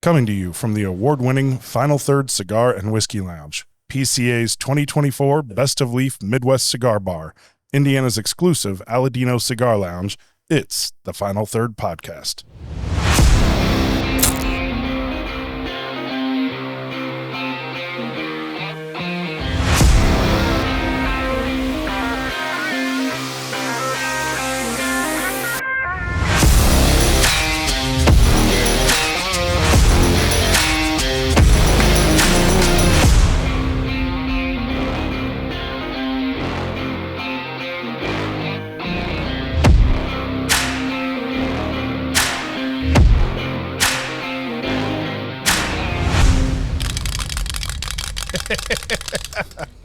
Coming to you from the award-winning Final Third Cigar and Whiskey Lounge, PCA's 2024 Best of Leaf Midwest Cigar Bar, Indiana's exclusive Aladino Cigar Lounge, it's the Final Third Podcast.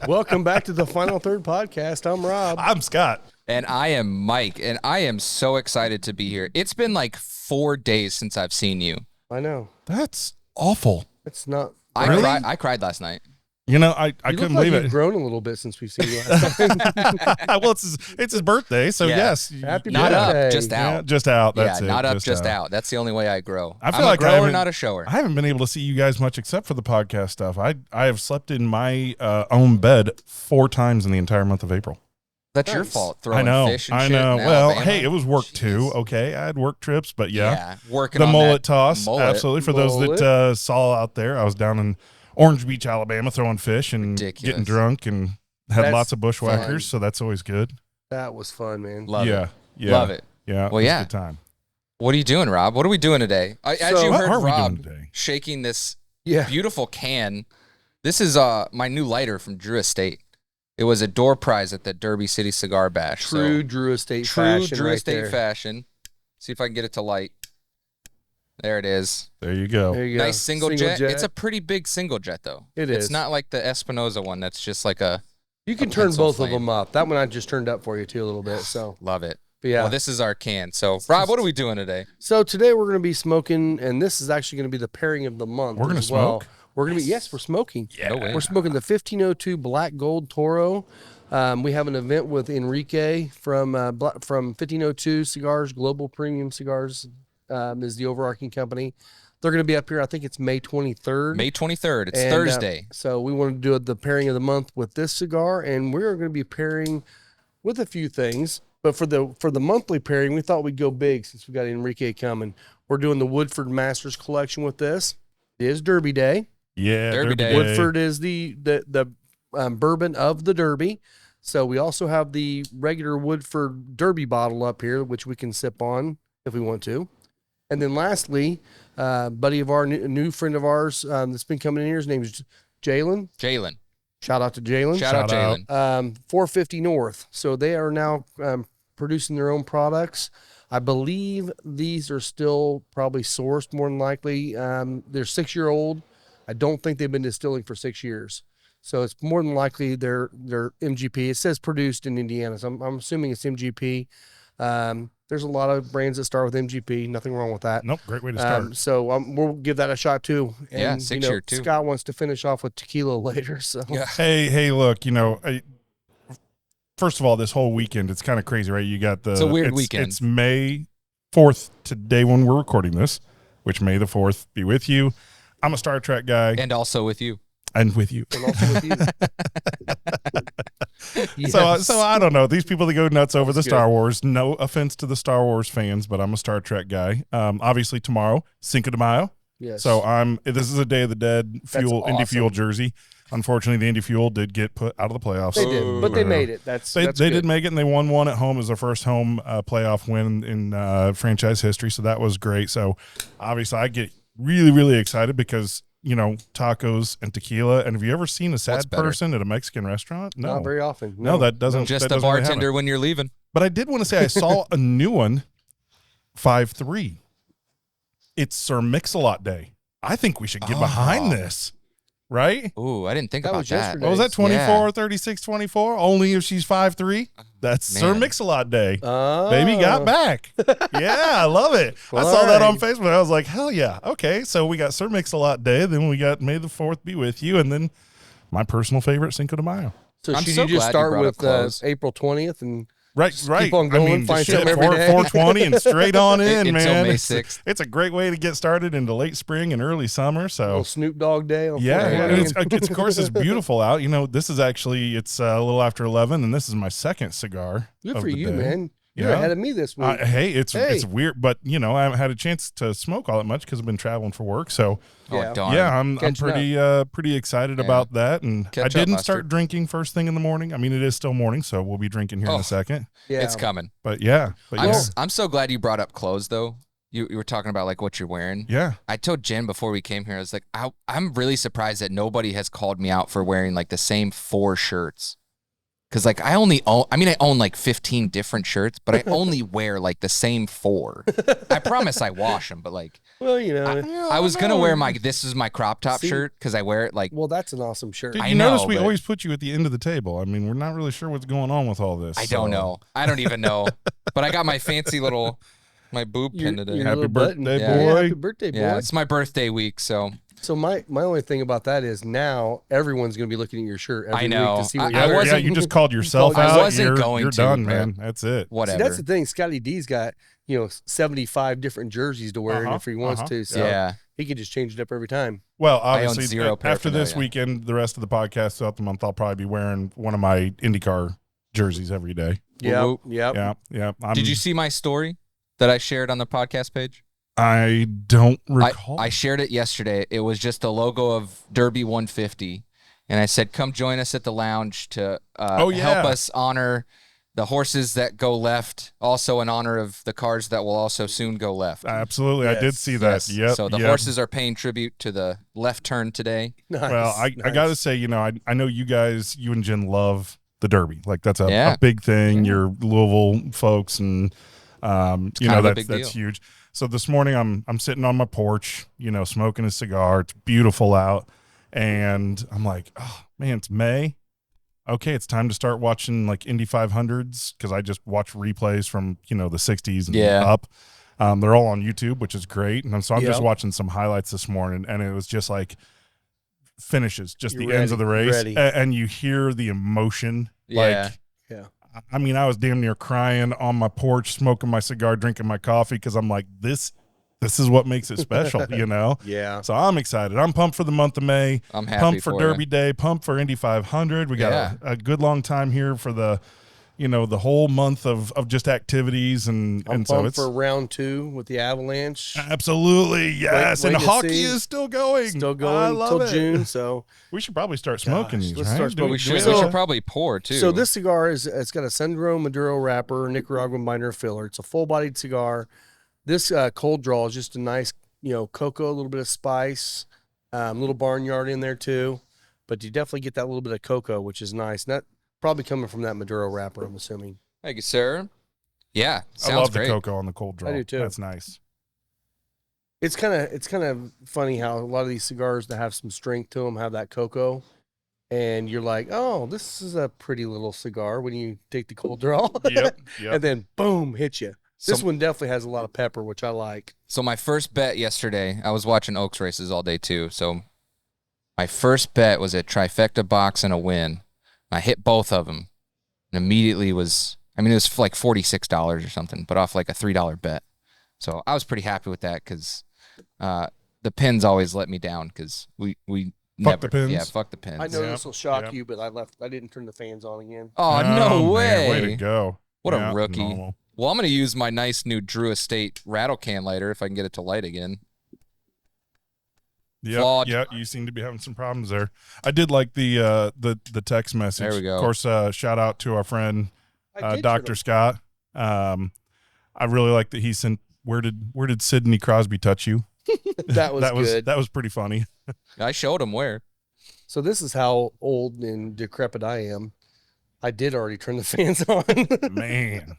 Welcome back to the Final Third Podcast. I'm Rob. I'm Scott. And I am Mike, and I am so excited to be here. It's been like 4 days since I've seen you. I know. That's awful. It's not. I cried last night. You know, I couldn't believe You've it. grown a little bit since we've seen you last time. Well, it's his birthday, so Yeah. yes. Happy Not birthday. up, just out. Yeah, just out. That's it. Not up, just out. That's the only way I grow. I feel I'm like a grower, haven't- not a shower. I haven't been able to see you guys much except for the podcast stuff. I have slept in my own bed 4 times in the entire month of April. That's your Nice. fault. I Throwing know. fish and I shit know. in Well, Alabama. hey, it was work Jeez. too. Okay, I had work trips, but yeah. Working The on mullet that toss, mullet. absolutely. For those that saw out there, I was down in Orange Beach, Alabama, throwing fish and Ridiculous. getting drunk and had That's lots of bushwhackers, fun. so that's always good. That was fun, man. Love yeah, it. yeah, Love it. yeah. Well, it was yeah. a good time. What are you doing, Rob? What are we doing today? As So- you What heard are we doing Rob today? shaking this Yeah. beautiful can, this is my new lighter from Drew Estate. It was a door prize at the Derby City Cigar Bash. True So, Drew Estate true fashion Drew right Estate there. fashion. See if I can get it to light. There it is. There you go. There you go. Nice single jet. It's a pretty big single jet, though. It It's is. not like the Espinosa one that's just like a You can a turn pencil both flame. of them up. That one I just turned up for you, too, a little bit. So, love it. but yeah. Well, this is our can. So, Rob, what are we doing today? So today we're going to be smoking, and this is actually going to be the pairing of the month. We're gonna as well. smoke? We're going to be, yes, we're smoking. No way. We're smoking the 1502 Black Gold Toro. We have an event with Enrique from 1502 Cigars, Global Premium Cigars is the overarching company. They're going to be up here, I think it's May 23rd. May 23rd. It's And, Thursday. So we want to do the pairing of the month with this cigar, and we're going to be pairing with a few things. But for the monthly pairing, we thought we'd go big since we got Enrique coming. We're doing the Woodford Masters collection with this. It is Derby Day. Yeah, Derby Day. Woodford is the bourbon of the Derby. So we also have the regular Woodford Derby bottle up here, which we can sip on if we want to. And then lastly, buddy of our new friend of ours that's been coming in here, his name is Jalen. Jalen. Shout out to Jalen. Shout out Shout out. Jalen. 450 North. So they are now producing their own products. I believe these are still probably sourced more than likely. They're 6-year-old. I don't think they've been distilling for 6 years. So it's more than likely they're MGP. It says produced in Indiana, so I'm assuming it's MGP. There's a lot of brands that start with MGP. Nothing wrong with that. Nope, great way to start. So we'll give that a shot too. And, Yeah, 6-year too. Scott wants to finish off with tequila later. So Yeah. Hey, look, first of all, this whole weekend, it's kind of crazy, right? You got It's a weird weekend. It's May 4th today when we're recording this, which May the 4th be with you. I'm a Star Trek guy And also with you. and with you. and also with you. Yes. So I don't know. These people that go nuts over the That's Star Wars, no offense to the Star Wars fans, but I'm a Star Trek guy. Obviously tomorrow, Cinco de Mayo. Yes. So this is a Day of the Dead fuel, Indy awesome. Fuel jersey. Unfortunately, the Indy Fuel did get put out of the playoffs. They did, but they made it. That's They good. did make it, and they won one at home as their first home playoff win in franchise history. So that was great. So obviously, I get really, really excited because tacos and tequila. And have you ever seen a What's sad better? person at a Mexican restaurant? No, Not very often. no, that doesn't. Just that the doesn't really bartender happen. when you're leaving. But I did want to say I saw a new one, 5-3. It's Sir Mix-a-Lot Day. I think we should get behind this, right? Ooh, I didn't think That about was that. yesterday. What was that, 24, Yeah. 36, 24? Only if she's 5'3"? That's Sir Man. Mix-a-Lot Day. Oh. Baby got back. Yeah, I love it. Well, I saw that on all right. Facebook. I was like, hell yeah. Okay, so we got Sir Mix-a-Lot Day. Then we got May the 4th be with you. And then my personal favorite, Cinco de Mayo. So I'm should so you just glad you start brought up with clothes. April 20th and Right. Keep on going, find shit, something every day. 420 and straight on in, Until man. May It's, 6th. it's a great way to get started into late spring and early summer. So Little Snoop Dogg Day. On yeah, 420. and it's of course it's beautiful out. You know, this is actually it's a little after 11, and this is my second cigar. Good of for the you, day. man. You're Yeah. ahead of me this week. Hey, it's Hey. weird, but you know I haven't had a chance to smoke all that much because I've been traveling for work. So Yeah. Oh, darn. yeah, I'm Catching pretty excited Yeah. about that. And Catch I up, didn't Mustard. start drinking first thing in the morning. I mean, it is still morning, so we'll be drinking here in Oh. a second. yeah. It's coming. But yeah, I'm so glad you brought up clothes, though. You were talking about, like, what you're wearing. yeah. I told Jen before we came here, I was like, I'm really surprised that nobody has called me out for wearing, like, the same 4 shirts. Because, like, I own like 15 different shirts, but I only wear, like, the same 4. I promise I wash them, but, like, Well, you know. I was going to wear this is my crop top See- shirt because I wear it, like, Well, that's an awesome shirt. Did I you notice know, we but- always put you at the end of the table? I mean, we're not really sure what's going on with all this. I don't know. I don't even know. But I got my fancy little, my boob pin today. Your Happy little button. birthday, Yeah. boy. Happy birthday, boy. Yeah, it's my birthday week, so So my only thing about that is now everyone's going to be looking at your shirt every I know. week to see what I you're wasn't- you just called yourself I out. wasn't you're, going you're to, done, but- man. That's it. whatever. See, that's the thing. Scotty D's got 75 different jerseys to wear, and if he wants to, so Yeah. he can just change it up every time. Well, I own obviously, zero after this paraphernalia. weekend, the rest of the podcast throughout the month, I'll probably be wearing one of my IndyCar jerseys every day. Yeah, whoop. yep. Yeah. Did you see my story that I shared on the podcast page? I don't recall. I shared it yesterday. It was just the logo of Derby 150, and I said, "Come join us at the lounge to help us honor the horses that go left, also in honor of the cars that will also soon go left." Absolutely, I did Yes. see that. Yes. Yep. So the yep. horses are paying tribute to the left turn today. Nice. Well, I got to say, you know, I know you guys, you and Jen love the Derby. Like that's a Yeah. big thing. Yeah. You're Louisville folks, and you kind know of a that's big that's deal. huge. So this morning I'm sitting on my porch, you know, smoking a cigar. It's beautiful out, and I'm like, oh man, it's May. Okay, it's time to start watching like Indy 500s because I just watch replays from the 60s and Yeah. up. They're all on YouTube, which is great, and so I'm just Yep. watching some highlights this morning, and it was just like finishes, just You're the ends of the race, ready. and you hear the emotion. Yeah. Like, Yeah. I mean, I was damn near crying on my porch, smoking my cigar, drinking my coffee, because I'm like, this is what makes it special, you know? Yeah. So I'm excited. I'm pumped for the month of May. I'm happy Pumped for for Derby you. Day. Pumped for Indy 500. We got Yeah. a good long time here for the whole month of just activities, and I'm so pumped it's for round 2 with the Avalanche. absolutely yes. wait And to hockey see. is still going. Still I going love till it. June. So We should probably start smoking Gosh, these, let's right? start Do smoking. We should, So- we should probably pour too. So this cigar it's got a Sendero Maduro wrapper, Nicaraguan binder filler. It's a full-bodied cigar. This cold draw is just a nice, cocoa, a little bit of spice, little barnyard in there too. But you definitely get that little bit of cocoa, which is nice. And that probably coming from that Maduro wrapper, I'm assuming. Thank you, sir. Yeah, I sounds love great. the cocoa on the cold draw. I do too. That's nice. It's kind of funny how a lot of these cigars that have some strength to them have that cocoa, and you're like, oh, this is a pretty little cigar when you take the cold draw. Yep. And then boom, hit you. This So- one definitely has a lot of pepper, which I like. So my first bet yesterday, I was watching Oaks races all day too. So my first bet was a trifecta box and a win. I hit both of them, and immediately it was like $46 or something, but off like a $3 bet. So I was pretty happy with that because the pins always let me down because we Fuck never the pins. Yeah, fuck the pins. I know Yep, this will shock yep. you, but I didn't turn the fans on again. Oh, no man, way! way to go. What a rookie. normal. Well, I'm gonna use my nice new Drew Estate rattle can lighter if I can get it to light again. Flawed. Yeah, you seem to be having some problems there. I did like the text message. There we go. Of course, shout out to our friend I did Dr. turn Scott. I really like that he sent. Where did Sidney Crosby touch you? That was good. That was pretty funny. I showed him where. So this is how old and decrepit I am. I did already turn the fans on. Man,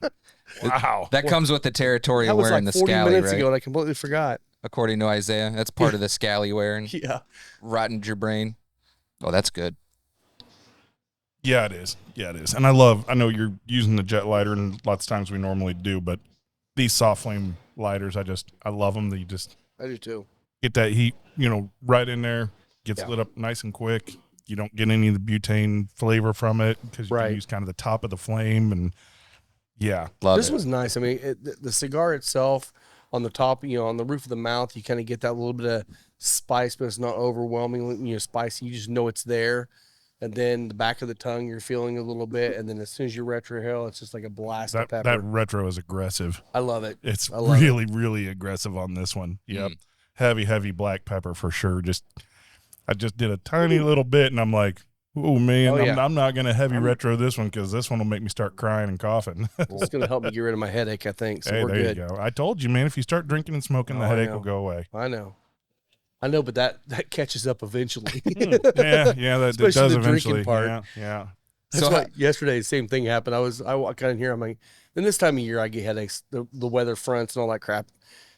wow. That comes with the territory That of was wearing like the 40 scally, minutes right? ago, and I completely forgot. According to Isaiah, that's part of the scally wearing. Yeah. Rotted your brain. Oh, that's good. Yeah, it is. Yeah, it is. And I know you're using the jet lighter, and lots of times we normally do, but these soft flame lighters, I love them. That you just I do too. get that heat, right in there, gets Yeah. lit up nice and quick. You don't get any of the butane flavor from it because you Right. can use kind of the top of the flame, and Yeah. Love This it. was nice. I mean, the cigar itself on the top, on the roof of the mouth, you kind of get that little bit of spice, but it's not overwhelmingly, spicy. You just know it's there. And then the back of the tongue, you're feeling a little bit. And then as soon as you retrohale, it's just like a blast of pepper. That retro is aggressive. I love it. It's I love really, really aggressive on this one. Yep. Heavy black pepper for sure. I just did a tiny little bit, and I'm like, oh, man, I'm not going to heavy retro this one because this one will make me start crying and coughing. It's going to help me get rid of my headache, I think. So hey, we're there good. you go. I told you, man, if you start drinking and smoking, the headache will go away. I know, but that catches up eventually. yeah, that does the eventually. Drinking part. Yeah. That's why yesterday, the same thing happened. I walk in here, I'm like, and this time of year I get headaches, the weather fronts and all that crap.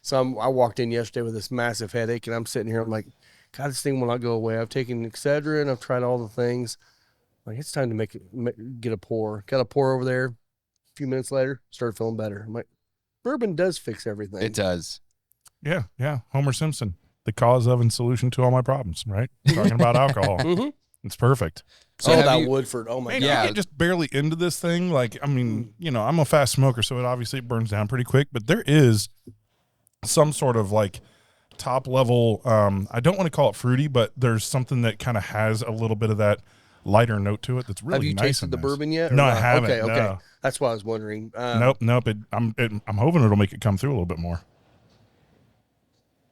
So I walked in yesterday with this massive headache, and I'm sitting here, I'm like, God, this thing will not go away. I've taken Excedrin, I've tried all the things. Like, it's time to get a pour. Got a pour over there. A few minutes later, started feeling better. I'm like, bourbon does fix everything. It does. Yeah. Homer Simpson, the cause of and solution to all my problems, right? Talking about alcohol. It's perfect. So that Woodford. Oh, my God. You get just barely into this thing. Like, I mean, I'm a fast smoker, so it obviously burns down pretty quick. But there is some sort of, like, top level, I don't want to call it fruity, but there's something that kind of has a little bit of that lighter note to it that's really nice. Have you tasted the bourbon yet? No, I haven't. Okay. No. That's why I was wondering. Nope. I'm hoping it'll make it come through a little bit more.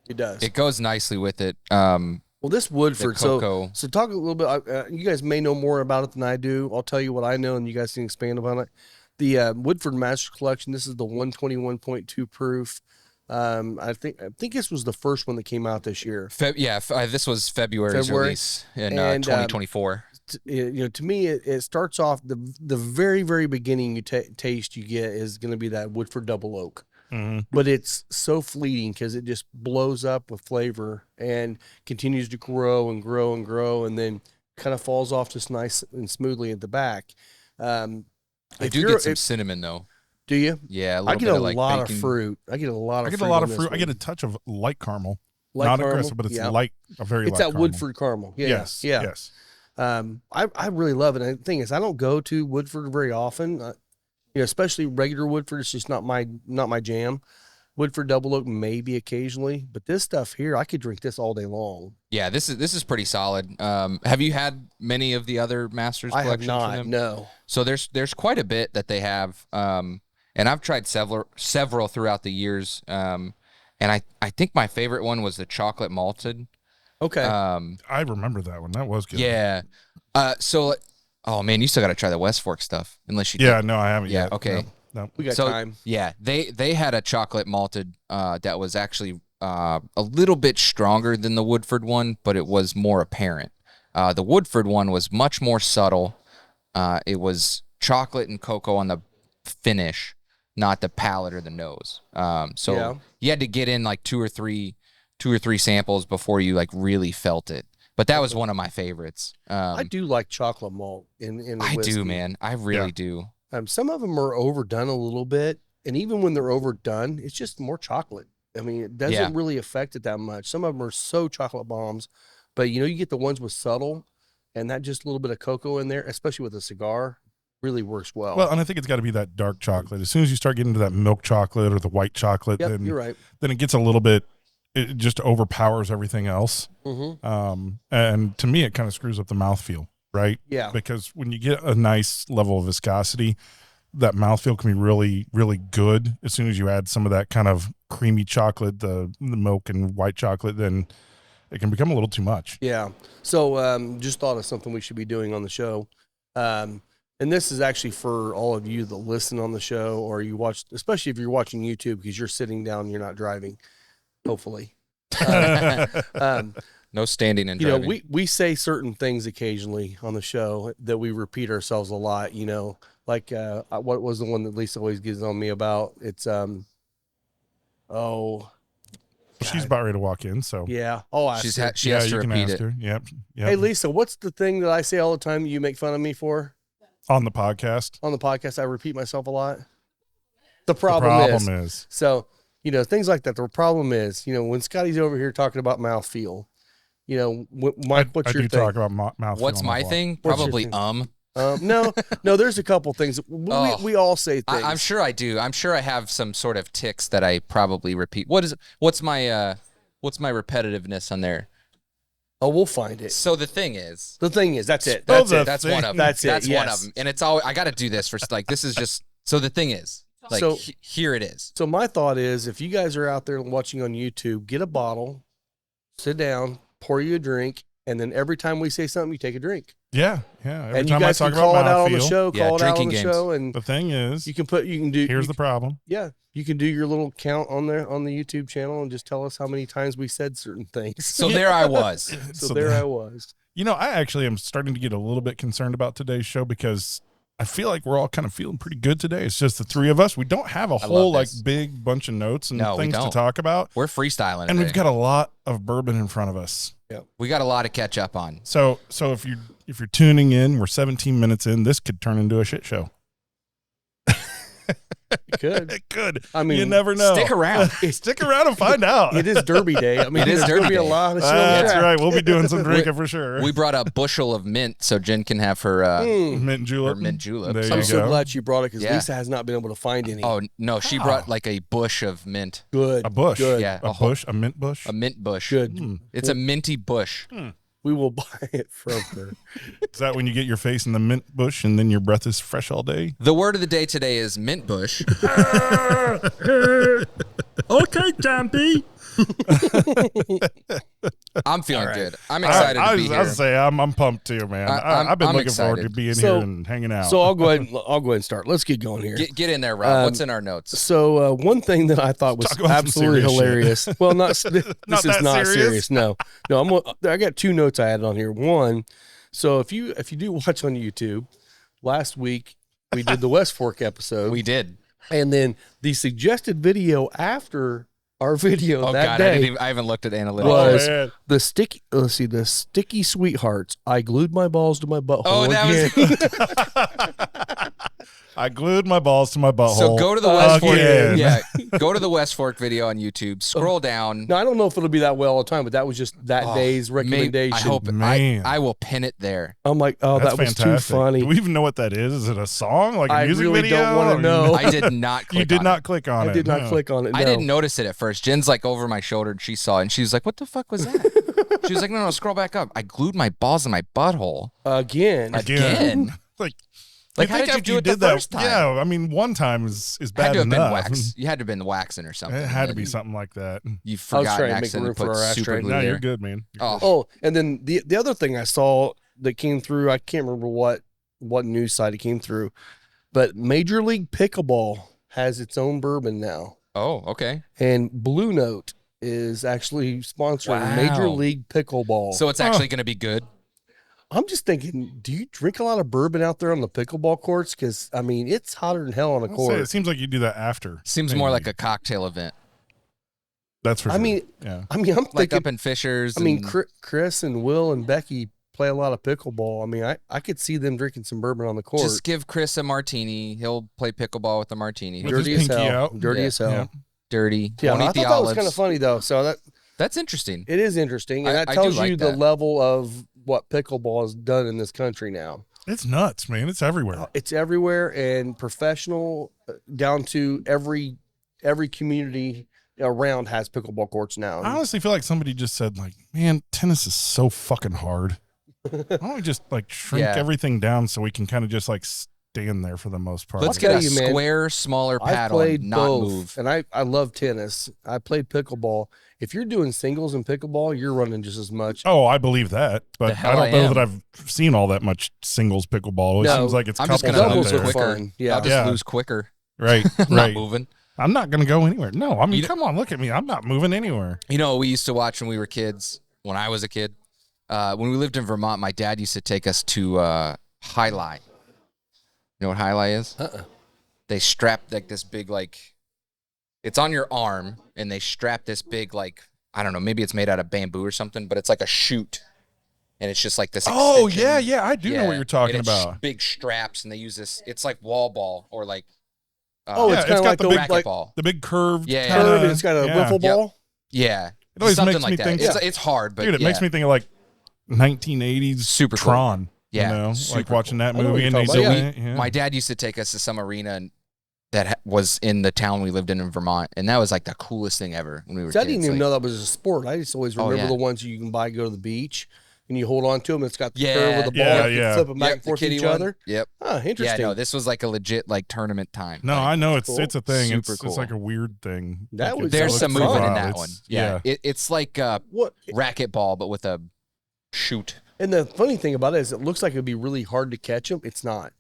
It does. It goes nicely with it. Well, this Woodford, cocoa. so talk a little bit. You guys may know more about it than I do. I'll tell you what I know, and you guys can expand upon it. The Woodford Master Collection. This is the 121.2 proof. I think this was the first one that came out this year. This was February's release in 2024. To me, it starts off the very, very beginning. Taste you get is going to be that Woodford Double Oak. But it's so fleeting because it just blows up with flavor and continues to grow and grow and grow, and then kind of falls off just nice and smoothly at the back. I do get some cinnamon though. Do you? Yeah, I get a lot of fruit. I get a lot of fruit. I get a touch of light caramel. Light Not caramel? aggressive, but it's Yeah. light, a very It's light that caramel. Woodford caramel. Yes. I really love it. And the thing is, I don't go to Woodford very often. Especially regular Woodford. It's just not my jam. Woodford Double Oak maybe occasionally, but this stuff here, I could drink this all day long. Yeah, this is pretty solid. Have you had many of the other Masters collections? I have not. From them? No. So there's quite a bit that they have, and I've tried several throughout the years. And I think my favorite one was the chocolate malted. Okay. I remember that one. That was good. Yeah. Oh man, you still got to try the West Fork stuff, unless you. Yeah, no, I haven't Yeah. yet. Okay. No. We got time. Yeah, they had a chocolate malted that was actually a little bit stronger than the Woodford one, but it was more apparent. The Woodford one was much more subtle. It was chocolate and cocoa on the finish, not the palate or the nose. You had to get in like two or three samples before you like really felt it. But that was one of my favorites. I do like chocolate malt in the I whiskey. do, man. I really do. Some of them are overdone a little bit, and even when they're overdone, it's just more chocolate. I mean, it doesn't really affect it that much. Some of them are so chocolate bombs, but you get the ones with subtle, and that just a little bit of cocoa in there, especially with a cigar, really works well. Well, and I think it's got to be that dark chocolate. As soon as you start getting to that milk chocolate or the white chocolate, yep, then you're right. Then it gets a little bit. It just overpowers everything else. And to me, it kind of screws up the mouthfeel, right? Yeah. Because when you get a nice level of viscosity, that mouthfeel can be really, really good. As soon as you add some of that kind of creamy chocolate, the milk and white chocolate, then it can become a little too much. Yeah. So just thought of something we should be doing on the show. And this is actually for all of you that listen on the show, or you watch, especially if you're watching YouTube because you're sitting down, you're not driving. Hopefully. No standing and driving. We say certain things occasionally on the show that we repeat ourselves a lot, like what was the one that Lisa always gets on me about? It's she's about ready to walk in, so yeah. Oh, she has to repeat it. Yep. Hey Lisa, what's the thing that I say all the time that you make fun of me for? On the podcast, I repeat myself a lot. The problem is so. Things like that. The problem is, when Scotty's over here talking about mouthfeel, Mike, what's your thing? Talk about mouthfeel. What's my thing? Probably No, there's a couple things. We all say things. I'm sure I do. I'm sure I have some sort of tics that I probably repeat. What's my repetitiveness on there? Oh, we'll find it. So the thing is, that's it. Oh, That's it. that's one of them. That's it. That's one yes. of them. And it's always, I got to do this for like, this is just, so the thing is, like, So- here it is. So my thought is, if you guys are out there watching on YouTube, get a bottle, sit down, pour you a drink, and then every time we say something, you take a drink. Yeah. Every And you time guys I can talk about call it out on the mouthfeel, show. Yeah, Call it out on drinking the games. show, and the thing is, you can do. here's the problem. Yeah, you can do your little count on the YouTube channel and just tell us how many times we said certain things. So there I was. So there I was. You know, I actually am starting to get a little bit concerned about today's show because I feel like we're all kind of feeling pretty good today. It's just the three of us. We don't have a whole like this. big bunch of notes and No, we things to don't. talk about. We're freestyling. And today. we've got a lot of bourbon in front of us. we got a lot to catch up on. So if you're tuning in, we're 17 minutes in. This could turn into a shit show. It could. It could. I mean, you never know. Stick around. Stick around and find out. It is Derby Day. I mean, It is there's gonna Derby be a Day. lot of shit on the That's track. right. We'll be doing some drinking for sure. We brought a bushel of mint so Jen can have her mint julep. her mint julep. There I'm you so go. glad you brought it because Yeah. Lisa has not been able to find any. Oh no, she brought like a bush of mint. Good. A bush. Good. Yeah, A bush. A mint bush. a mint bush. Good. It's a minty bush. We will buy it from her. Is that when you get your face in the mint bush and then your breath is fresh all day? The word of the day today is mint bush. Okay, Jumpy. I'm feeling good. I'm excited to be here. I was say I'm pumped too, man. I've been I'm looking forward to excited. being So- here and hanging out. So I'll go ahead and start. Let's get going here. Get in there, Rob. What's in our notes? So one thing that I thought was Talk about some absolutely serious hilarious. Well, this Not is that not serious? serious. No. I got two notes I added on here. One, so if you do watch on YouTube, last week we did the West Fork episode, We did. and then the suggested video after our video Oh that God, day I haven't looked at analytics. was man. the sticky. Let's see, the sticky sweethearts. I glued my balls to my butthole. Oh, that again. I glued my balls to my butthole. So go to the West Fork. Again. Yeah, go to the West Fork video on YouTube. Scroll down. Now I don't know if it'll be that well all the time, but that was just that day's Maybe- recommendation. I hope Man. I will pin it there. I'm like, oh, That's that was fantastic. too funny. Do we even know what that is? Is it a song? Like a I music really video? don't wanna Or- know. I did not click You did on not it. click on it. I did not no. click on it. I no. didn't notice it at first. Jen's like over my shoulder and she saw it and she was like, "What the fuck was that?" She was like, "No, scroll back up." I glued my balls to my butthole. Again. Again? Like, Like, how did you after do it the that, first time? Yeah, I mean, one time is Had bad to have been enough. wax. You had to have been waxing or something. It had to be something like that. You forgot trying and to make room accidentally for put our super ashtray. glue No, there. you're good, man. Oh, Oh, and then the other thing I saw that came through, I can't remember what news site it came through, but Major League Pickleball has its own bourbon now. oh, okay. And Blue Note is actually sponsoring Wow. Major League Pickleball. So it's actually going to be good. I'm just thinking, do you drink a lot of bourbon out there on the pickleball courts? Because, I mean, it's hotter than hell on a I'll say court. it seems like you do that after. Seems more Maybe. like a cocktail event, That's for I sure. mean, yeah. I'm like thinking, up in Fisher's. I mean, and- Chris and Will and Becky play a lot of pickleball. I mean, I could see them drinking some bourbon on the court. just give Chris a martini. He'll play pickleball with a martini. With dirty his as pinky hell. out. Dirty Yeah. as hell. Yeah. Dirty. Yeah, Won't I eat thought the that was olives. kind of funny though. So That's interesting. it is interesting, and I that do tells like you the that. level of what pickleball has done in this country now. It's nuts, man. It's everywhere. It's everywhere and professional down to every community around has pickleball courts now. I honestly feel like somebody just said, like, man, tennis is so fucking hard. Why don't we just like shrink Yeah. everything down so we can kind of just like stand there for the most part? Let's I'll get tell a you, man, square, smaller I've paddle played and not both, move. and I love tennis. I played pickleball. If you're doing singles in pickleball, you're running just as much. Oh, I believe that, The but I hell don't I know am. that I've seen all that much singles pickleball. It No, seems like it's I'm just couples gonna out lose there. are quicker. fun. Yeah. I'll just Yeah. lose quicker. Right, Not right. moving. I'm not going to go anywhere. No, I mean, You- come on, look at me. I'm not moving anywhere. You know what we used to watch when we were kids, when I was a kid? When we lived in Vermont, my dad used to take us to High Lie. You know what High Lie is? They strap like this big, like, it's on your arm, and they strap this big, like, I don't know, maybe it's made out of bamboo or something, but it's like a chute. And it's just like this. Oh, extension. yeah. I do know what you're talking And it's about. big straps, and they use this. It's like wall ball or like. Oh, Yeah, it's kind of got like the the big, racket ball. The big curved Yeah, kinda- curve, and it's got a yeah. wiffle ball. Yeah, It always something makes like me that. think- It's hard, but Dude, it yeah. makes me think of like 1980s Super cool. Tron. Yeah, you know, super like watching that I know what movie you're and talking he's about, doing yeah. it. Yeah. My dad used to take us to some arena that was in the town we lived in Vermont, and that was like the coolest thing ever when we were See, I kids. didn't even Like, know that was a sport. I just always Oh, remember yeah. the ones you can buy, go to the beach, and you hold on to them. It's got the Yeah, curve with the ball. yeah, you yeah. can flip them back Yep, and the forth to kitty each one. other. Yep. Oh, Yeah, interesting. no, this was like a legit like tournament time. No, Like, I know cool. it's a thing. Super It's cool. like a weird thing. That Like, was- it there's looks some pretty moving in wild. that It's- one. Yeah, it's like What? racquetball, but with a shoot. And the funny thing about it is it looks like it would be really hard to catch them. It's not.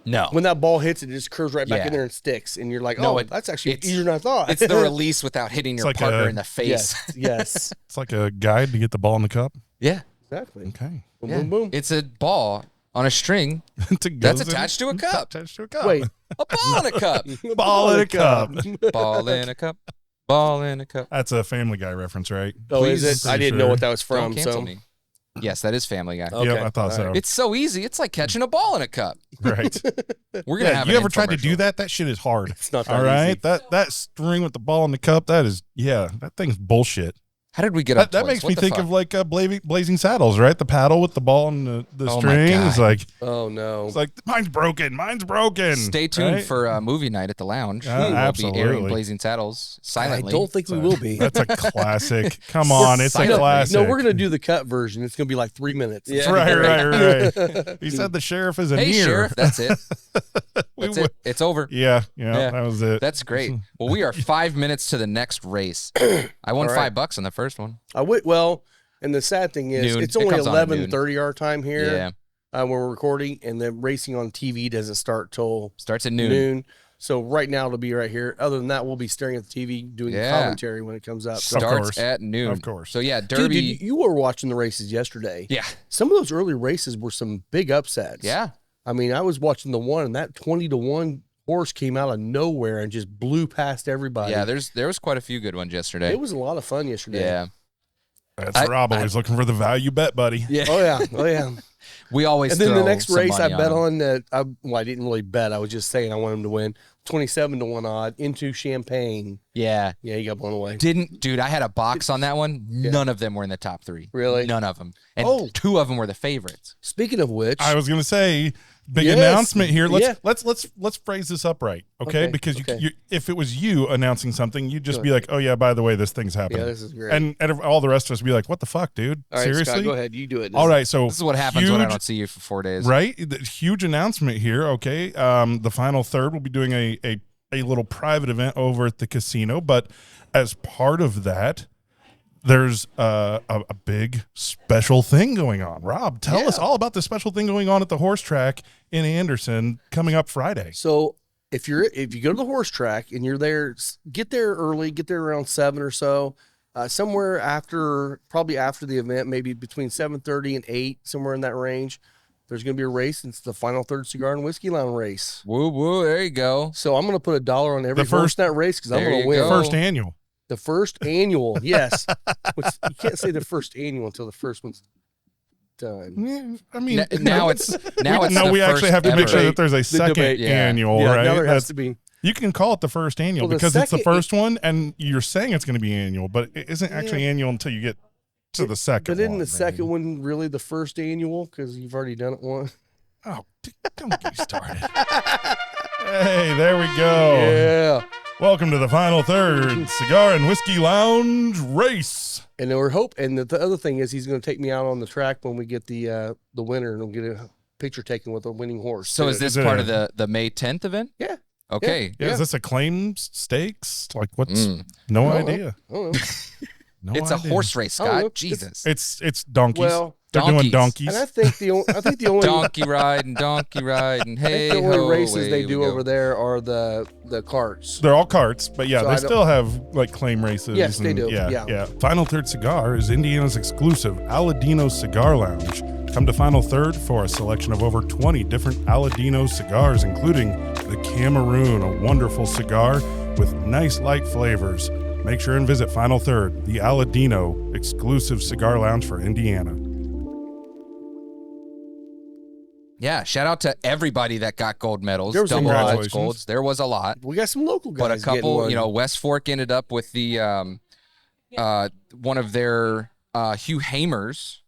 No, When that ball hits, it just curves right back Yeah. in there and sticks. And you're like, No, oh, that's actually it's- easier than I thought. it's the release without hitting your like partner a- in the face. Yes. Yes. It's like a guide to get the ball in the cup. Yeah, Exactly. Okay. Boom, yeah. boom, boom. It's a ball on a string That's that's attached to a cup. Attached to a cup. Wait. A ball in a cup. Ball in a cup. Ball in a cup. Ball in a cup. That's a Family Guy reference, right? Oh, is Please. it? I didn't know what that was Don't from. cancel So me. Yes, that is Family Guy. Okay. Yep, I thought All so. right. It's so easy. It's like catching a ball in a cup. Right. We're gonna Yeah, have. you an ever tried to do infomercial. that? That shit is hard. it's not that All right. easy. That string with the ball in the cup, that is, that thing's bullshit. How did we get up? That makes me think of like Blazing Saddles, right? The paddle with the ball and the Oh my string. It's God. like, Oh, no. it's like, mine's broken. Mine's broken. Stay tuned right? for movie night at the lounge. Yeah, We'll be absolutely. airing Blazing Saddles silently. I don't think we will be. That's a classic. Come on. It's a Silently. classic. No, we're going to do the cut version. It's going to be like 3 minutes. Yeah. Right. He said the sheriff is a Hey, near. sheriff, that's it. We That's would- it. It's over. Yeah, Yeah. that was it. That's great. Well, we are 5 minutes to the next race. I won All right. $5 on the first one. Well, and the sad thing is, Noon. it's It only comes on at noon. 11:30 our time here Yeah, when we're recording, and the racing on TV doesn't start till starts at noon. noon. So right now it'll be right here. Other than that, we'll be staring at the TV doing Yeah. commentary when it comes up. So, Of Starts course. at noon. Of course. So yeah, dude, Derby. you were watching the races yesterday. Yeah, Some of those early races were some big upsets. yeah. I mean, I was watching the one, and that 20-1 horse came out of nowhere and just blew past everybody. Yeah, there was quite a few good ones yesterday. It was a lot of fun yesterday. Yeah, That's Rob always looking for the value bet, buddy. yeah. Oh yeah. Oh yeah. We always. And then the throw next some race, I money bet on 'em. on. I didn't really bet. I was just saying I want him to win. 27-1 odd into Champagne. Yeah, Yeah, he got blown away. dude. I had a box on that one. None of them were in the top 3. Really? None of them. And Oh. 2 of them were the favorites. Speaking of which, I was gonna say big Yes. announcement here. Yeah. Let's phrase this up right, okay? Okay, Because okay. You, if it was you announcing something, you'd just Go be like, "Oh yeah, by the way, this thing's happening," yeah, this is great. and all the rest of us would be like, "What the fuck, dude? All right, Seriously?" Scott, go ahead. You do it. All right, so This is what happens when I huge- don't see you for 4 days. Right, the huge announcement here. Okay, the final third will be doing a little private event over at the casino, but as part of that, there's a big special thing going on. Rob, tell us all about the special thing going on at the horse track in Anderson coming up Friday. So if you go to the horse track and you're there, get there early. Get there around 7 or so. Somewhere probably after the event, maybe between 7:30 and 8, somewhere in that range. There's going to be a race. It's the final third cigar and whiskey lounge race. Woo woo. There you go. So I'm going to put $1 on every The first- horse in that race because I'm There going you to win. go. First annual. The first annual, yes. Which you can't say the first annual until the first one's done. Yeah, I mean, Now it's no, the we actually first have to make sure ever. that there's a second debate, yeah. annual, Yeah, right? now there has That's- to be. You can call it the first annual Well, the because it's the second- first one, and you're saying it's going to be annual, but it isn't actually annual until you get to the second But isn't one. the second one really the first annual because you've already done it once? Oh, don't get me started. Hey, there we go. Yeah. Welcome to the final third Cigar and Whiskey Lounge race. And then the other thing is he's going to take me out on the track when we get the winner and we'll get a picture taken with a winning horse. So is this Is it part a- of the May 10th event? Yeah. Okay. Yeah, Yeah. is this a claim stakes? Like what's Mm. no I don't idea. know. I don't know. No It's a idea. horse race, I don't know. Scott. Jesus. It's donkeys. Well, They're doing donkeys. donkeys. and I think the only donkey riding. I Hey, think the only ho, races away they we do go. over there are the carts. They're all carts, but yeah, So they I don't- still have like claim races. Yes, they do. Yeah, Yeah. Final Third Cigar is Indiana's exclusive Aladino Cigar Lounge. Come to Final Third for a selection of over 20 different Aladino cigars, including the Cameroon, a wonderful cigar with nice light flavors. Make sure and visit Final Third, the Aladino exclusive cigar lounge for Indiana. Yeah, shout out to everybody that got gold medals. There was a double lot. golds, Congratulations. golds. There was a lot. We got some local guys. But a getting couple, one. you know, West Fork ended up with the one of their Hugh Hamers,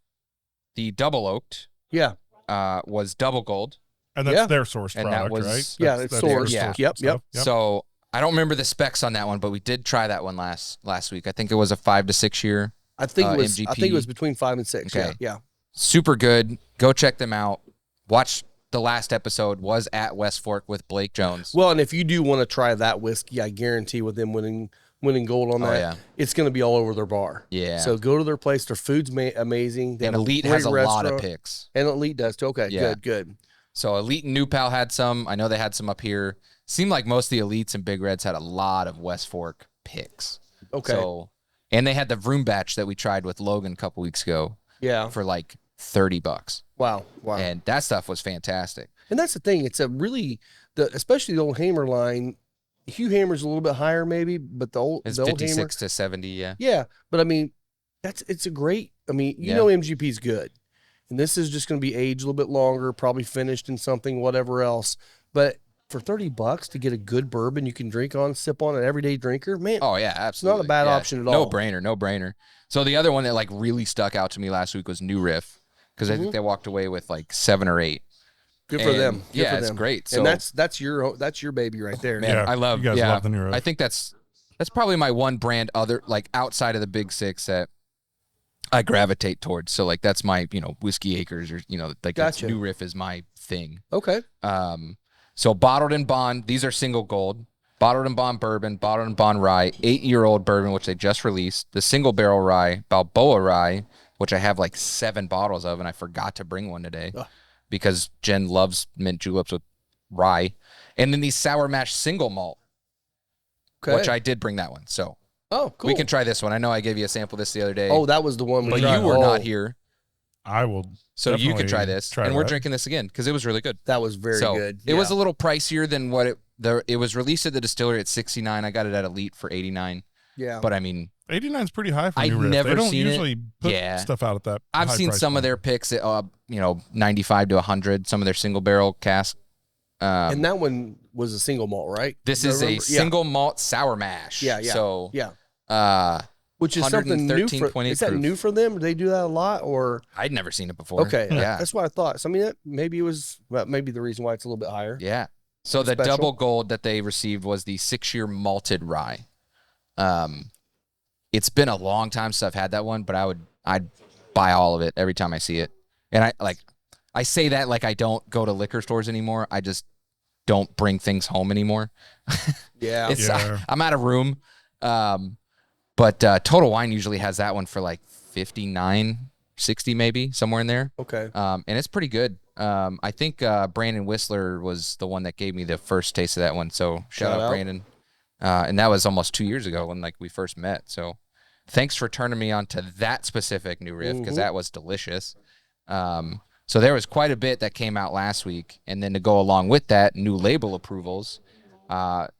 the double oaked. Yeah. was Double Gold. And that's Yeah. their sourced And that product, was- right? Yeah, That's it's their sourced. Yeah. Yep, stuff. So I don't remember the specs on that one, but we did try that one last week. I think it was a 5 to 6 year. I think it was. MGP. I think it was between 5 and 6. Okay. Yeah. Super good. Go check them out. Watch the last episode was at West Fork with Blake Jones. Well, and if you do want to try that whiskey, I guarantee with them winning gold on that, yeah. it's going to be all over their bar. Yeah. So go to their place. Their food's amazing. They And have Elite great has a lot of restaurant. picks. And Elite does too. Okay, Yeah. good. So Elite and New Pal had some. I know they had some up here. Seemed like most of the Elites and Big Reds had a lot of West Fork picks. Okay. So, and they had the Vroom batch that we tried with Logan a couple weeks ago Yeah. for like $30. Wow. And that stuff was fantastic. And that's the thing. It's a really especially the old Hammer line. Hugh Hammer's a little bit higher maybe, but the old It's the old 56 Hammer. to 70, yeah. Yeah, but I mean, it's a great. I mean, you Yeah. know, MGP's good, and this is just going to be aged a little bit longer, probably finished in something, whatever else. But for $30 to get a good bourbon you can drink on, sip on, an everyday drinker, man. Oh yeah, absolutely. bad Yeah. option at all. No brainer. So the other one that like really stuck out to me last week was New Riff because I think they walked away with like 7 or 8. Good for And, them. Good yeah, for it's them. great. So And that's your baby right there. man, Yeah, I love. you guys yeah, love the New Riff. I think that's probably my one brand other like outside of the Big Six that I gravitate towards. So like that's my Whiskey Acres or like that's Gotcha. New Riff is my thing. Okay. So bottled and bond, these are single gold. Bottled and bond bourbon, bottled and bond rye, 8-year-old bourbon which they just released. The single barrel rye, Balboa rye, which I have like 7 bottles of, and I forgot to bring one today because Jen loves mint juleps with rye. And then the sour mash single malt, Okay. which I did bring that one. So Oh, cool. we can try this one. I know I gave you a sample this the other day. Oh, that was the one we but tried. you were Oh, not here, I will. so you could try definitely this. try and we're that. drinking this again because it was really good. That was very so good. It was a little pricier than what it was released at the distillery at $69. I got it at Elite for $89. Yeah. But I mean, 89 is pretty high for I've New Riff. never They don't seen it. usually put Yeah. stuff out at that. I've high seen price some of point. their picks at 95 to 100. Some of their single barrel cask. and that one was a single malt, right? This Do I is a remember? single malt sour mash. Yeah. So Yeah. Which is something new for 113.8 is that proof. new for them? Do they do that a lot or I'd never seen it before. okay? Yeah. That's what I thought. So I mean, maybe it was maybe the reason why it's a little bit higher. Yeah. So the Special. double gold that they received was the 6-year malted rye. It's been a long time since I've had that one, but I'd buy all of it every time I see it. And I say that like I don't go to liquor stores anymore. I just don't bring things home anymore. Yeah. Yeah. I'm out of room. But Total Wine usually has that one for like 59, 60 maybe, somewhere in there. Okay. And it's pretty good. I think Brandon Whistler was the one that gave me the first taste of that one. So shout out Brandon. And that was almost 2 years ago when like we first met. So thanks for turning me on to that specific New Riff because that was delicious. So there was quite a bit that came out last week. And then to go along with that, new label approvals.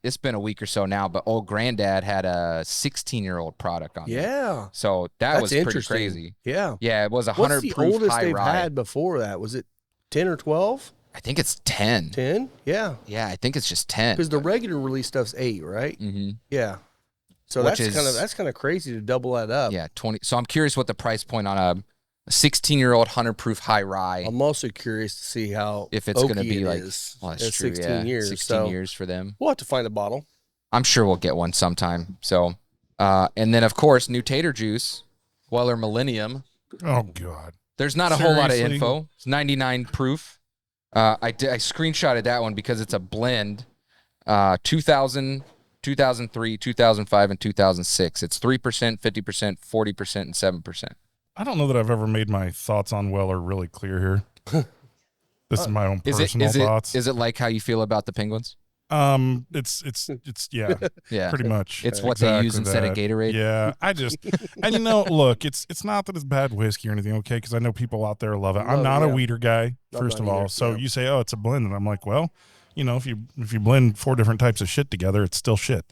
It's been a week or so now, but Old Granddad had a 16-year-old product on there. Yeah. So that That's was pretty interesting. crazy. Yeah. Yeah, it was a What's 100 the proof oldest high they've rye. had before that? Was it 10 or 12? I think it's 10. 10? Yeah. Yeah, I think it's just 10. Because the regular release stuff's 8, right? Mm-hmm. Yeah. So Which that's kind of crazy to double that up. Yeah, 20. So I'm curious what the price point on a 16-year-old 100 proof high rye, I'm also curious to see how if it's going to oaky be it like, is well, at that's true, 16 yeah, years. 16 so years for them. we'll have to find a bottle. I'm sure we'll get one sometime. So, and then of course, new tater juice, Weller Millennium. Oh God. There's not a whole lot of Seriously? info. It's 99 proof. I screenshotted that one because it's a blend. 2000, 2003, 2005, and 2006. It's 3%, 50%, 40%, and 7%. I don't know that I've ever made my thoughts on Weller really clear here. This is my own personal thoughts. Is it like how you feel about the Penguins? It's yeah, Yeah. pretty much. It's what they use instead of Gatorade? Yeah, and look, it's not that it's bad whiskey or anything, okay? Because I know people out there love it. I'm not a weeder guy, first of all. either, So yeah. you say, oh, it's a blend, and I'm like, well, if you blend 4 different types of shit together, it's still shit.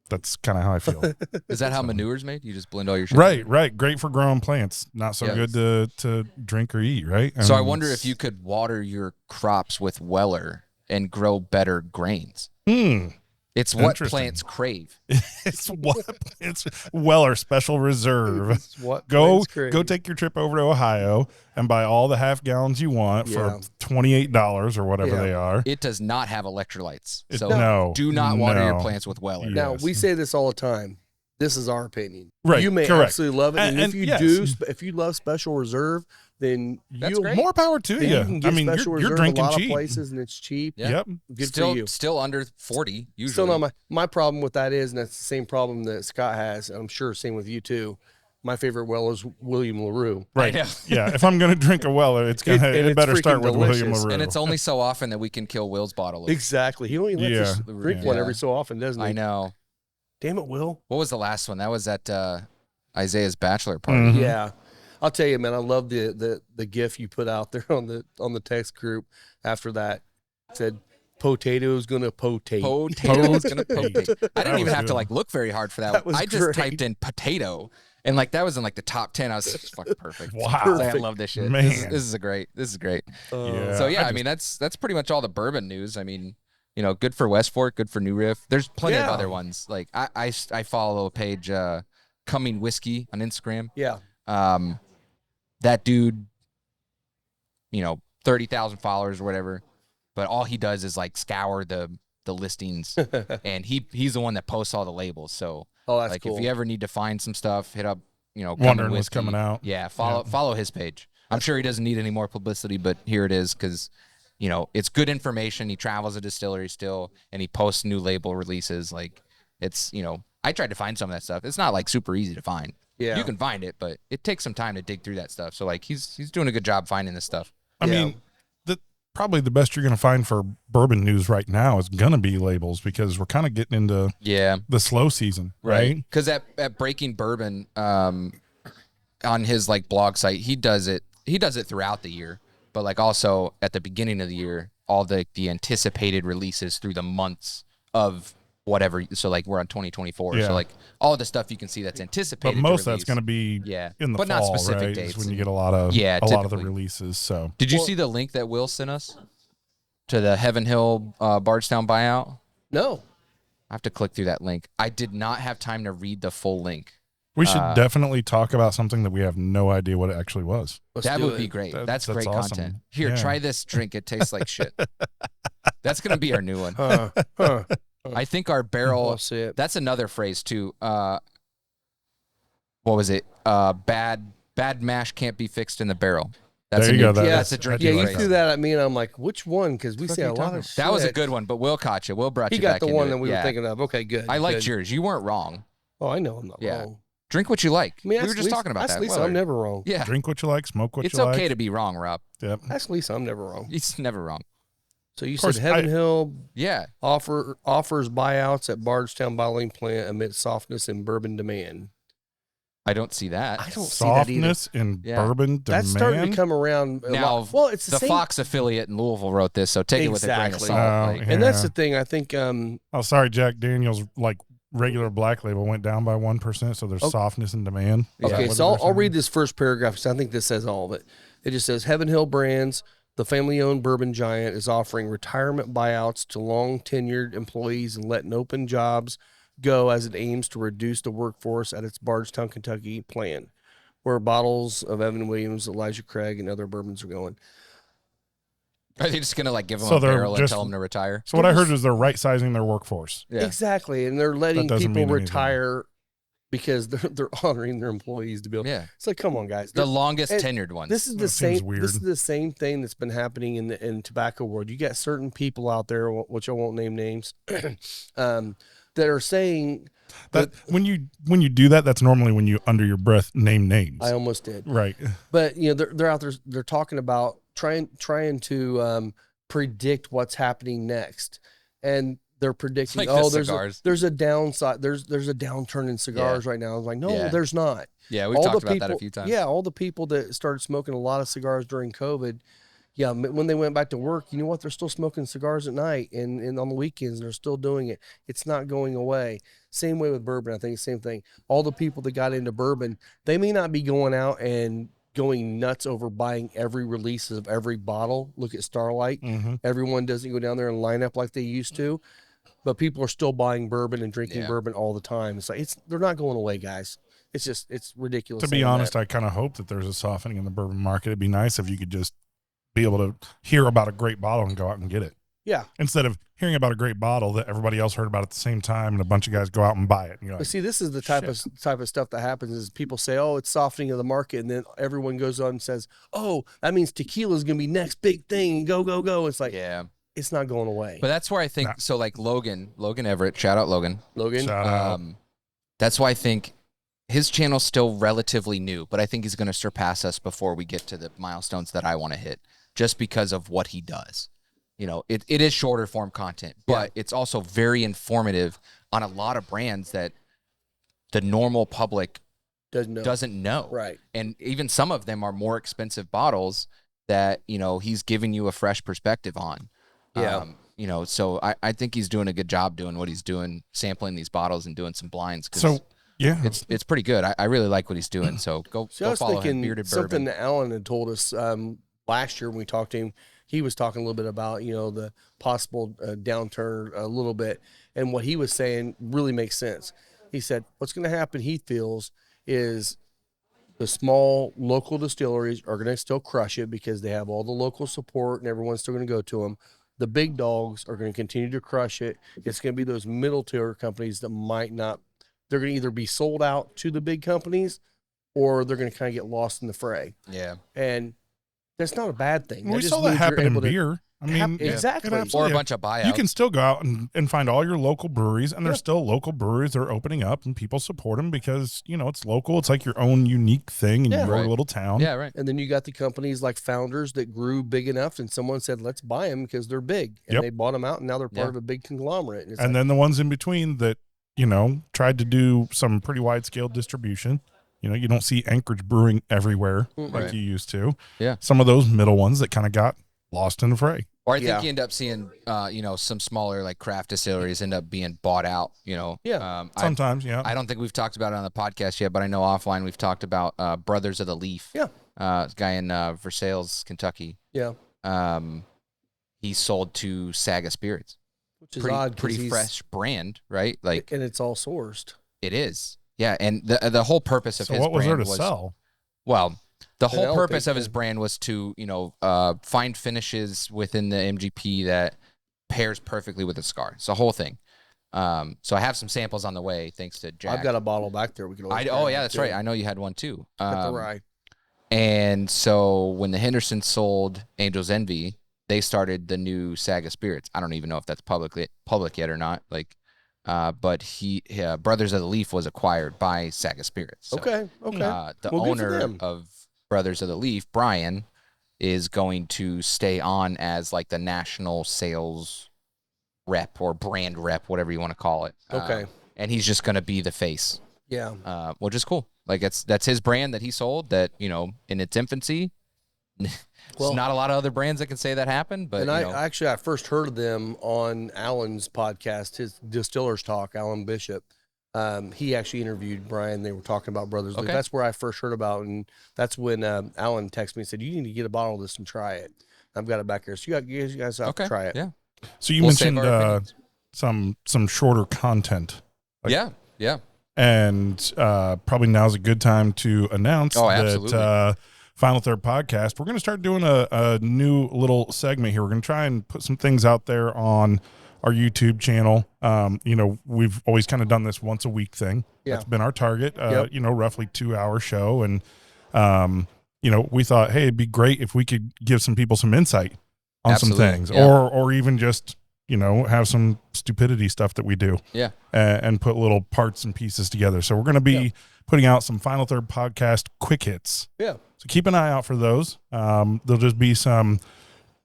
That's kind of how I feel. Is that how manure's made? You just blend all your shit? Right. Great for growing plants. Not so Yeah. good to drink or eat, right? So I mean, wonder if you could water your crops with Weller and grow better grains. Is It's what Interesting. plants crave. It's Weller Special Reserve. It's what Go plants crave. go take your trip over to Ohio and buy all the half gallons you want for $28 or whatever Yeah. they are. It does not have electrolytes. So No, do not water your no. plants with Weller. Yeah. Now, Yes. we say this all the time. This is our opinion. Right, You may correct. absolutely love it. And, And if you yes. do, if you love Special Reserve, then That's great. More power to then you. you can get Special you're Reserve drinking a lot cheap. of places and it's cheap. Yeah. Yep. Good still, for you. Still under 40 usually. Still not my problem with that is, and that's the same problem that Scott has. I'm sure same with you too. My favorite well is William LaRue. Right. I know. Yeah. If I'm going to drink a Weller, And it it's better start freaking with William delicious. LaRue. And it's only so often that we can kill Will's bottle. Of Exactly. He only lets us Yeah. drink one Yeah. every so often, doesn't he? I know. Damn it, Will. What was the last one? That was at Isaiah's bachelor party. Mhm. Yeah. I'll tell you, man, I love the gif you put out there on the text group after that. It said potato's gonna potate. Potato's gonna potate. I didn't was even have to good. like look very hard for that. That was I just great. typed in potato, and like that was in like the top 10. I was just fucking perfect. Wow. Like, I Perfect. love this shit. Man. This is great. This is great. Yeah. So yeah, I I mean that's pretty much all the bourbon news. I mean, you know, good for West Fork, good for New Riff. There's plenty of Yeah. other ones. Like I follow a page, Coming Whiskey on Instagram. Yeah. That dude, you know, 30,000 followers or whatever, but all he does is like scour the listings, and he's the one that posts all the labels. So Oh, that's like cool. if you ever need to find some stuff, hit up, you know, Wondering Coming what's Whiskey. coming out. Yeah, follow his page. I'm sure he doesn't need any more publicity, but here it is because, you know, it's good information. He travels a distillery still, and he posts new label releases. Like it's, you know, I tried to find some of that stuff. It's not like super easy to find. Yeah. You can find it, but it takes some time to dig through that stuff. So like he's doing a good job finding this stuff. I Yeah. mean, probably the best you're going to find for bourbon news right now is going to be labels because we're kind of getting into Yeah. the slow season, right? Because at Breaking Bourbon, on his like blog site, he does it throughout the year, but like also at the beginning of the year, all the anticipated releases through the months of whatever. So like we're on 2024. Yeah. So like all the stuff you can see that's anticipated. But most to of that's going to be Yeah. in the But not fall, specific right? dates. Is when you get a lot of Yeah, a lot of the typically. releases. So Did you see the link that Will sent us to the Heaven Hill Bardstown buyout? No. I have to click through that link. I did not have time to read the full link. we should definitely talk about something that we have no idea what it actually was. Let's That do would it. be great. That's great awesome. content. Here, Yeah. try this drink. It tastes like shit. That's going to be our new one. Huh. I think our barrel, I'll see it. that's another phrase too. What was it? Bad mash can't be fixed in the barrel. That's There you new, go. That's a I drink. do Yeah, you like phrase. threw that at me, and I'm like, which one? Because we say a lot of shit. That was a good one, but Will caught you. Will brought He you got back the into one it. that we were Yeah. thinking of. Okay, good. I liked good. yours. You weren't wrong. Oh, I know I'm not Yeah. wrong. Drink what you like. I mean, we were just talking about ask that. Lisa, Weller. I'm never wrong. Yeah. Drink what you like, smoke what It's you like. okay to be wrong, Rob. Yep. Ask Lisa, I'm never wrong. He's never wrong. So you course, said Heaven Hill Yeah. offers buyouts at Bardstown bottling plant amid softness in bourbon demand. I don't see that. I don't see that either. Softness in Yeah. bourbon demand. That's starting to come around a Now, lot. Well, it's the same. Fox affiliate in Louisville wrote this, so take it with a grain of Exactly. salt. Oh, Like, yeah. And that's the thing. I think Oh, sorry, Jack Daniels. Like regular black label went down by 1%, so there's Oh. softness in demand. Is that Okay, what so they're I'll read saying? this first paragraph because I think this says all of it. It just says Heaven Hill Brands, the family-owned bourbon giant, is offering retirement buyouts to long-tenured employees and letting open jobs go as it aims to reduce the workforce at its Bardstown, Kentucky plant, where bottles of Evan Williams, Elijah Craig, and other bourbons are going. are they just gonna like give them So a they're barrel and just- tell them to retire? So what I heard is they're right sizing their workforce. Yeah. Exactly, and they're letting doesn't people mean anything. retire because they're honoring their employees to be able. Yeah. It's like, come on, guys. The longest and tenured ones. This is the That seems same. weird. This is the same thing that's been happening in tobacco world. You got certain people out there, which I won't name names, that are saying That when you do that, that's normally when you under your breath name names. I almost did, Right. but you know they're out there. They're talking about trying to predict what's happening next, and they're predicting. Like the Oh, cigars. there's a downside. There's a downturn in cigars right now. I was like, no, Yeah. there's not. yeah, we've all talked the about people, that a few times. Yeah, all the people that started smoking a lot of cigars during COVID, yeah, when they went back to work, you know what? They're still smoking cigars at night and on the weekends, they're still doing it. It's not going away. Same way with bourbon. I think the same thing. All the people that got into bourbon, they may not be going out and going nuts over buying every release of every bottle. Look at Starlight. Mm-hmm. Everyone doesn't go down there and line up like they used to. but people are still buying bourbon and drinking Yeah. bourbon all the time. It's like they're not going away, guys. It's ridiculous. To be saying honest, that. I kind of hope that there's a softening in the bourbon market. It'd be nice if you could just be able to hear about a great bottle and go out and get it, Yeah. instead of hearing about a great bottle that everybody else heard about at the same time and a bunch of guys go out and buy it. And you're But like, see, this is the type of stuff that happens is people say, "Oh, it's softening of the market," and then everyone goes on and says, "Oh, that means tequila is going to be next big thing. Go, go, go!" It's like, Yeah. it's not going away. But that's where I think, so like Logan Everett, shout out Logan. Logan, shout out. That's why I think his channel's still relatively new, but I think he's going to surpass us before we get to the milestones that I want to hit, just because of what he does. You know, it is shorter form content, but it's also very informative on a lot of brands that the normal public doesn't know. Right. And even some of them are more expensive bottles that, you know, he's giving you a fresh perspective on. Yeah. You know, so I think he's doing a good job doing what he's doing, sampling these bottles and doing some blinds. 'Cause So yeah, it's pretty good. I really like what he's doing. So go See, I was follow him. thinking Bearded something Bourbon. that Alan had told us last year when we talked to him. He was talking a little bit about, you know, the possible downturn a little bit. And what he was saying really makes sense. He said, what's going to happen, he feels, is the small local distilleries are going to still crush it because they have all the local support and everyone's still going to go to them. The big dogs are going to continue to crush it. It's going to be those middle tier companies that might not, they're going to either be sold out to the big companies or they're going to kind of get lost in the fray. Yeah. And that's not a bad thing. we just saw that means you're happen in able to- beer. I mean, exactly. it Or absolutely- a bunch of buyouts. You can still go out and find all your local breweries, and there's Yeah. still local breweries that are opening up, and people support them because, you know, it's local. It's like your own unique thing in Yeah. your Right. little town. Yeah, right. And then you got the companies like Founders that grew big enough, and someone said, "Let's buy them because they're big," and Yep. they bought them out, and now they're part Yeah. of a big conglomerate. And, it's And like, then the ones in between that, you know, tried to do some pretty wide scale distribution. You know, you don't see Anchorage Brewing everywhere like Right. you used to. Yeah. Some of those middle ones that kind of got lost in the fray. Or I think Yeah. you end up seeing, you know, some smaller like craft distilleries end up being bought out. You know, Yeah. Sometimes, yeah. I don't think we've talked about it on the podcast yet, but I know offline we've talked about Brothers of the Leaf. Yeah. This guy in Versailles, Kentucky. yeah, He sold to Saga Spirits. which is Pretty, odd, 'cause pretty he's- fresh brand, right? Like and it's all sourced. it is. Yeah, and the whole purpose of So his what was there brand to sell? Well, the whole elevate purpose of his thing. brand was to, you know, find finishes within the MGP that pairs perfectly with a cigar. It's the whole thing. So I have some samples on the way, thanks to Jack. I've got a bottle back there. We can. always oh grab yeah, it, that's too. right. I know you had one too. Got the rye. And so when the Hendersons sold Angel's Envy, they started the new Saga Spirits. I don't even know if that's public yet or not. Like, but Brothers of the Leaf was acquired by Saga Spirits. So, Okay. the Well, good for owner them. of Brothers of the Leaf, Brian, is going to stay on as like the national sales rep or brand rep, whatever you want to call it. Okay. And he's just going to be the face, Yeah. which is cool. Like that's his brand that he sold that, you know, in its infancy. Well- There's not a lot of other brands that can say that happened, but And you know, I first heard of them on Alan's podcast, his Distillers Talk, Alan Bishop. He actually interviewed Brian. They were talking about Brothers. Okay. That's where I first heard about it. And that's when Alan texted me and said, "You need to get a bottle of this and try it." I've got it back here. So you guys have to try it. Yeah. So you We'll save mentioned our opinions. some shorter content. Like- Yeah. Yeah. And probably now's a good time to announce Oh, that absolutely. Final Third Podcast, we're going to start doing a new little segment here. We're going to try and put some things out there on our YouTube channel. You know, we've always kind of done this once a week thing. Yeah. That's been our target, Yep. you know, roughly 2-hour show. And, you know, we thought, hey, it'd be great if we could give some people some insight on Absolutely, some things yeah. or even just, you know, have some stupidity stuff that we do Yeah. and put little parts and pieces together. So we're going to be Yeah. putting out some Final Third Podcast quick hits. Yeah. So keep an eye out for those. There'll just be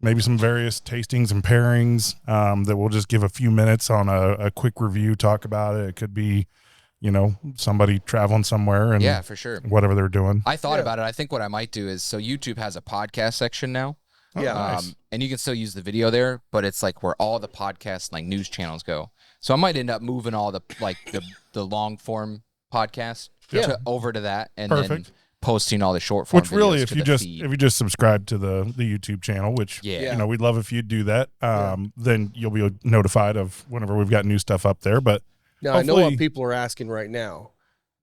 maybe some various tastings and pairings that we'll just give a few minutes on a quick review, talk about it. It could be, you know, somebody traveling somewhere and Yeah, for sure. whatever they're doing. I thought Yeah. about it. I think what I might do is, so YouTube has a podcast section now. Oh, Yeah. nice. And you can still use the video there, but it's like where all the podcast like news channels go. So I might end up moving all the like the long form podcast Yeah. over to that, and Perfect. then posting all the short form. Which really, videos if to you the just feed. if you just subscribe to the YouTube channel, which Yeah. you know we'd love if you do that, then you'll be notified of whenever we've got new stuff up there. But Now, I know hopefully- what people are asking right now.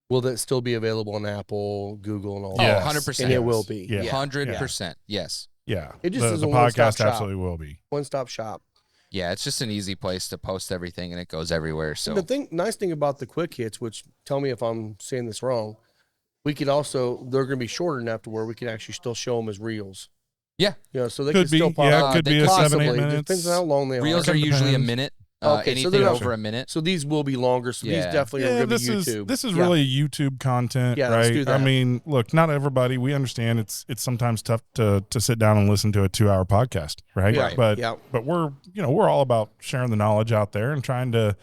Will that still be available on Apple, Google, and all Oh, that? 100%. And it will be. Yeah. 100%. Yes. yeah, It just is the a one-stop podcast shop. absolutely will be. One-stop shop. Yeah, it's just an easy place to post everything, and it goes everywhere. So And the nice thing about the quick hits, which tell me if I'm saying this wrong, we could also, they're going to be shorter enough to where we can actually still show them as reels. Yeah. You know, so they Could could be, still pop yeah, out. it could they be a could 7-8 Possibly. minutes. Depends on how long they reels are. are usually a Depends. minute. Okay, so Anything they're not- over a minute. So these will be longer. So these Yeah. definitely are Yeah, going to this be is YouTube. this is Yeah. really YouTube content, Yeah, right? let's do I that. mean, look, not everybody. We understand it's sometimes tough to sit down and listen to a 2-hour podcast, right? Yeah. But Yeah. we're all about sharing the knowledge out there and trying to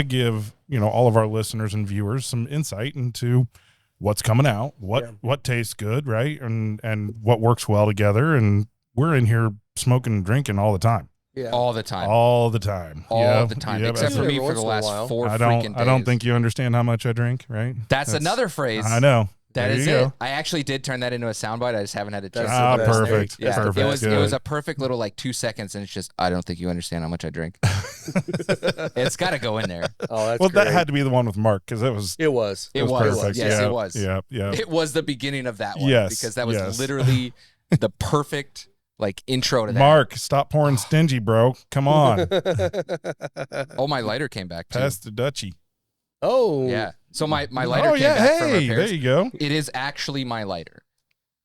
give all of our listeners and viewers some insight into what's coming out, what tastes good, right, and what works well together. And we're in here smoking and drinking all the time. Yeah. All the time. All the time. All Yep, the time. yep, Except for Every me for once the in a last while. 4 I freaking don't. days. I don't think you understand how much I drink, right? That's another phrase. I know. That There is you it. go. I actually did turn that into a soundbite. I just haven't had a chance. That's to the best. Perfect. Yeah, Perfect. it was Good. a perfect little like 2 seconds, and it's just I don't think you understand how much I drink. It's got to go in there. Oh, that's Well, great. that had to be the one with Mark because it was. It was. It was. perfect. Yes, yeah, it was. Yeah, yeah. It was the beginning of that one. Yes, because that was yes. literally the perfect like intro to that. Mark, stop pouring stingy, bro. Come on, Oh, my lighter came back too. pass the Dutchie. Oh. Yeah. So my lighter Oh came yeah, back from hey, repairs. there you go. It is actually my lighter.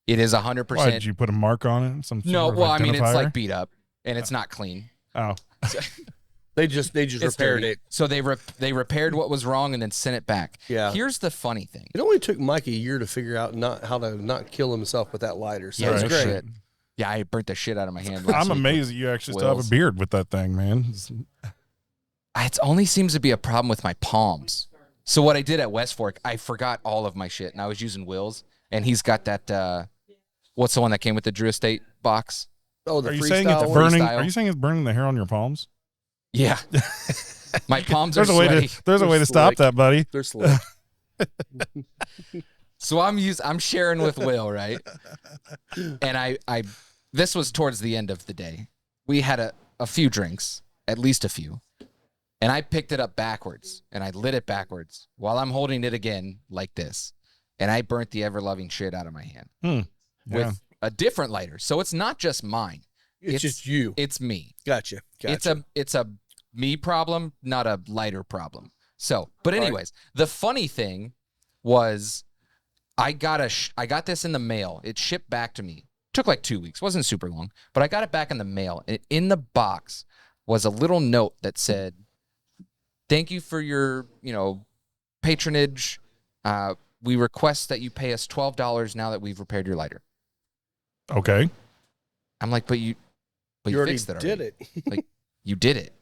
It is 100%. Why did you put a mark on it? Some No, sort of well, I mean it's identifier? like beat up and it's not clean. Oh, They just It's repaired dirty. it. So they repaired what was wrong and then sent it back. Yeah. Here's the funny thing. It only took Mike a year to figure out how to not kill himself with that lighter. So Yeah, it's no great. shit. Yeah, I burnt the shit out of my hand. Last I'm week. amazed that you actually still have Wills. a beard with that thing, man. It only seems to be a problem with my palms. So what I did at West Fork, I forgot all of my shit, and I was using Will's, and he's got that. What's the one that came with the Drew Estate box? Oh, the Are you freestyle saying it's one? burning? Freestyle. Are you saying it's burning the hair on your palms? Yeah, my palms There's are a way sweaty. to. There's a They're way to stop slick. that, buddy. They're slick. So I'm sharing with Will, right? And I this was towards the end of the day. We had a few drinks, at least a few. And I picked it up backwards and I lit it backwards while I'm holding it again like this. And I burnt the ever-loving shit out of my hand Yeah. with a different lighter. So it's not just mine. It's just you. It's me. Gotcha. It's a me problem, not a lighter problem. So, but anyways, the funny thing was I got this in the mail. It shipped back to me. Took like 2 weeks. Wasn't super long, but I got it back in the mail. And in the box was a little note that said, "Thank you for your, patronage. We request that you pay us $12 now that we've repaired your lighter." Okay. I'm like, but you already fixed it did already. it. Like, you did it.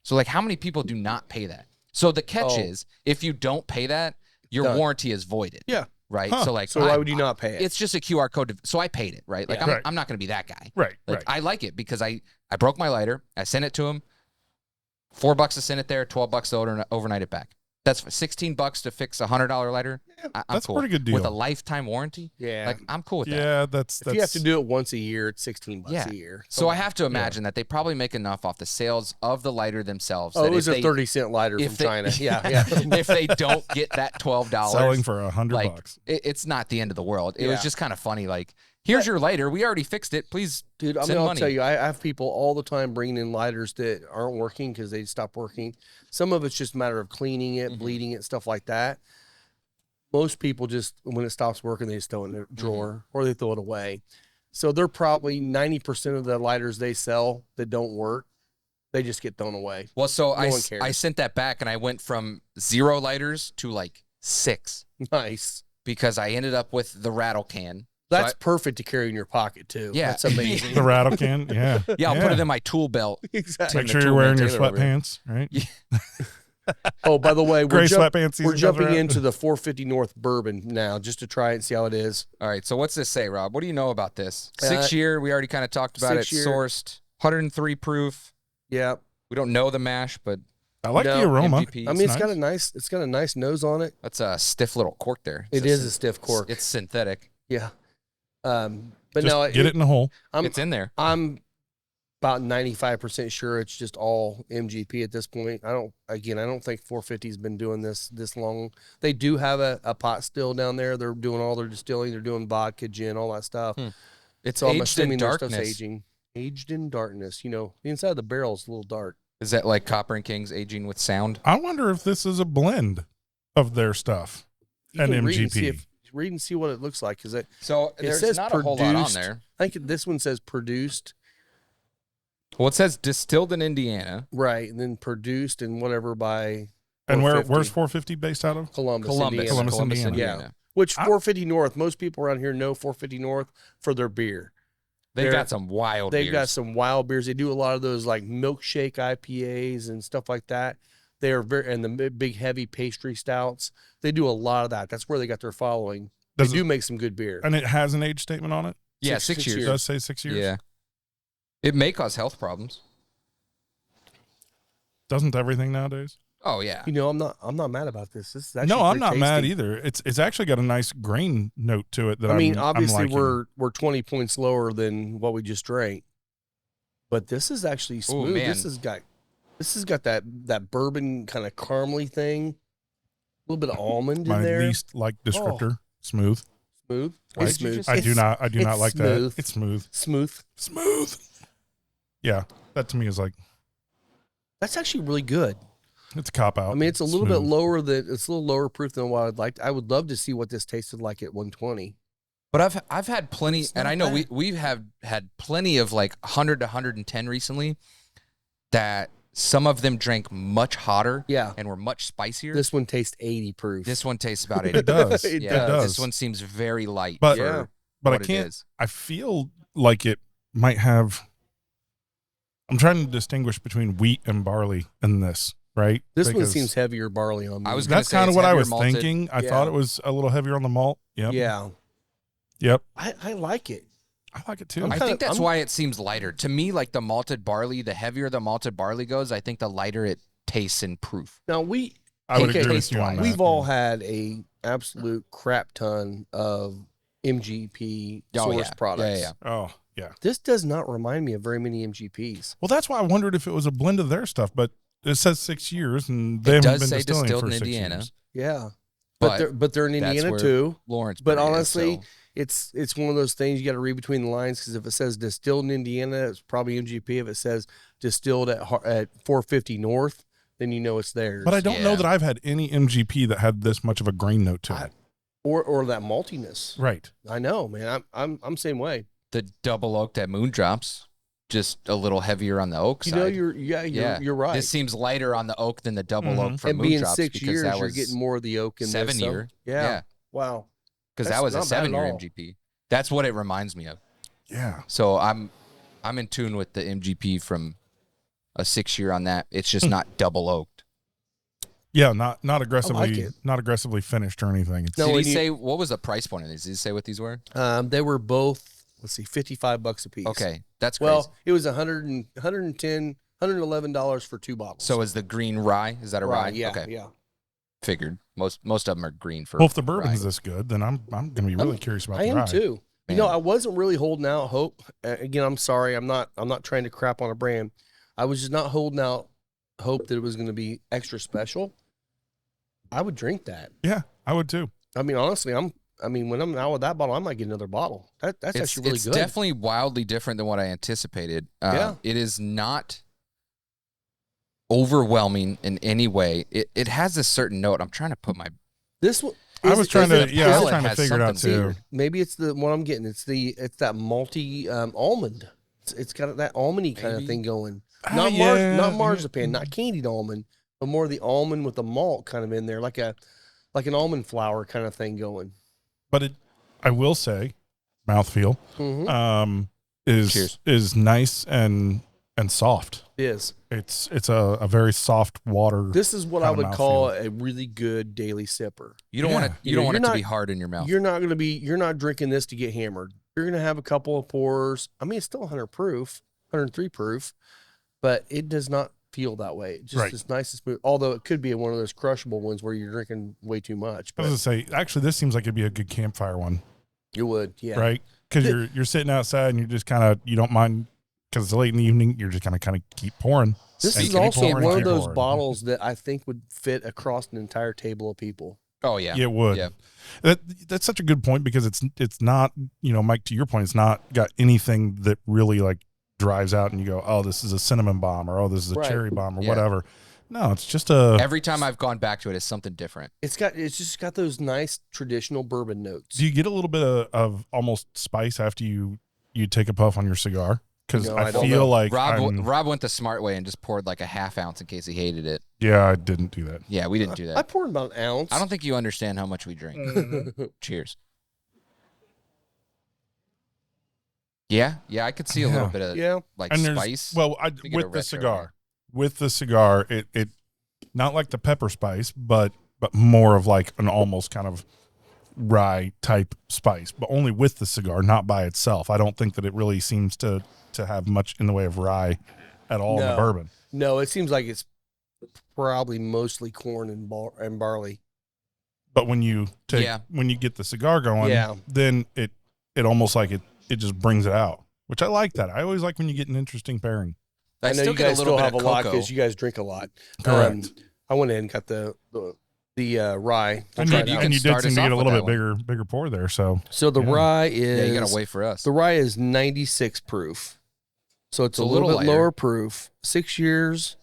So like, how many people do not pay that? So the catch Oh. is, if you don't pay that, your Done. warranty is voided. Yeah. Right. Huh. So like, So why would you not pay it? It's just a QR code. So I paid it. Right. Like Yeah. Right. I'm not going to be that guy. Right. Like Right. I like it because I broke my lighter. I sent it to him. $4 to send it there. $12 to overnight it back. That's $16 to fix a $100 lighter. I'm that's a cool. pretty good deal. With a lifetime warranty. Yeah. Like I'm cool with that. Yeah, that's. If you have to do it once a year, it's $16 Yeah. a year. So I have to imagine that they probably make enough off the sales of the lighter themselves. Oh, that it was if a they- 30-cent lighter from if they- China. Yeah, yeah. if they don't get that $12, selling for $100. like it's not the end of the world. It was Yeah. just kind of funny. Like, here's your lighter. We already fixed it. Please, Dude, I mean, send I'll money. tell you, I have people all the time bringing in lighters that aren't working because they stopped working. Some of it's just a matter of cleaning it, Mhm. bleeding it, stuff like that. Most people just, when it stops working, they just throw it in their drawer or they throw it away. So they're probably 90% of the lighters they sell that don't work, they just get thrown away. Well, so No one cares. I sent that back and I went from 0 lighters to like 6 Nice. because I ended up with the rattle can. That's perfect to carry in your pocket too. Yeah. That's amazing. the rattle can. Yeah. Yeah, I'll put it in my tool belt. Exactly. Make the sure you're tool wearing your maintainer over here. sweatpants, right? Oh, by the way, Gray sweatpants. season we're comes jumping around. into the 450 North bourbon now just to try it and see how it is. All right. So what's this say, Rob? What do you know about this? Uh, 6 year. We already kind of talked about it. 6 year. Sourced. 103 proof. Yeah. We don't know the mash, but I like the No, aroma. MGP. I mean, it's nice. got a nice nose on it. That's a stiff little cork there. It is a stiff cork. It's synthetic. Yeah. But Just no, get it in the hole. It's in there. I'm about 95% sure it's just all MGP at this point. I don't think 450's been doing this long. They do have a pot still down there. They're doing all their distilling. They're doing vodka, gin, all that stuff. It's So I'm aged in assuming their stuff's darkness. aging. Aged in darkness. You know, the inside of the barrel is a little dark. Is that like Copper and King's aging with sound? I wonder if this is a blend of their stuff You and can MGP. read and see what it looks like, because it There's says not produced. a whole lot on there. I think this one says produced, Well, it says distilled in Indiana. right, and then produced and whatever by And 450. where's 450 based out of? Columbus, Columbus, Indiana. Columbus, Indiana. Yeah. Which 450 North, most people around here know 450 North for their beer. They've got some wild They've beers. got some wild beers. They do a lot of those like milkshake IPAs and stuff like that. They are and the big heavy pastry stouts. They do a lot of that. That's where they got their following. They Does do it- make some good beer. And it has an age statement on it? Yeah, six 6 years. It years. does say 6 years? Yeah. It may cause health problems. Doesn't everything nowadays? Oh, yeah. You know, I'm not mad about this. This is actually No, I'm pretty not mad tasty. either. It's actually got a nice grain note to it that I mean, I'm obviously liking. we're 20 points lower than what we just drank, but this is actually smooth. man. This has got that bourbon kind of caramely thing, a little bit of almond my in there. least like descriptor. Smooth. Smooth. What It's did you smooth. just I do It's not like smooth. that. It's smooth. Smooth. Smooth. Yeah, that to me is like That's actually really good. it's a cop out. I mean, it's a little bit Smooth. lower it's a little lower proof than what I'd like. I would love to see what this tasted like at 120. But I've had plenty, and not I know bad. we have had plenty of like 100 to 110 recently that some of them drank much hotter Yeah. and were much spicier. This one tastes 80 proof. This one tastes about 80. It does. It Yeah, does. this one seems very light. But- for Yeah. But I what it can't. is. I feel like it might have. I'm trying to distinguish between wheat and barley in this, right? This one Because seems heavier barley on me. I was gonna That's say kind of it's what I heavier was malted. thinking. I Yeah. thought it was a little heavier on the malt. Yep. Yeah. Yep. I like it. I like it too. I kinda- think that's I'm- why it seems lighter. To me, like the malted barley, the heavier the malted barley goes, I think the lighter it tastes in proof. Now I would okay, agree with you on that. we've all had a absolute crap ton of MGP Oh, source yeah. products. Yeah. Oh yeah. This does not remind me of very many MGPs. Well, that's why I wondered if it was a blend of their stuff, but it says 6 years, and they It haven't does been say distilling distilled for in 6 Indiana. years. Yeah. But But they're in that's Indiana where too. Lawrence. But Burn is, honestly, so- it's one of those things you got to read between the lines, because if it says distilled in Indiana, it's probably MGP. If it says distilled at 450 North, then you know it's theirs. But I don't know Yeah. that I've had any MGP that had this much of a grain note to it. or that maltiness. Right. I know, man. I'm same way. the double oaked at Moondrops, just a little heavier on the oak You side. know, you're right. This seems lighter on the oak than the double Mhm. oak from and being Moondrops 6 because years, that you're was getting more of the oak in 7 this, so- year. Yeah. Wow. Because That's that was a not bad at 7-year all. MGP. That's what it reminds me of. Yeah. So I'm in tune with the MGP from a 6-year on that. It's just not double oaked. Yeah. Not aggressively. it. Not aggressively finished or anything. It's, No, Did when he you- say what was the price point of these? Did he say what these were? They were both, let's see, $55 a piece. Okay, that's crazy. Well, it was $111 for 2 bottles. So is the green rye? Is that a rye? Yeah. Okay, Yeah. figured. Most of them are green for. well, if the bourbon's rye. this good, then I'm going to be really curious about I the am rye. too. Man. You know, I wasn't really holding out hope. Again, I'm sorry. I'm not trying to crap on a brand. I was just not holding out hope that it was going to be extra special. I would drink that. Yeah, I would too. I mean, honestly, when I'm out with that bottle, I might get another bottle. That's actually really it's good. definitely wildly different than what I anticipated. Yeah. It is not overwhelming in any way. It has a certain note. I'm trying to put my This one. I was trying to. the Yeah, I was palate trying to has figure it out something too. Maybe it's the what I'm getting. It's that malty almond. It's got that almondy kind of Maybe. thing going. Ah, yeah. Not marzipan, not candied almond, but more the almond with the malt kind of in there, like an almond flour kind of thing going. But I will say, mouthfeel Mm-hmm. Cheers. is nice and soft. It is. It's a very soft water. This is what I Kinda would call a really good daily sipper. You don't Yeah. want to. You don't want You're it to not- be hard in your mouth. You're not drinking this to get hammered. You're gonna have a couple of pours. I mean, it's still 100 proof, 103 proof, but it does not. feel that way. Just Right. it's nice and smooth. Although it could be one of those crushable ones where you're drinking way too much. I But was gonna say, actually, this seems like it'd be a good campfire one, you would, yeah. right? Because you're sitting outside and you're just kind of, you don't mind, because it's late in the evening, you're just kind of keep pouring. This And is keep also pouring, one of keep those pouring. bottles that I think would fit across an entire table of people. Oh yeah. Yeah, it would. Yeah. That's such a good point, because it's not, Mike, to your point, it's not got anything that really like drives out and you go, oh, this is a cinnamon bomb, or oh, this is a Right. cherry bomb, or Yeah. whatever. No, it's just a. Every time I've gone back to it, it's something different. It's just got those nice traditional bourbon notes. Do you get a little bit of almost spice after you take a puff on your cigar? Because No, I I don't feel know. like Rob went the smart way and just poured like a half ounce in case he hated it. yeah, I didn't do that. Yeah, we didn't do I that. poured about an ounce. I don't think you understand how much we drink. Cheers. Yeah, I could see a little bit of Yeah. like And there's spice. well, get a with retro the cigar, it not like the pepper spice, but more of like an almost kind of rye type spice, but only with the cigar, not by itself. I don't think that it really seems to have much in the way of rye at all in the No. bourbon. No, it seems like it's probably mostly corn and barley. But when you Yeah. when you get the cigar going, Yeah. then it almost like it just brings it out, which I like that. I always like when you get an interesting pairing. I I know still you get a guys little still bit have of a lot cocoa. because you guys drink a lot. Correct. I went in and got the rye. And try it you, out. and you did Start seem us to get a off little with bit that bigger pour there. So So the Yeah. rye is Yeah, you gotta wait for us. The rye is 96 proof. So it's a a little little bit lighter. lower proof. 6 years.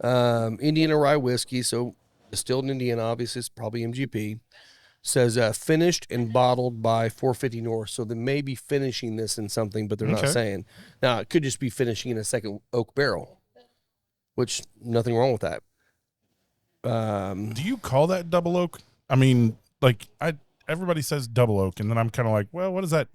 Indiana rye whiskey. So distilled in Indiana, obviously it's probably MGP. Says finished and bottled by 450 North. So they may be finishing this in something, but they're not Okay. saying. Now it could just be finishing in a second oak barrel, which nothing wrong with that. do you call that double oak? I mean, like everybody says double oak, and then I'm kind of like, well, what is that?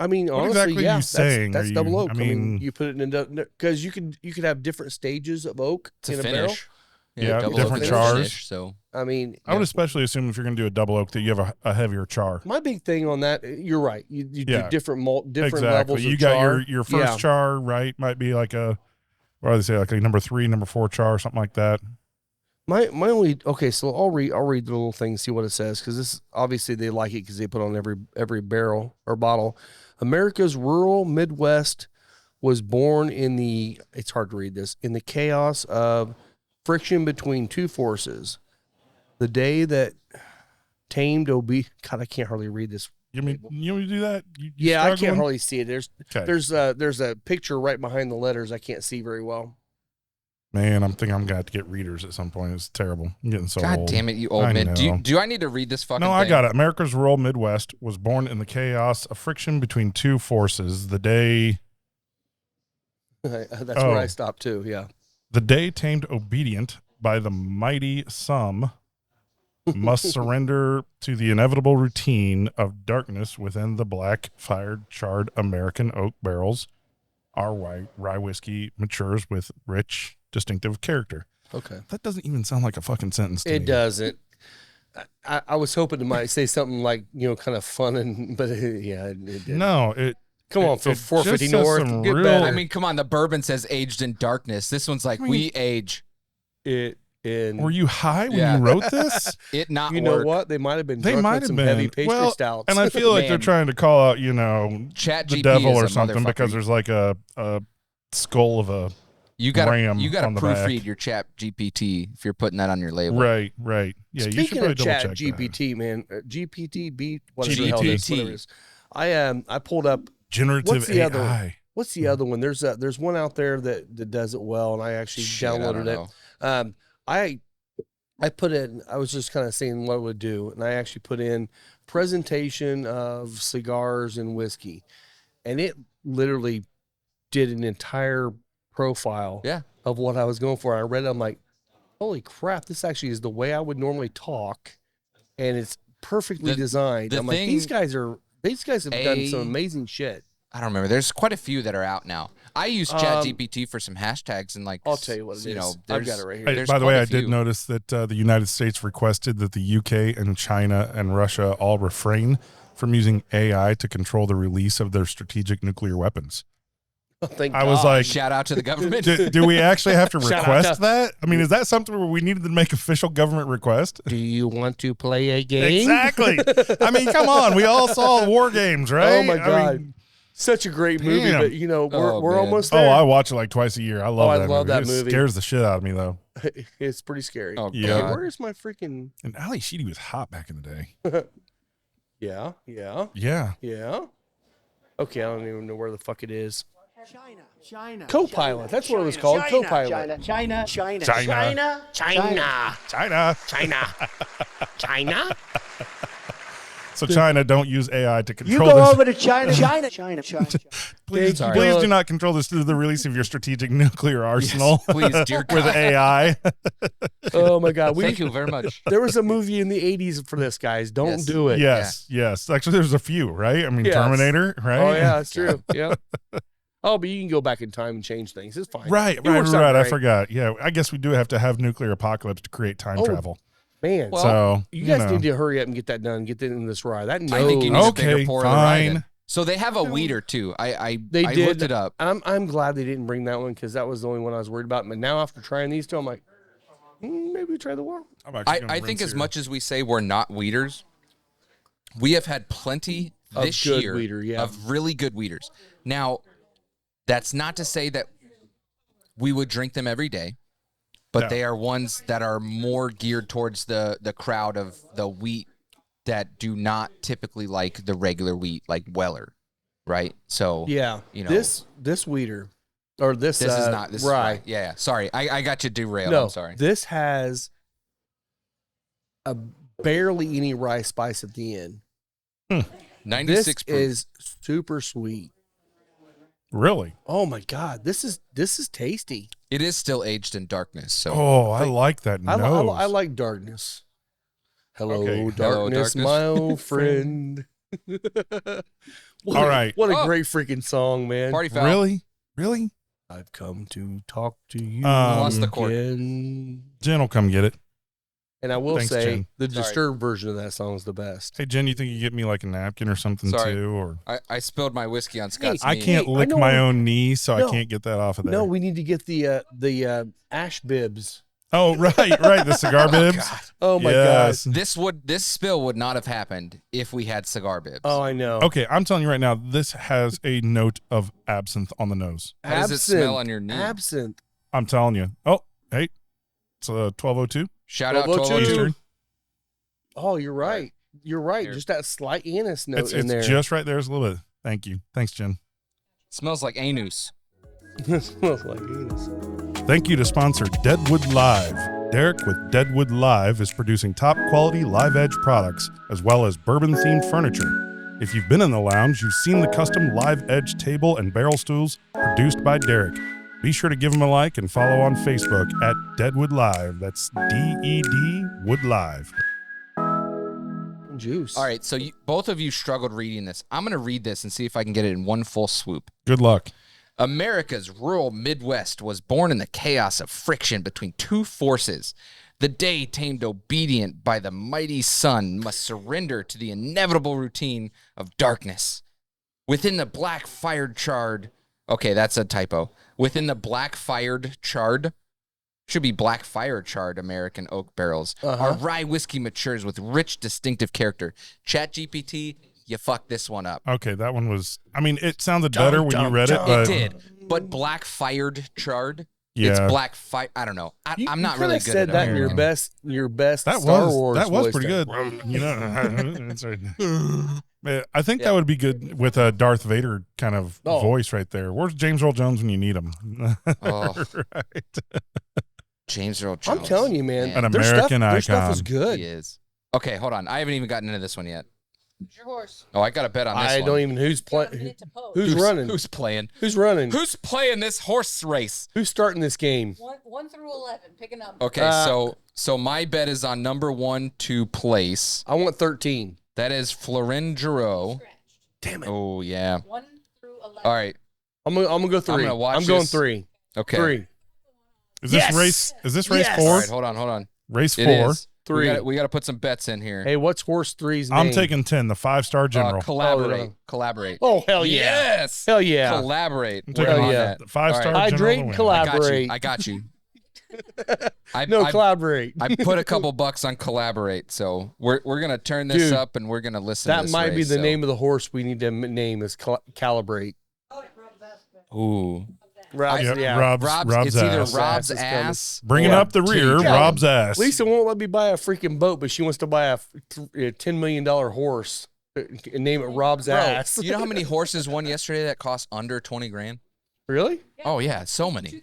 I mean, What honestly, exactly are yeah, you saying? that's Are double you- oak. I I mean, mean- you put it in because you could have different stages of oak to in a barrel. finish. Yeah, double different oak chars. finish, so I mean, I would especially assume if you're going to do a double oak that you have a heavier char. my big thing on that, you're right. You Yeah. do different different Exactly. levels You of got char. your first Yeah. char, right? Might be like what do they say, like a number 3, number 4 char, or something like that. My only so I'll read the little thing, see what it says, because this obviously they like it because they put on every barrel or bottle. America's rural Midwest was born in it's hard to read this, in the chaos of friction between two forces. The day that tamed God, I can't hardly read this. You want me to do that? You Yeah, I can't struggling? hardly see it. There's a picture right behind the letters I can't see very well. Man, I'm thinking I'm gonna have to get readers at some point. It's terrible. I'm getting so God old. damn it, you old I man. know. Do I need to read this fucking No, thing? I got it. America's rural Midwest was born in the chaos of friction between two forces. The day That's where I stopped too. Yeah. tamed obedient by the mighty some must surrender to the inevitable routine of darkness within the black fired charred American oak barrels. Our rye whiskey matures with rich, distinctive character. Okay. That doesn't even sound like a fucking sentence to me. It doesn't. I was hoping it might say something like, kind of fun, but it didn't. No, it. Come on, it for just 450 says North, some get real- better. I mean, come on. The bourbon says aged in darkness. This one's like, I mean- we age Were you high when Yeah. you wrote this? it not You work. know what? They might have been They drunk might on have some been. heavy pastry Well, stouts. And I feel like they're Man. trying to call out, Chat the GP devil is or a something motherfucker. because there's like a skull of a You gotta ram proofread on the back. your chat GPT if you're putting that on your label. right. Yeah, you should Speaking probably of double chat check GPT, man, GPT beat whatever the hell GPT. it is, whatever it is. I pulled up. that. Generative What's the other AI. What's the other one? There's one out there that does it well, and I actually Shit, I downloaded don't it. know. I put in. I was just kind of saying what it would do, and I actually put in presentation of cigars and whiskey, and it literally did an entire profile Yeah. of what I was going for. I read it. I'm like, holy crap! This actually is the way I would normally talk, and it's perfectly designed. the I'm like, thing- these guys have done some amazing shit. I don't remember. There's quite a few that are out now. I use ChatGPT for some hashtags and like. I'll tell you what it is. I've got it right here. Hey, There's by the way, quite a I did few. notice that the United States requested that the UK and China and Russia all refrain from using AI to control the release of their strategic nuclear weapons. Thank I was God. like, Shout out to the government. do we actually have to Shout out request to- that? I mean, is that something where we needed to make official government request? Do you want to play a game? Exactly. I mean, come on. We all saw War Games, right? Oh my God. I mean, Such a great movie, Damn. but you know, we're man. almost oh, there. I watch it like twice a year. I love I that love movie. that It movie. scares the shit out of me, though. It's pretty scary. Oh, Yeah. God. Where is my freaking? And Ali Sheedy was hot back in the day. Yeah. Yeah. Okay, I don't even know where the fuck it is. China. Co-pilot. That's what it was called. Co-pilot. China. China. China. So China, don't use AI to You control go this. over to China. Please, Sorry. please do not control this through the release of your strategic nuclear arsenal Please, dear God. with AI. Oh my God. Thank you very much. There was a movie in the 80s for this, guys. Don't Yes. do it. Yes. Actually, there's a few, right? I mean, Yes. Terminator, right? Oh yeah, that's true. Yep. Oh, but you can go back in time and change things. It's fine. Right. It works out I great. forgot. Yeah, I guess we do have to have nuclear apocalypse to create time Oh, travel. Man, Well, So you guys know. need to hurry up and get that done. Get that in this ride. That knows. I think you need a bigger Okay, pour of the ride fine. in. So they have a weeder too. I They I did. looked it up. I'm glad they didn't bring that one because that was the only one I was worried about. But now after trying these two, I'm like, maybe try the war. I'm actually gonna I think rinse as here. much as we say we're not weeders, we have had plenty Of this good year weeder, yeah. of really good weeders. Now, that's not to say that we would drink them every day, but No. they are ones that are more geared towards the crowd of the wheat that do not typically like the regular wheat, like Weller, right? So Yeah, you know, this weeder or this this is not this rye. is rye. Yeah. Sorry, I got you derailed. No, I'm sorry. this has a barely any rye spice at the end. 96 This proof. is super sweet. Really? Oh my God, this is tasty. It is still aged in darkness. So Oh, I like that I, nose. I like darkness. Hello, Okay. darkness, Hello, darkness. my old friend. What All a- right. what a Oh. great freaking song, man. party foul. Really? I've come to talk to you Lost the chord. again. Jen will come get it. And I will Thanks, say Jen. the Sorry. Disturbed version of that song is the best. Hey, Jen, you think you get me like a napkin or something Sorry. too? Or I spilled my whiskey on Scott's I knee. can't Hey, I lick know my what- own knee, so No. I can't get that off of there. No, we need to get the ash bibs. Oh, right. The cigar bibs. Oh my Yes. God. This spill would not have happened if we had cigar bibs. Oh, I know. Okay, I'm telling you right now, this has a note of absinthe on the nose. How does it smell on your knee? Absinthe. I'm telling you. Oh, hey, it's 12:02 Shout out 1202. 1202. Eastern. Oh, you're right. You're right. Here. Just that slight anise note It's in there. just right there. It's a little bit. Thank you. Thanks, Jen. Smells like anus. smells like anus. Thank you to sponsor Deadwood Live. Derek with Deadwood Live is producing top quality live edge products as well as bourbon themed furniture. If you've been in the lounge, you've seen the custom live edge table and barrel stools produced by Derek. Be sure to give him a like and follow on Facebook at Deadwood Live. That's DED Wood Live. Juice. All right, so both of you struggled reading this. I'm going to read this and see if I can get it in one full swoop. Good luck. America's rural Midwest was born in the chaos of friction between two forces. The day tamed obedient by the mighty sun must surrender to the inevitable routine of darkness. Within the black-fired charred... Okay, that's a typo. Within the black-fired charred... Should be black-fire charred American oak barrels. Our rye whiskey matures with rich, distinctive character. ChatGPT, you fucked this one up. Okay, that one was, I mean, it sounded better when you read it, It but did, but black-fired charred. Yeah. It's black fire. I don't know. I'm not really good said at that in your American. best that Star was Wars that was voice pretty there. good. You know, that's right. I think that would be good with a Darth Vader kind of Oh. voice right there. Where's James Earl Jones when you need him? Oh, Right. James Earl Jones. I'm telling you, man. An their American their stuff is icon. good. He is. Okay, hold on. I haven't even gotten into this one yet. Who's your horse? Oh, I got a bet on this I one. don't even who's Got a playing. minute to pose. Who's running? Who's playing? Who's running? Who's playing this horse race? Who's starting this game? 1 through 11. Pick a number. Okay, so my bet is on number 1 to place. I want 13. That is Florin Giroux. Scratched. Damn it. Oh yeah. 1 through 11. All right. I'm gonna go 3. gonna watch I'm going this. 3. Okay. 3. Is this Yes! race? Is this race Yes! 4? All right. Hold on. Race It 4. is. 3. We got to put some bets in here. Hey, what's horse 3's name? I'm taking 10, the 5-star general. Collaborate. Oh, Collaborate. Oh, hell yeah. Yes. Hell yeah. Collaborate. I'm We're taking on yeah. that. the 5-star All right. general. Hydrate, to win. collaborate. I got you. I Collaborate. I put a couple bucks on collaborate, so we're gonna turn this Dude, up and we're gonna listen. to That this might be race, the so. name of the horse we need to name is Calibrate. Ooh, Rob's, Yep, yeah. Rob's it's either ass. Rob's Ass is coming. ass. Bringing Yeah. up the rear, Yeah. Rob's ass. Lisa won't let me buy a freaking boat, but she wants to buy a $10 million horse and name it Rob's Bro, ass. you know how many horses won yesterday that cost under 20 grand? Really? Oh yeah, so many. $2,000.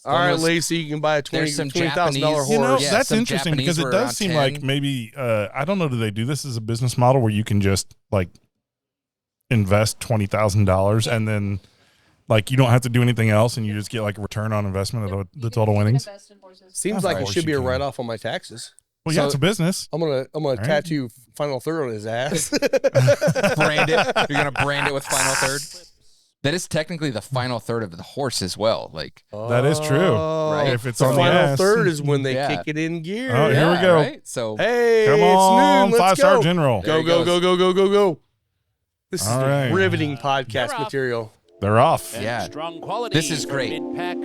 All right, was- Lisa, you can buy a There's some $20,000 Japanese- horse. You know, Yeah, that's some interesting Japanese because it were does around seem 10. like maybe, I don't know, do they do this as a business model where you can just like invest $20,000 and then like you don't have to do anything else and you just get like a return on investment of the total winnings? Seems Of like it course should be you a can. write-off on my taxes. Well, yeah, So- it's a business. I'm gonna right. tattoo Final Third on his ass. Brand it. You're gonna brand it with final third. That is technically the final third of the horse as well. Like, That is true. Right. If it's the on the final ass. third is when they Yeah. kick it in gear. Oh, here we go. Right? So Hey, Come on, it's noon. Let's 5-star go. general. There Go, he go, goes. go, go, go, go, go. This All is right. riveting podcast material. They're off. yeah, Strong quality. This is great. Mid-pack.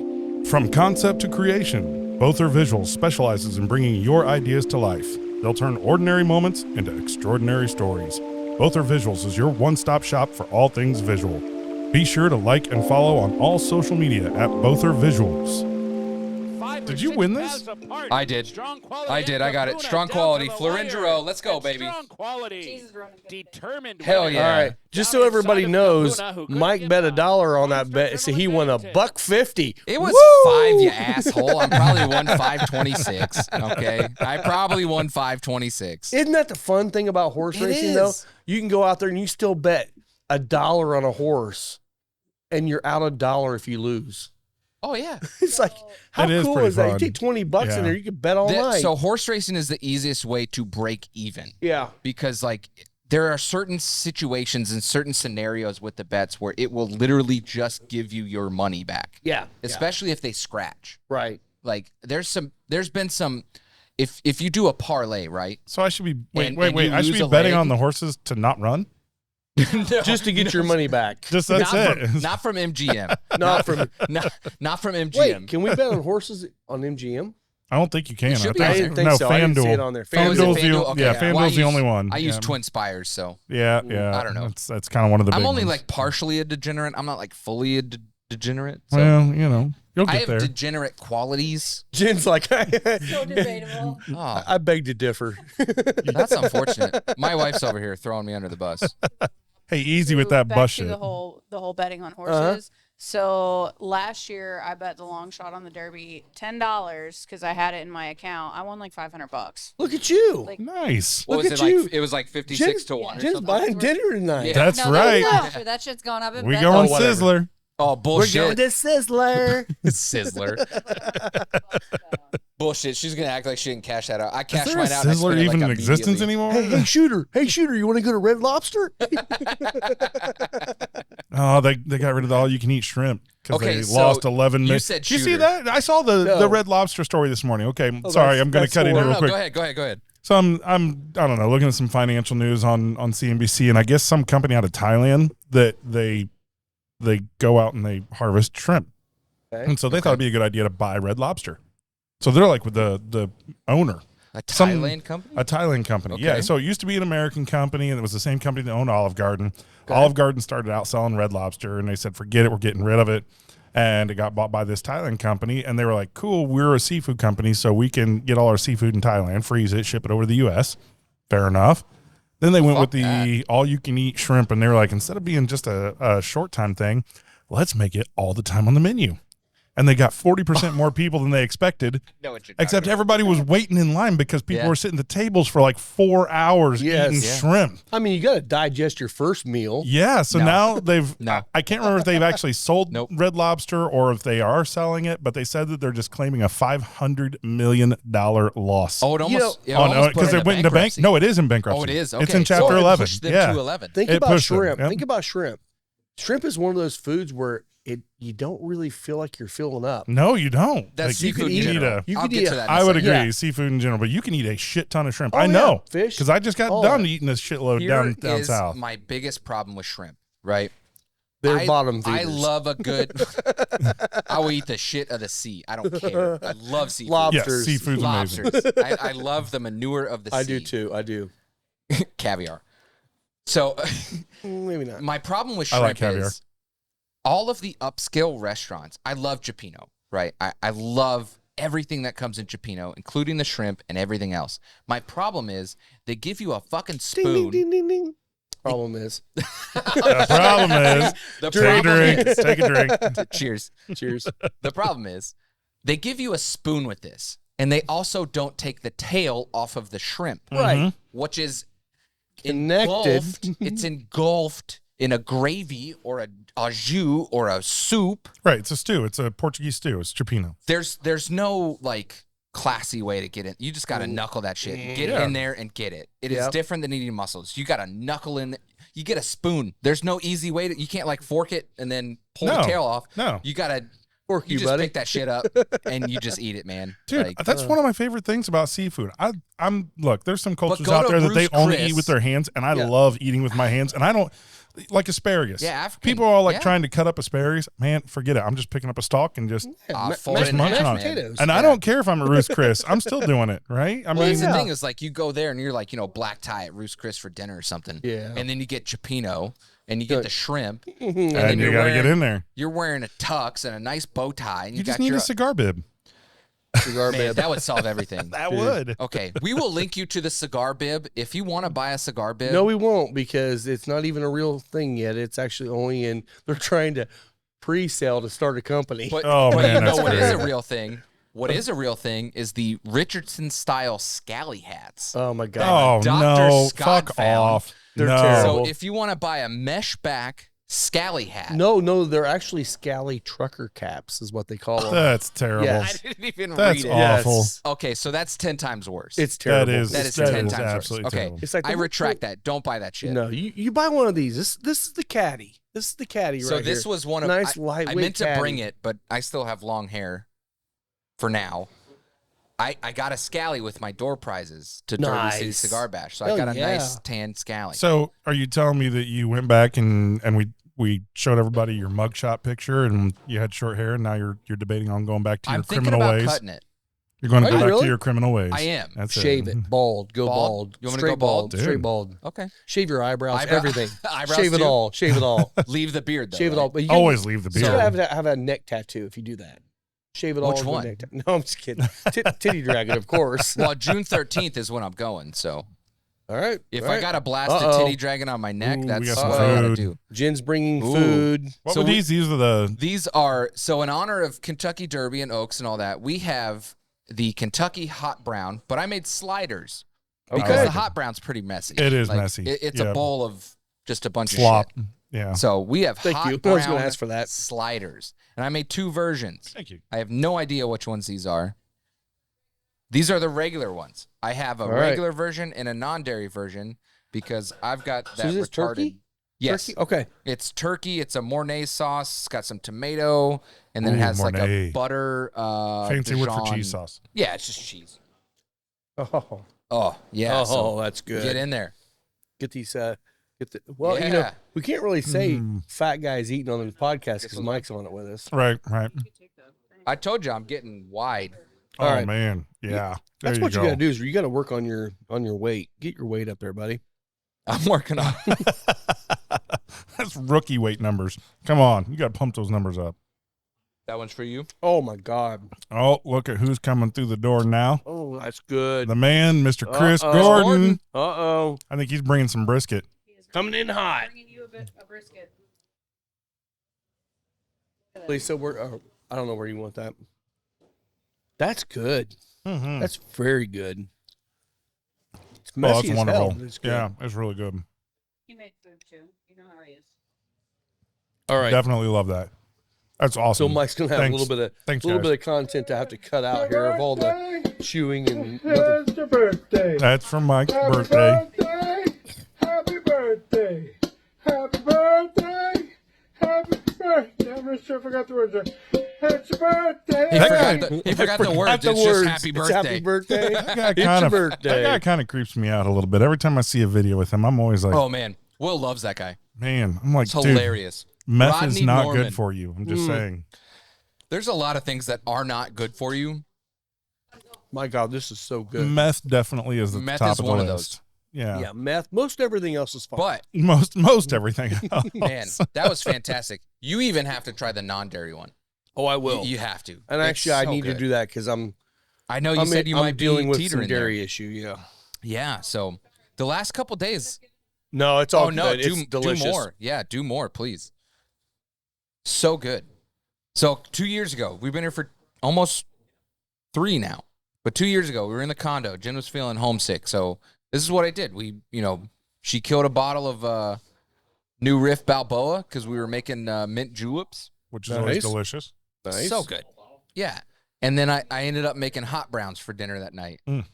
From concept to creation, Bother Visuals specializes in bringing your ideas to life. They'll turn ordinary moments into extraordinary stories. Bother Visuals is your one-stop shop for all things visual. Be sure to like and follow on all social media at Bother Visuals. 5 or Did you 6 win paths this? apart. I did. Strong quality I did. I got it. Laguna Strong down quality. to the Florengero. wire. Let's go, And baby. Strong quality. Jesus running good. Determined. Hell winner. yeah. All right. Just so Down everybody inside of knows, Laguna, who couldn't Mike get bet by. $1 on that Five-star bet, so he won General $1.50. it was Woo! 5, you asshole. I'm probably won 526. Okay, I probably won 526. Isn't that the fun thing about horse It racing, though? is. You can go out there and you still bet $1 on a horse, and you're out $1 if you lose. Oh yeah. It's like, how It is cool pretty is that? You fun. take $20 in Yeah. there, you can bet all night. So horse racing is the easiest way to break even yeah. because like there are certain situations and certain scenarios with the bets where it will literally just give you your money back, Yeah. especially if they scratch. Right. Like there's been some, if you do a parlay, right? So I should be And you I should lose be a betting leg? on the horses to not run. Just to get your money back. Just that's not it. From, not from MGM. Not from. not from MGM. Wait, can we bet on horses on MGM? I don't think you can. It should I be think- on I didn't there. think no, so. I didn't see FanDuel. it on there. Oh, is it FanDuel's the, FanDuel? Okay. yeah, Well, FanDuel's the use- only one. I use yeah. Twin Spires, so Yeah, yeah. I don't know. That's kind of one of the. I'm big only ones. like partially a degenerate. I'm not like fully a degenerate. So Well, you know, you'll I get have there. degenerate qualities. Jen's like, So debatable. Oh, I beg to differ. that's unfortunate. My wife's over here throwing me under the bus. Hey, easy with that Back bus to shit. the whole betting on horses. So last year I bet the long shot on the Derby $10 because I had it in my account. I won like $500. Look at you. Like, Nice. What Look was at it you. like? It was like 56 to 1 or Jen's something. buying dinner tonight. Yeah. That's no, right. After that shit's going up. We going whatever. Sizzler. Oh, bullshit. Sizzler. Sizzler. Bullshit. She's going to act like she didn't cash that out. I Is cashed there a mine out. and I Sizzler spent it, even like, in existence immediately. anymore? Hey, shooter. Hey, shooter. You want to go to Red Lobster? Oh, they got rid of the all-you-can-eat shrimp because Okay, they so lost 11 you million. said Did you see shooter. that? I saw the No. Red Lobster story this morning. Okay, Oh, sorry, I'm going to that's cut in four. here No, real no, quick. go ahead. So I don't know, looking at some financial news on CNBC, and I guess some company out of Thailand that they go out and they harvest shrimp, Okay. and so they thought it'd be a good idea to buy Red Lobster. So they're like with the owner, A Some- Thailand company? a Thailand company. Okay. Yeah, so it used to be an American company, and it was the same company that owned Olive Garden. Olive Garden started out selling Red Lobster, and they said, forget it, we're getting rid of it. And it got bought by this Thailand company, and they were like, cool, we're a seafood company, so we can get all our seafood in Thailand, freeze it, ship it over to the U.S. Fair enough. Then they went Fuck with the all-you-can-eat shrimp, and they were like, instead of being just a short-time thing, let's make it all the time on the menu. And they got 40% more people than they expected, No, it's except everybody was waiting in line because people Yeah. were sitting at the tables for like 4 hours Yes. eating Yeah. shrimp. I mean, you got to digest your first meal. Yeah, so No. now they've. No. I can't remember if they've actually sold Nope. Red Lobster or if they are selling it, but they said that they're just claiming a $500 million loss. Oh, it almost Because they went into bank. No, it is in bankruptcy. Oh, it is. It's Okay. in Chapter So it 11. pushed them Yeah, to 11. Think It about pushed them, shrimp. yep. Think about shrimp. Shrimp is one of those foods where you don't really feel like you're filling up. No, you don't. That's you seafood can in eat general. a. You I'll could get eat to a- that. in a I would second. agree, Yeah. seafood in general, but you can eat a shit ton of shrimp. Oh, I yeah. know Fish. because I just got Oh. done eating this shitload Here down is south. my biggest problem with shrimp, right? They're bottom I feeders. love a good. I will eat the shit of the sea. I don't care. I love seafood. Yes, Lobsters. seafood's amazing. Lobsters. I love the manure of the sea. I do too. I do. Caviar. So Maybe not. my problem with I shrimp like caviar. is all of the upscale restaurants. I love Cioppino, right? I love everything that comes in Cioppino, including the shrimp and everything else. My problem is they give you a fucking Ding, spoon. ding, ding, ding, ding. Problem is. The problem is, The take a problem drink. is- Take a drink. Cheers. Cheers. The problem is they give you a spoon with this, and they also don't take the tail off of the shrimp, Right. which is Connected. engulfed. It's engulfed in a gravy or a jus or a soup. Right, it's a stew. It's a Portuguese stew. It's Cioppino. There's no like classy way to get it. You just got to knuckle that shit. Get Yeah. in there and get it. It is Yep. different than eating mussels. You got to knuckle in. You get a spoon. There's no easy way to. You can't like fork it and then pull the No. tail off. No. You got to. Fork You you, just buddy. pick that shit up and you just eat it, man. Dude, Like, that's one of my favorite things about seafood. I'm look, there's some cultures go out to there that they Bruce only Chris. eat with their hands, and I Yeah. love eating with my hands. And I don't like asparagus. Yeah, African. People are all like Yeah. trying to cut up asparagus. Man, forget it. I'm just picking up a stalk and just fold mashed it in munching half, on man. it. potatoes. And I don't care if I'm at Ruth's Chris. I'm still doing it, right? I Well, mean, that's the Yeah. thing is like you go there and you're like, black tie at Roost Chris for dinner or something. Yeah. And then you get Cioppino and you get the shrimp. and then you you're got to get wearing- in there. You're wearing a tux and a nice bow tie. And You just got need your, a cigar bib. Cigar Man, bib. that would solve everything. That would. Okay, we will link you to the cigar bib. If you want to buy a cigar bib, No, we won't because it's not even a real thing yet. It's actually only in. They're trying to pre-sale to start a company. but, Oh, but man, you know that's what is a great. real thing? What is a real thing is the Richardson style scally hats. Oh my god. Oh, Dr. no. Scott Fuck found. off. They're no. terrible. So if you want to buy a mesh back scally hat, No, they're actually scally trucker caps, is what they call them. That's terrible. Yes. I didn't even That's read it. awful. Yes. Okay, so that's 10 times worse. It's terrible. That is 10 times worse. absolutely Okay, terrible. It's like I the- retract that. Don't buy that shit. No, you buy one of these. This is the caddy. This is the caddy So right this here. was one of Nice I lightweight meant to bring caddy. it, but I still have long hair for now. I got a scally with my door prizes to Derby City Nice. Cigar Bash. So I Hell got a yeah. nice tan scally. So, are you telling me that you went back and we showed everybody your mugshot picture and you had short hair and now you're debating on going back to I'm your thinking criminal about ways? cutting it. You're going to Are go you back really? to your criminal ways. I am. That's Shave it, bald, go Bald? bald. You want me to straight go bald? straight Dude. bald. Okay. Shave your eyebrows, Eyebrow- everything. Eyebrows Shave it too? all. Shave it all. Leave the beard though. Shave it right? all. But you Always leave the You beard. gotta have a neck tattoo if you do that. Shave it all. Which into a one? neck No, I'm just kidding. Titty dragon, of course. Well, June 13th is when I'm going. So All right. if all I right. got a blasted Uh-oh. titty dragon on my neck, Ooh, we that's got what some I gotta food. do. Jen's bringing Ooh. food. What So were these? These are the These are so in honor of Kentucky Derby and Oaks and all that. We have the Kentucky Hot Brown, but I made sliders because Okay. the Hot Brown's pretty messy. It is messy. It's Yeah. a bowl of just a bunch slop. of Yeah. shit. So we have Thank hot you. I brown was gonna ask for that. sliders, and I made two versions. Thank you. I have no idea which ones these are. These are the regular ones. I have a All right. regular version and a non-dairy version because I've got that So is this retarded. turkey? Yes, Turkey? Okay. it's turkey. It's a Mornay sauce. It's got some tomato, and then Ooh, it has like a Mornay. butter. Fancy Woodford Dijon- cheese sauce. Yeah, it's just cheese. Oh, Oh yeah. so that's good. get in there. Get these. Get the. Well, you Yeah. know, we can't really say Mm. fat guys eating on the podcast because Mike's on it with us. Right. Right. I told you I'm getting wide. All oh right. man. Yeah. That's There what you go. gotta do is you gotta work on your weight. Get your weight up there, buddy. I'm working on. That's rookie weight numbers. Come on, you got to pump those numbers up. That one's for you. Oh my God. Oh, look at who's coming through the door now. Oh, that's good. The man, Mr. Chris Uh-oh. Gordon. Uh-oh. I think he's bringing some brisket. Coming in hot. Bringing you a brisket. Please, so we're. I don't know where you want that. That's good. Mm-hmm. That's very good. It's Oh, messy that's as wonderful. hell, but it's good. Yeah, it's really good. He made food too. You know how he is. All right. Definitely love that. That's So awesome. Mike's gonna have Thanks. a little bit of Thanks, little guys. bit of content to have to cut out here of all the chewing and nothing. It's your birthday. That's for Mike's Happy birthday. birthday. Happy birthday. Happy birthday. Happy birthday. birthday, Mister. I forgot the words. It's your birthday. He forgot the words. It's just happy It's birthday. happy birthday. That guy It's kind your of birthday. that guy kind of creeps me out a little bit. Every time I see a video with him, I'm always like, Oh man, Will loves that guy. man, I'm like, It's dude, hilarious. meth is Rodney not Norman. good for you. I'm just saying. There's a lot of things that are not good for you. My God, this is so good. Meth definitely is at the Meth top is of the one of list. Yeah. Yeah, meth. Most everything else is fine. But Most everything. Else. man, that was fantastic. You even have to try the non-dairy one. oh, I will. You have to. and It's actually, I so need to good. do that because I know you said you might be dealing with teetering some there. dairy issue. Yeah. Yeah. So the last couple days. No, it's all Oh no, good. It's delicious. do more. Yeah, do more, please. So good. So 2 years ago, we've been here for almost 3 now. But 2 years ago, we were in the condo. Jen was feeling homesick. So this is what I did. She killed a bottle of New Riff Balboa because we were making mint juleps. Which is always Nice. delicious. Nice. So good. Yeah. And then I ended up making hot browns for dinner that night. Mm.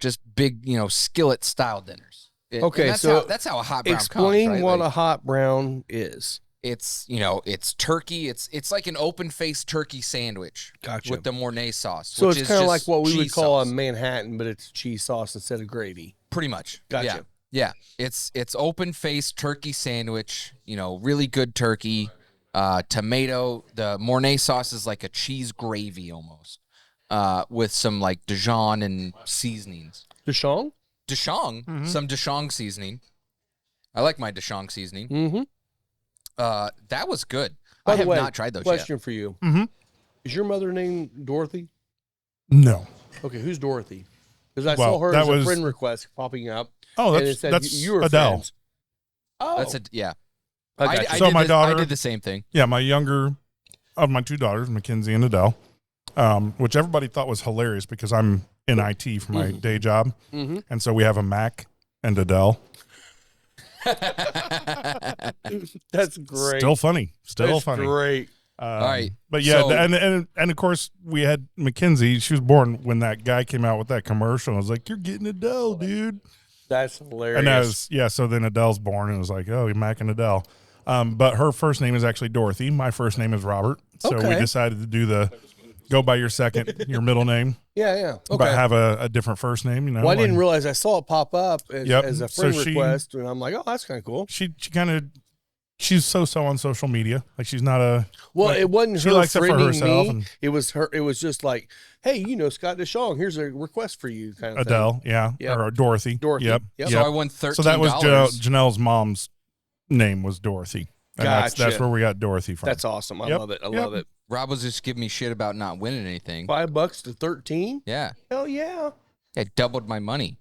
Just big, skillet style dinners. Okay, and so that's how a hot brown Explain comes, right? what Like, a hot brown is. it's turkey. It's like an open faced turkey sandwich Gotcha. with the Mornay sauce. So which it's is kind of just like what we would cheese call sauce. a Manhattan, but it's cheese sauce instead of gravy. Pretty much. Gotcha. Yeah. It's open faced turkey sandwich. Really good turkey. Tomato. The Mornay sauce is like a cheese gravy almost, with some like Dijon and seasonings. Dijon? Dijon, some Dijon seasoning. I like my Dijon seasoning. Mm-hmm. That was good. By I the have way, not tried those question for you. Mhm. Is your mother named Dorothy? No. Okay, who's Dorothy? Because I Well, saw her that as was- a friend request popping up. Oh, and it that's said that's you were Adele. friends. Oh, yet. Yeah. I got you. I So did my I daughter- did the same thing. Yeah, my younger of my 2 daughters, Mackenzie and Adele, which everybody thought was hilarious because I'm in IT for my day job, and so we have a Mac and Adele. That's great. Still funny. Still That's funny. great. All right. But yeah, So- and of course we had Mackenzie. She was born when that guy came out with that commercial. I was like, "You're getting Adele, dude." That's hilarious. And that was, so then Adele's born, and it was like, "Oh, you're Mac and Adele." But her first name is actually Dorothy. My first name is Robert. So we Okay. decided to do go by your middle name, yeah. Okay. but have a different first name. well, I didn't and realize I saw it pop up as, Yep. as a So friend she- request, and I'm like, oh, that's kind of cool. She she's so on social media. Like she's not a Well, like, it wasn't she her likes it for friending herself. me. And It was her. It was just like, hey, Scott DeShong, here's a request for you, kind of thing. Adele, yeah, Yep. or Dorothy. Dorothy, Yep. yep. So I won $13. So that was Janelle's mom's name was Dorothy. And that's Gotcha. where we got Dorothy from. That's awesome. I Yep. love it. I Yep. love it. Rob was just giving me shit about not winning anything. $5 to 13. Yeah. Hell yeah. I doubled my money.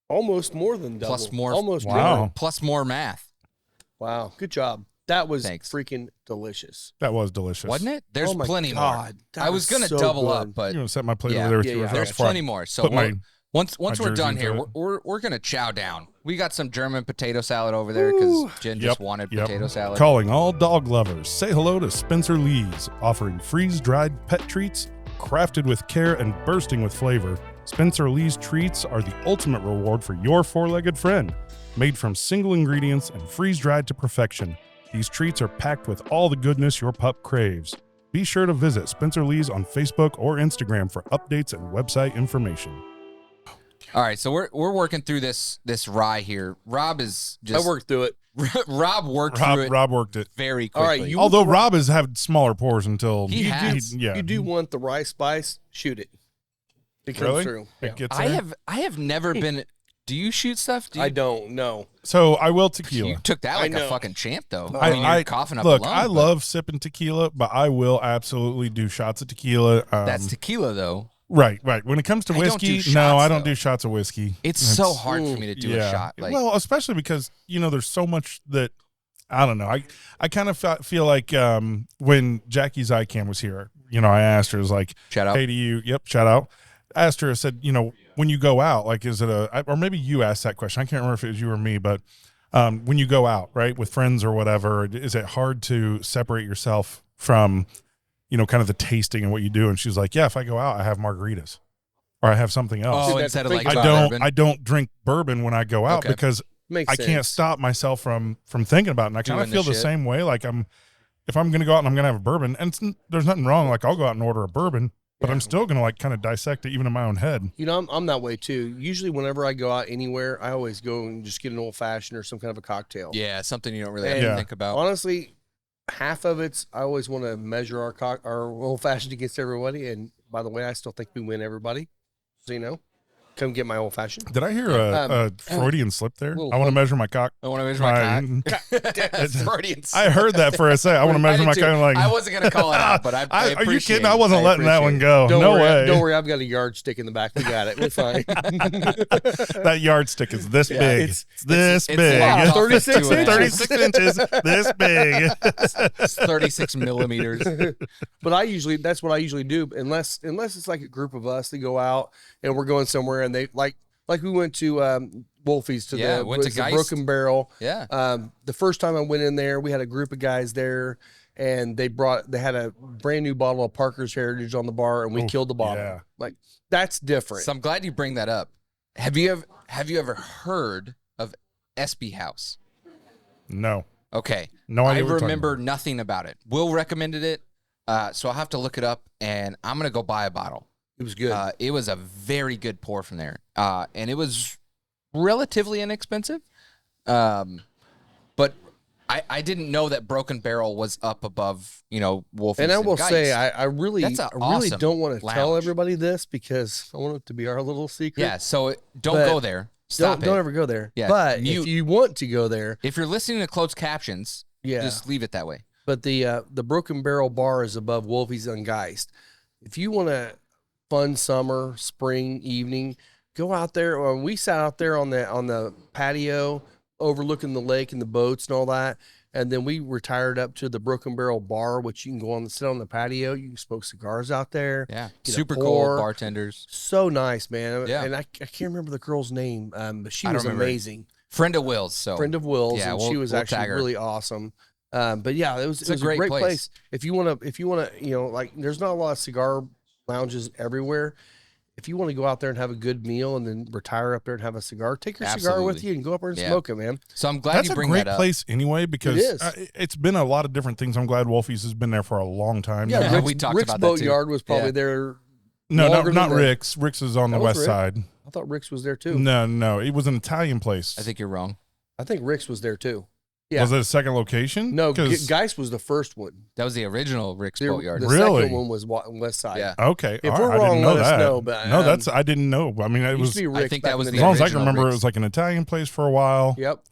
Almost more than double. Plus more- Almost Wow. double. Plus more math. Wow. Good job. That was Thanks. freaking delicious. That was delicious. Wasn't it? There's Oh my plenty God, more. that I was was going to so double good. up, but You're gonna set my plate Yeah. over there with Yeah, your yeah. reverse there's front. plenty more. So Put my once my we're done jersey here, into we're going to chow down. We got some German potato salad over there because Jen just Yep, wanted yep. potato salad. Calling all dog lovers, say hello to Spencer Lee's, offering freeze-dried pet treats, crafted with care and bursting with flavor. Spencer Lee's treats are the ultimate reward for your four-legged friend. Made from single ingredients and freeze-dried to perfection, these treats are packed with all the goodness your pup craves. Be sure to visit Spencer Lee's on Facebook or Instagram for updates and website information. All right, so we're working through this rye here. Rob is just I worked through it. Rob worked through it Rob worked it. very All quickly. right, you- Although Rob has had smaller pours until He has. yeah. You do want the rice spice, shoot it. It comes really? through. It gets I there? have never been. Do you shoot stuff? Do you, I don't know. So I will tequila. You took that I like a know. fucking champ, though. I- mean, you're coughing up look. a lung. I but love sipping tequila, but I will absolutely do shots of tequila. that's tequila, though. right. When it comes to I don't whiskey, do no, shots, I don't though. do shots of whiskey. It's so hard for me to do a shot. Like, well, especially because there's so much that I don't know. I kind of feel like when Jackie Zycam was here, I asked her, I was like, shout out. hey, shout out. I asked her, I said, when you go out, like, is it or maybe you asked that question. I can't remember if it was you or me, but when you go out, right, with friends or whatever, is it hard to separate yourself from, kind of the tasting and what you do? And she's like, yeah, if I go out, I have margaritas or I have something else. Oh, See, instead of think like about bourbon. I don't drink bourbon when I go out Okay. because Makes I sense. can't stop myself from thinking about it. And I kind Doing of feel the the shit. same way. Like I'm if I'm gonna go out and I'm gonna have a bourbon, and there's nothing wrong. Like I'll go out and order a bourbon, but I'm still gonna like kind of dissect it even in my own head. You know, I'm that way too. Usually, whenever I go out anywhere, I always go and just get an old fashioned or some kind of a cocktail. Yeah, something you don't really have And to think about. honestly, half of it's I always want to measure our old fashioned against everybody. And by the way, I still think we win everybody. So you know, come get my old fashioned. Did I hear a Freudian slip there? little I want to fun- measure my cock. I want to measure my cock. That's Freudian I heard that for a second. I want to measure did my too. cock. Like, I wasn't gonna call it out, but I are you appreciate kidding? it. I wasn't letting that one appreciate go. Don't No worry, way. Don't worry, I've got a yardstick in the back. We got it. We're fine. That yardstick is this big. It's this it's big. long. 36 inches. 36 inches. This big. It's 36 millimeters. But that's what I usually do, unless it's like a group of us that go out and we're going somewhere and they like we went to Wolfie's to Yeah, went to the Geist. Broken Barrel. Yeah. The first time I went in there, we had a group of guys there, and they had a brand new bottle of Parker's Heritage on the bar, and we killed the bottle. yeah. Like that's different. So I'm glad you bring that up. Have you ever heard of SB House? No. Okay. No idea I what you're talking remember nothing about it. Will recommended it, so I'll have to look it up, and I'm gonna go buy a bottle. It was good. It was a very good pour from there, and it was relatively inexpensive. But I didn't know that Broken Barrel was up above, Wolfie's. and I will Geist. say, I really That's a awesome don't want to tell lounge. everybody this because I want it to be our little secret. Yeah. So don't But go there. Stop Don't it. ever go there. Yeah, But mute. if you want to go there, If you're listening to closed captions, yeah. just leave it that way. But the Broken Barrel bar is above Wolfie's on Geist. If you want a fun summer, spring evening, go out there. We sat out there on the patio overlooking the lake and the boats and all that. And then we retired up to the Broken Barrel bar, which you can go on sit on the patio. You can smoke cigars out there. Yeah. Get a Super pour. cool bartenders. So nice, man. Yeah. And I can't remember the girl's name, but she I don't was remember it. amazing. Friend of Will's. So Friend of Will's, Yeah, and we'll- she was we'll actually tag her. really awesome. But yeah, it was a a great great place. place. If you want to, like there's not a lot of cigar lounges everywhere. If you want to go out there and have a good meal and then retire up there and have a cigar, take your cigar with Absolutely. you and go up there and Yeah. smoke it, man. So I'm glad That's you a bring great that up. place anyway because It is. It's been a lot of different things. I'm glad Wolfie's has been there for a long time. Yeah, now. Rick's, we talked Rick's about that Boat too. Yard was probably Yeah. there. No, longer not than the- Rick's. Rick's is on the That was west Rick? side. I thought Rick's was there too. No, it was an Italian place. I think you're wrong. I think Rick's was there too. Yeah. Was it a second location? No, 'Cause- Geist was the first one. That was the original Rick's The, Boatyard. the Really? second one was west side. Yeah. Okay. If all we're right, I wrong, didn't know let us that. know, but, No, that's I didn't know. I mean, it It used was to be as Rick's think back that in was the the day. long as I can original remember. It Rick's. was like an Italian place for a while. Yep.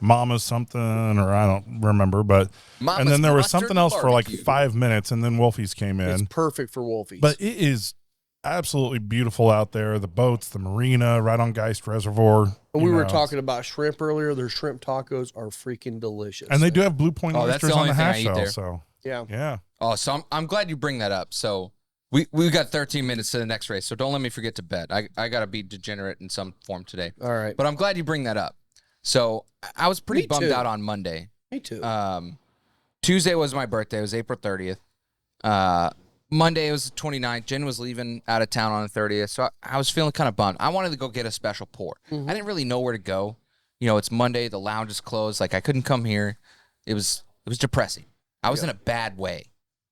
Mama's something, or I don't remember, but Mama's and then there was Mustard something else for like Barbecue. 5 minutes, and then Wolfie's came It's in. perfect for Wolfie's. But it is absolutely beautiful out there. The boats, the marina, right on Geist Reservoir. And we you were know. talking about shrimp earlier. Their shrimp tacos are freaking delicious. and they do have Blue Point Oh, that's oysters the on only the thing I hash eat shell. there. So Yeah. yeah, Oh, so I'm glad you bring that up. So we got 13 minutes to the next race. So don't let me forget to bet. I got to be degenerate in some form today. All right. But I'm glad you bring that up. So I was pretty Me bummed too. out on Monday. Me too. Tuesday was my birthday. It was April 30th. Monday was the 29th. Jen was leaving out of town on the 30th. So I was feeling kind of bummed. I wanted to go get a special pour. I didn't really know where to go. It's Monday. The lounge is closed. Like I couldn't come here. It was depressing. I was in a bad way.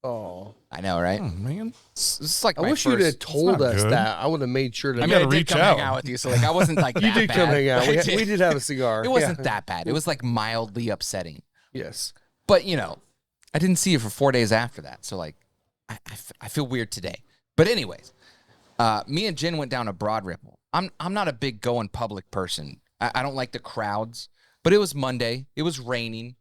Oh, I know, right? oh, man. It's like I my wish first, you'd have told not us good. that. I would have made sure to. I mean, gotta I did reach come out. hang out with you, so like I wasn't like you that did bad. come hang out. I We did have a cigar. It wasn't Yeah. that bad. It was like mildly upsetting. Yes. But I didn't see you for 4 days after that, so like I feel weird today. But anyways, me and Jen went down to Broad Ripple. I'm not a big go in public person. I don't like the crowds. But it was Monday. It was raining.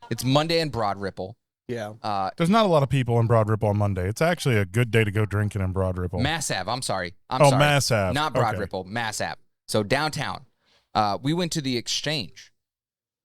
It's Monday in Broad Ripple. Yeah. There's not a lot of people in Broad Ripple on Monday. It's actually a good day to go drinking in Broad Ripple. Mass Ave. I'm sorry. Mass Ave. Not Broad Okay. Ripple. Mass Ave. So downtown. We went to the Exchange.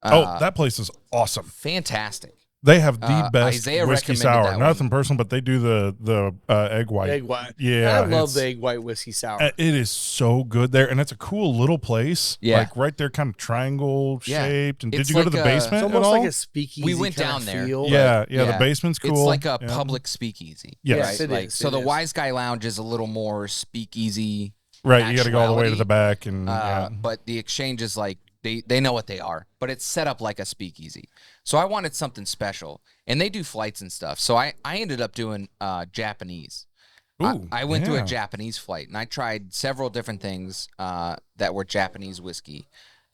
That place is awesome. Fantastic. They have the best Isaiah whiskey recommended sour. that Nothing personal, but they do the egg white. Egg white. Yeah, I love it's- the egg white whiskey sour. It is so good there, and it's a cool little place. Yeah. Like right there, kind of triangle Yeah. shaped. And It's did you go to like the a- basement It's at almost all? like a speakeasy. We went kind down of there. Feel. yeah, the Yeah. basement's cool. It's like a Yeah. public speakeasy. Yes. Yes, it Like, is. so It the is. Wise Guy Lounge is a little more speakeasy. Right, you got to go all the way to actuality. the back, and yeah. But the Exchange is like they know what they are, but it's set up like a speakeasy. So I wanted something special, and they do flights and stuff. So I ended up doing Japanese. Ooh, I went to a yeah. Japanese flight, and I tried several different things that were Japanese whiskey.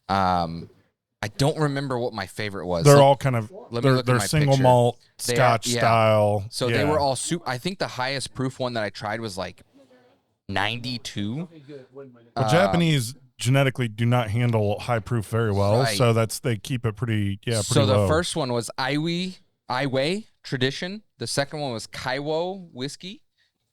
I don't remember what my favorite was. They're So all kind of let me look at they're my single picture. malt They are- Scotch yeah. style. So they were all super. I think the highest proof one that I tried was like 92. Well, Japanese genetically do not handle high proof very well, Right. so they keep it pretty So the low. first one was Iway Tradition. The second one was Kaiwo Whiskey.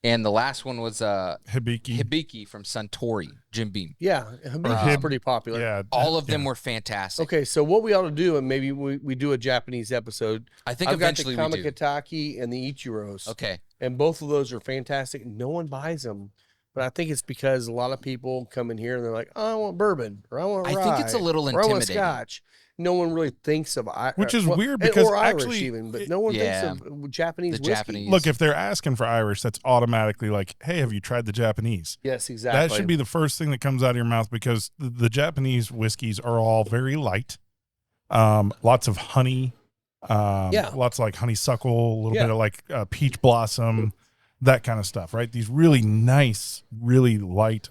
And the last one was Hibiki. Hibiki from Suntory, Jim Beam. Yeah, Hibiki's pretty popular. Yeah, All of them were fantastic. Okay, so what we ought to do, and maybe we do a Japanese episode. I think I've eventually got the we do. Kamakataki and the Ichiros. Okay. And both of those are fantastic. No one buys them. But I think it's because a lot of people come in here and they're like, oh, I want bourbon, or I want I think it's a rye, little or I want intimidating. Scotch. No one really thinks of Which is weird and- because or Irish actually- even, but no one Yeah. thinks of Japanese The whiskey. Japanese. Look, if they're asking for Irish, that's automatically like, hey, have you tried the Japanese? Yes, exactly. That should be the first thing that comes out of your mouth because the Japanese whiskeys are all very light. Lots of honey. Lots of like honeysuckle, a little Yeah. bit of like peach blossom, that kind of stuff, right? These really nice, really light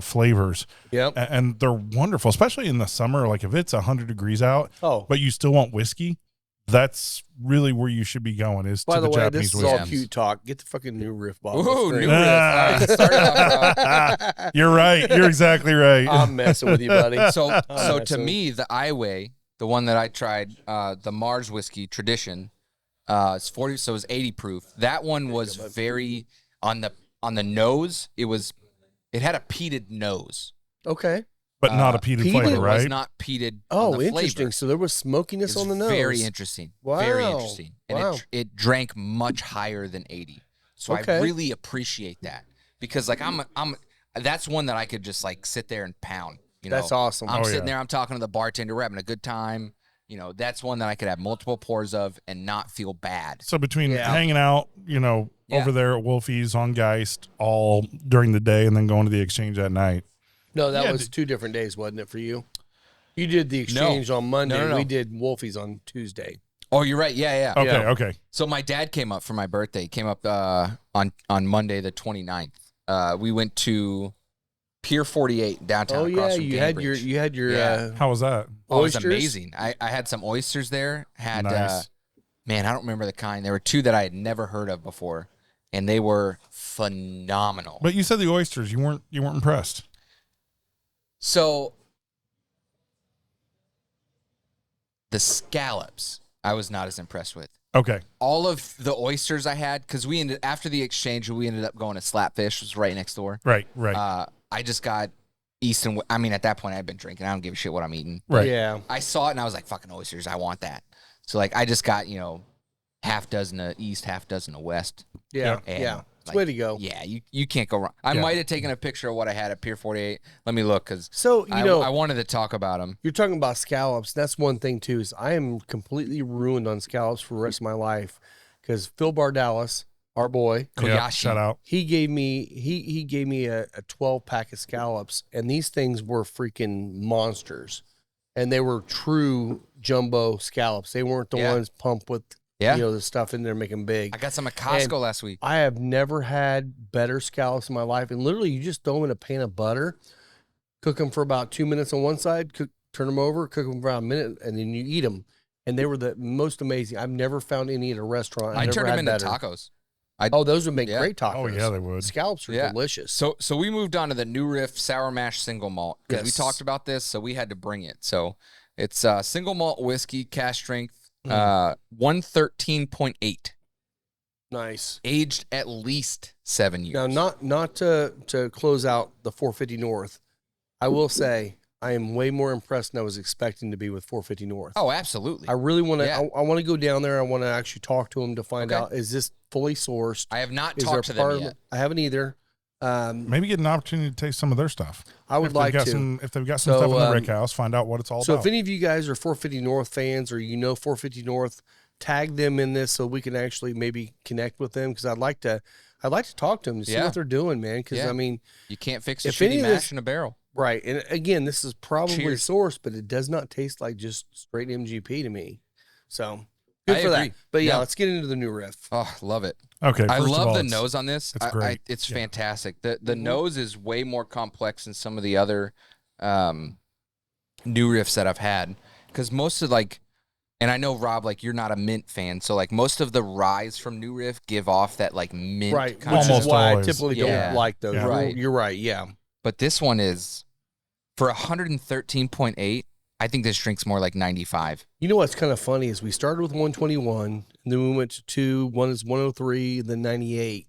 flavors. Yep. And they're wonderful, especially in the summer. Like if it's 100 degrees out, Oh, but you still want whiskey, that's really where you should be going is by to the way, Japanese this is all whiskey. cute talk. Get the fucking new riff bottle. Ooh, Screen. new riff. All right, start it off, You're right. You're exactly right. I'm messing with you, buddy. So Oh, to so- me, the Iway, the one that I tried, the Mars whiskey tradition, it's 40, so it was 80 proof. That one was very on the nose. It had a peated nose. Okay. But not a peated peated flavor, It right? was not peated. Oh, on the interesting. Flavor. So there was smokiness It's on the nose. very interesting. Wow. Very interesting. And Wow. it drank much higher than 80. So Okay. I really appreciate that because like that's one that I could just like sit there and pound. You know, That's awesome. I'm Oh, sitting yeah. there, I'm talking to the bartender, we're having a good time. You know, that's one that I could have multiple pours of and not feel bad. So between Yeah. hanging out, Yeah. over there at Wolfie's on Geist all during the day and then going to the exchange at night. No, that Yeah, was 2 different days, wasn't it, for you? You did the exchange on Monday. No. We did Wolfie's on Tuesday. Oh, you're right. Yeah. Okay, Yeah. okay. So my dad came up for my birthday. He came up on Monday the 29th. We went to Pier 48 downtown. Oh across yeah, from you had Cambridge. your Yeah. How was that? Oh, it was oysters? amazing. I had some oysters there. Had Nice. man, I don't remember the kind. There were 2 that I had never heard of before, and they were phenomenal. But you said the oysters, you weren't impressed. So the scallops, I was not as impressed with. Okay. All of the oysters I had, because after the exchange, we ended up going to Slapfish, which was right next door. Right. I just got I mean, at that point, I'd been drinking. I don't give a shit what I'm eating. Right. Yeah. I saw it and I was like, fucking oysters, I want that. So like, I just got, half dozen of East, half dozen of West. Yeah. And, Yeah. It's like, way to go. Yeah, you can't go wrong. I Yeah. might have taken a picture of what I had at Pier 48. Let me look because So, I wanted to talk about them. you're talking about scallops. That's one thing too. Is I am completely ruined on scallops for the rest of my life because Phil Bardalis, our boy, Yeah, Koyashi. shout out. he gave me a 12 pack of scallops, and these things were freaking monsters, and they were true jumbo scallops. They weren't the Yeah. ones pumped with Yeah. the stuff in there making big. I got some at Costco last week. I have never had better scallops in my life. And literally, you just throw them in a pan of butter, cook them for about 2 minutes on one side, turn them over, cook them for about a minute, and then you eat them. And they were the most amazing. I've never found any at a restaurant. I I've never turned them had into better. tacos. Oh, those would make Yeah. great tacos. Oh, yeah, they would. Scallops are Yeah. delicious. So we moved on to the New Riff Sour Mash Single Malt because we Yes. talked about this, so we had to bring it. So it's single malt whiskey, cask strength, Mm. 113.8, Nice. aged at least 7 years. Now, not to close out the 450 North, I will say I am way more impressed than I was expecting to be with 450 North. Oh, absolutely. I really want to. Yeah. I want to go down there. I want to actually talk to them to find Okay. out, is this fully sourced? I have not Is talked to there them part yet. of I haven't either. Maybe get an opportunity to taste some of their stuff. I would If they've like got to. if they've got some So, stuff in the Rick House, find out what it's all So about. if any of you guys are 450 North fans or 450 North, tag them in this so we can actually maybe connect with them because I'd like to talk to them to see Yeah. what they're doing, man. Because Yeah. I mean, You can't fix a If any shitty of mash this- in a barrel. right? And again, this is probably Cheers. sourced, but it does not taste like just straight MGP to me. So good I for agree. that. But yeah, Yeah. let's get into the new riff. Oh, love it. Okay. I first of love all, the it's- nose on this. it's great. It's Yeah. fantastic. The nose is way more complex than some of the other new riffs that I've had. Because most of and I know, Rob, like, you're not a mint fan, so like most of the ryes from New Riff give off that like mint Right, kind which of. Almost is why always. I typically Yeah. don't like those. Yeah. Right. You're right. Yeah. But this one is for 113.8. I think this drink's more like 95. You know what's kind of funny is we started with 121, and then we went to 2. One is 103, and then 98.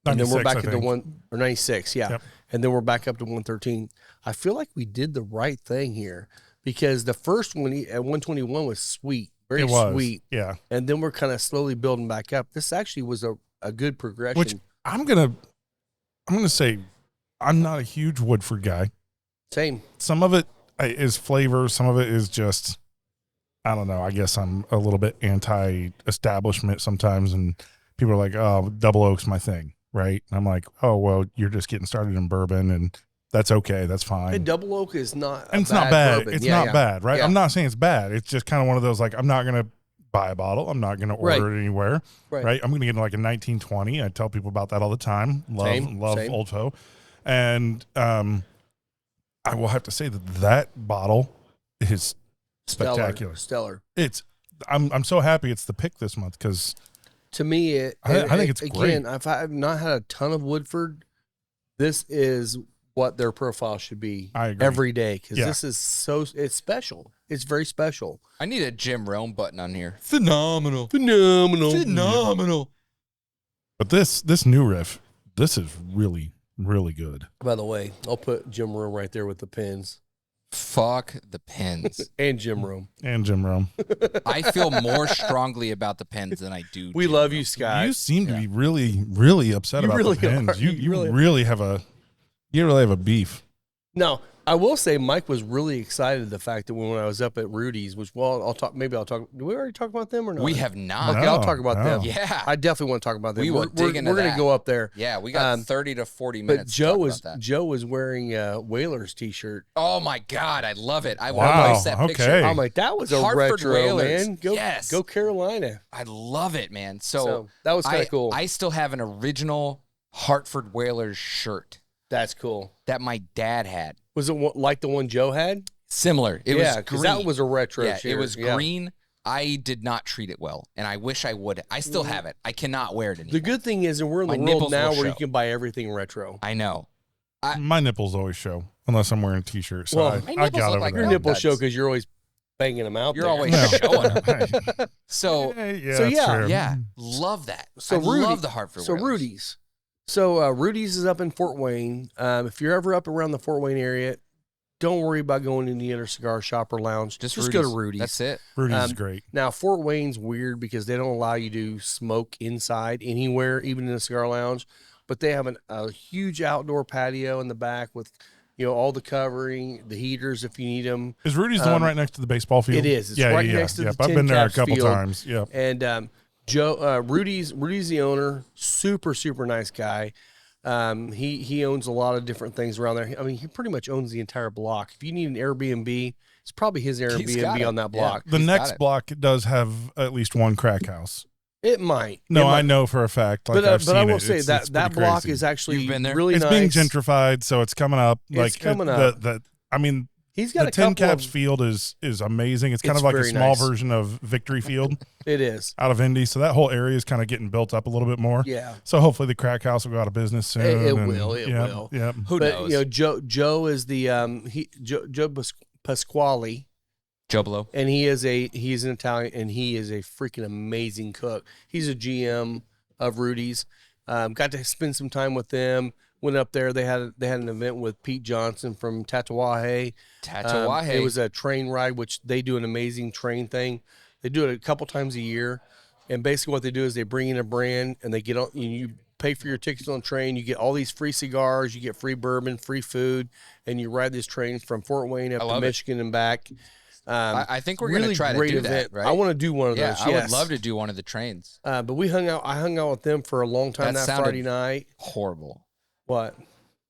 And then we're 96, back I into think. 1 or 96, yeah. Yep. And then we're back up to 113. I feel like we did the right thing here because the first one at 121 was sweet, very It was. sweet. Yeah. And then we're kind of slowly building back up. This actually was a good progression. Which I'm gonna say, I'm not a huge Woodford guy. Same. Some of it is flavor. Some of it is just, I don't know. I guess I'm a little bit anti-establishment sometimes, and people are like, "Oh, double oak's my thing," right? And I'm like, "Oh, well, you're just getting started in bourbon, and that's okay. That's fine." And double oak is not. And it's not bad. bourbon. It's Yeah, not yeah. bad, right? Yeah. I'm not saying it's bad. It's just kind of one of those, like, I'm not going to buy a bottle. I'm not going to order it anywhere, right? I'm going to get like a 1920. I tell people about that all the time. Love Same. Old Foe. And I will have to say that bottle is spectacular. Stellar. I'm so happy it's the pick this month because To me, I think it's again. great. I've not had a ton of Woodford. This is what their profile should be I agree. every day because Yeah. this is it's special. It's very special. I need a Jim Rome button on here. Phenomenal. Phenomenal. But this new riff, this is really, really good. By the way, I'll put Jim Rome right there with the pins Fuck the pens. and Jim Rome. And Jim Rome. I feel more strongly about the pens than I do. We Jim love Rome. you, Scott. You seem to be really, really upset You about really the pins. are. You You really- really have a beef. No, I will say Mike was really excited the fact that when I was up at Rudy's, which I'll talk. Did we already talk about them or not? We have not. Okay, I'll talk about No. them. Yeah. I definitely want to talk about them. We will dig into We're going that. to go up there. Yeah, we got 30 to 40 minutes. But to talk about that. Joe was wearing a Whalers t-shirt. Oh my God, I love it. I Wow, want to post that picture. okay. I'm like, that was a Hartford retro, Whalers. man. Yes. Go Carolina. I love it, man. So So, that was kind of cool. I still have an original Hartford Whalers shirt That's cool. that my dad had. Was it like the one Joe had? Similar. It yeah, was because green. that was a retro. Yeah, it shirt. was Yeah. green. I did not treat it well, and I wish I would. I still have it. I cannot wear it anymore. The good thing is that we're in the My world nipples now will where you show. can buy everything retro. I know. My nipples always show unless I'm wearing a t-shirt. So Well, I my got nipples look over like that. Your Well, nipples that's- show because you're always banging them out. You're there. always No. showing them. So, Yeah, So, that's yeah. true. yeah, love that. So I Rudy- love the Hartford So Whalers. Rudy's. So Rudy's is up in Fort Wayne. If you're ever up around the Fort Wayne area, don't worry about going to any other cigar shop or lounge. Just go to Rudy's. That's it. Rudy's is Um, great. Now, Fort Wayne's weird because they don't allow you to smoke inside anywhere, even in a cigar lounge. But they have a huge outdoor patio in the back with, all the covering, the heaters if you need them. Is Rudy's the one right next to the baseball field? It is. It's yeah, right yeah, next to yeah. the I've been Tin there a Caps couple field. times. Yeah. And Rudy's the owner. Super, super nice guy. He owns a lot of different things around there. I mean, he pretty much owns the entire block. If you need an Airbnb, it's probably his got Airbnb it. on that Yeah. block. The He's got next it. block does have at least one crack house. It might. No, It might. I know for a fact. Like But I've seen I will it. say It's that pretty block crazy. is actually You've been there? really It's nice. being gentrified, so it's coming up. It's coming up. I mean, He's got the a Tin couple Caps of, field is amazing. It's kind It's of like a very small nice. version of Victory Field It is. out of Indy. So that whole area is kind of getting built up a little bit more. Yeah. So hopefully the crack house will go out of business soon. It and- will, it yeah, will. Yeah. Who But knows? Joe is the Joe Pasquale, Joe Blow. and he's an Italian, and he is a freaking amazing cook. He's a GM of Rudy's. Got to spend some time with them. Went up there. They had an event with Pete Johnson from Tatawahe. Tatawahe. It was a train ride, which they do an amazing train thing. They do it a couple times a year, and basically what they do is they bring in a brand and they get on. You pay for your tickets on the train. You get all these free cigars. You get free bourbon, free food, and you ride this train from Fort Wayne up to love it. Michigan and back. I think we're going to try to great do event. that, right? I want to do one of yeah, those. I yes. would love to do one of the trains. But we hung out. I hung out with them for a long time That that sounded- Friday night. Horrible. What?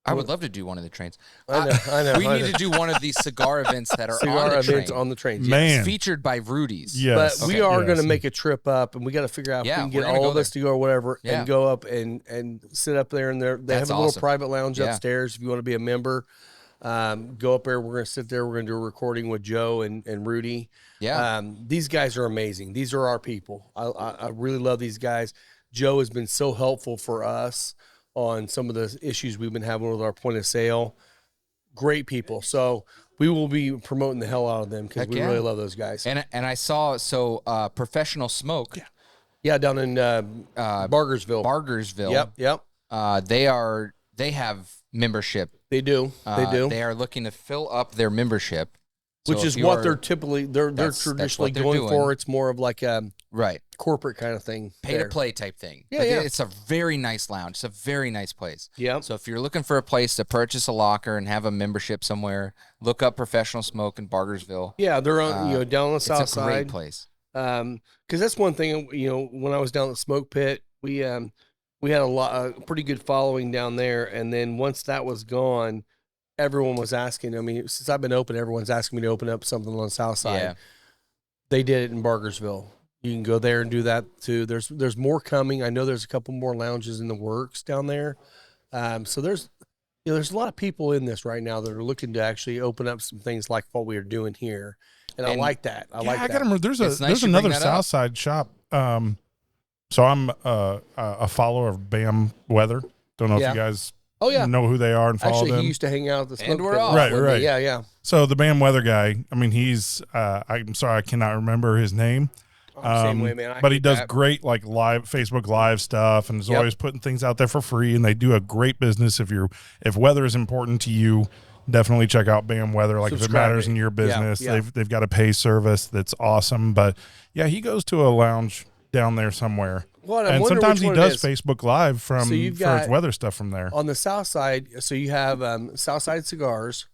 I would love to do one of the trains. I know. We need to do one of these cigar events that are cigar on the events train. on the trains. Man. It's featured by Rudy's. Yes. But we Okay. are Yes. going to make a trip up, and we got to figure out if Yeah, we can get we're gonna all go of us to go or whatever, Yeah. and go up and sit up there. And they That's have a little awesome. private lounge Yeah. upstairs if you want to be a member. Go up there. We're going to sit there. We're going to do a recording with Joe and Rudy. Yeah. These guys are amazing. These are our people. I really love these guys. Joe has been so helpful for us on some of the issues we've been having with our point of sale. Great people. So we will be promoting the hell out of them because Heck we yeah. really love those guys. And I saw Professional Smoke, Yeah, down in Bargersville. Bargersville. Yep. They have membership. They do. They do. They are looking to fill up their membership, Which So is if what you're- they're typically they're that's traditionally what they're going doing. for. It's more of like a right corporate kind of thing. pay there. to play type thing. Yeah, But yeah. It's a very nice lounge. It's a very nice place. Yeah. So if you're looking for a place to purchase a locker and have a membership somewhere, look up Professional Smoke in Bargersville. Yeah, they're on down on the It's south a great side. place. Because that's one thing. When I was down at the smoke pit, we had a pretty good following down there. And then once that was gone, everyone was asking. I mean, since I've been open, everyone's asking me to open up something on the south side. Yeah. They did it in Bargersville. You can go there and do that too. There's more coming. I know there's a couple more lounges in the works down there. So there's a lot of people in this right now that are looking to actually open up some things like what we are doing here. And I like that. I like I that. gotta remember. There's It's nice there's you bring another that up. South Side shop. So I'm a follower of Bam Weather. Don't know if Yeah. you guys Oh yeah. know who they are and follow Actually, them. he used to hang out at the smoke And we're pit off. Right, with me. right. Yeah, yeah. So the Bam Weather guy. I mean, he's. I'm sorry, I cannot remember his name. Same way, man. I But he hate does that. great like live Facebook live stuff, and is Yep. always putting things out there for free. And they do a great business. If weather is important to you, definitely check out Bam Weather. Like if it Subscribe matters it. in your business, Yeah. they've got a pay service that's awesome. But yeah, he goes to a lounge down there somewhere, Well, I'm and wondering sometimes which he one it does is. Facebook Live from So you've for got- his weather stuff from there. On the south side, so you have Southside Cigars,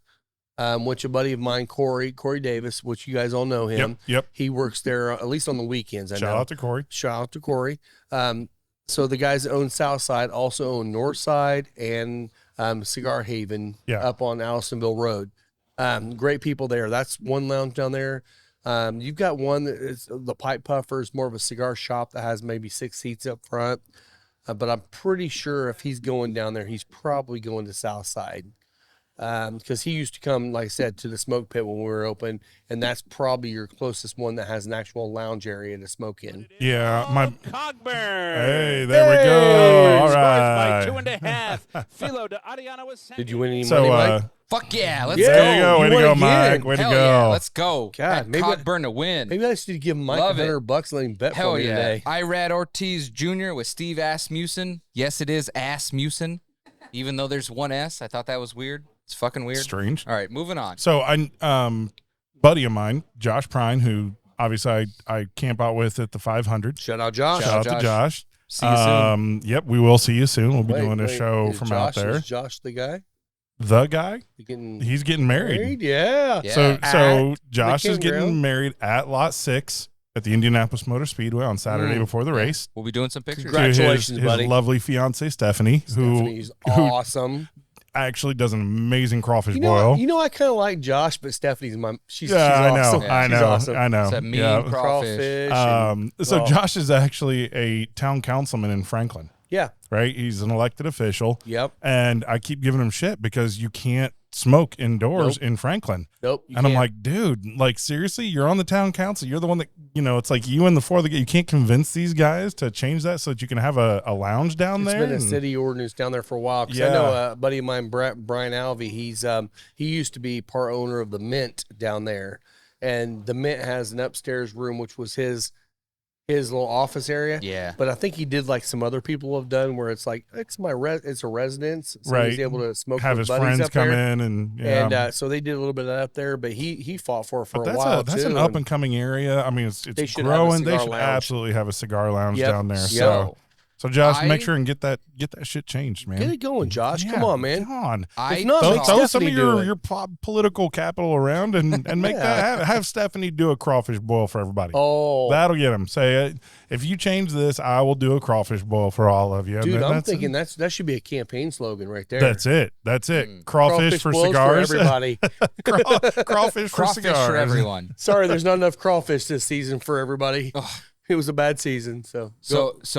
which a buddy of mine, Corey Davis, which you guys all know him. Yep. He works there at least on the weekends. I Shout know. out to Corey. Shout out to Corey. So the guys that own Southside also own Northside and Cigar Haven Yeah. up on Allisonville Road. Great people there. That's one lounge down there. You've got one that is the Pipe Puffer is more of a cigar shop that has maybe 6 seats up front. But I'm pretty sure if he's going down there, he's probably going to Southside. Because he used to come, like I said, to the smoke pit when we were open, and that's probably your closest one that has an actual lounge area to smoke in. Yeah, my Cogburn. hey, there we go. All Scores right. by 2.5. Philo de Ariana was Did you win any So money, Mike? Fuck yeah, let's Yeah. there you go. go. Way You to won go, again. Mike. Way to Hell go. yeah, let's go. God, At maybe- Cogburn to win. Maybe I should give Mike Love it. $100 and let him bet Hell for me yeah. today. Irad Ortiz Jr. with Steve Asmussen. Yes, it is Asmussen. Even though there's one S, I thought that was weird. It's fucking weird. Strange. All right, moving on. So buddy of mine, Josh Prine, who obviously I camp out with at the 500. Shout out Josh. Shout out to Josh. See you soon. Yep, we will see you soon. We'll be Wait, doing a wait, show is from Josh, out there. Is Josh the guy? The guy, He's he's getting married. Yeah. Yeah. So At Josh the is getting campground? married at Lot 6 at the Indianapolis Motor Speedway on Saturday before the race. We'll be doing some pictures. Congrats. Congratulations, to his buddy. lovely fiance Stephanie, Stephanie's who awesome. actually does an amazing crawfish You boil. know, I kind of like Josh, but Stephanie's she's I awesome. know, Yeah, I She's know, awesome. I know. It's a mean Yeah. crawfish. So and- Josh is actually a town councilman in Franklin, yeah. right? He's an elected official. Yep. And I keep giving him shit because you can't smoke indoors Nope. in Franklin. Nope. And I'm like, dude, like seriously, you're on the town council. You're the one that, it's like you and the four you can't convince these guys to change that so that you can have a lounge down it's there. been a And- city ordinance down there for a while. Because I Yeah. know a buddy of mine, Brian Alvey, he used to be part owner of the Mint down there. And the Mint has an upstairs room, which was his little office area. Yeah. But I think he did like some other people have done where it's like, it's it's a residence. So Right. he's able to smoke have with his buddies friends up come there. in and So they did a little bit of that up there, but he fought for it for but a that's while that's too. an up and coming area. I mean, it's They should have a growing. They cigar should lounge. absolutely have a cigar lounge Yep. down there. Yep. So So Josh, I- make sure and get that shit changed, man. Get it going, Josh. Come Yeah, on, man. Come on. If not, make Throw some Stephanie of do it. your political capital around and make that have Stephanie do a crawfish boil for everybody. Oh, That'll get them. Say, if you change this, I will do a crawfish boil for all of you. And dude, then I'm that's thinking that should be a campaign slogan right there. That's it. That's it. Crawfish for boils cigars. for everybody. Crawfish for Crawfish cigars. for everyone. Sorry, there's not enough crawfish this season for everybody. It was a bad season. So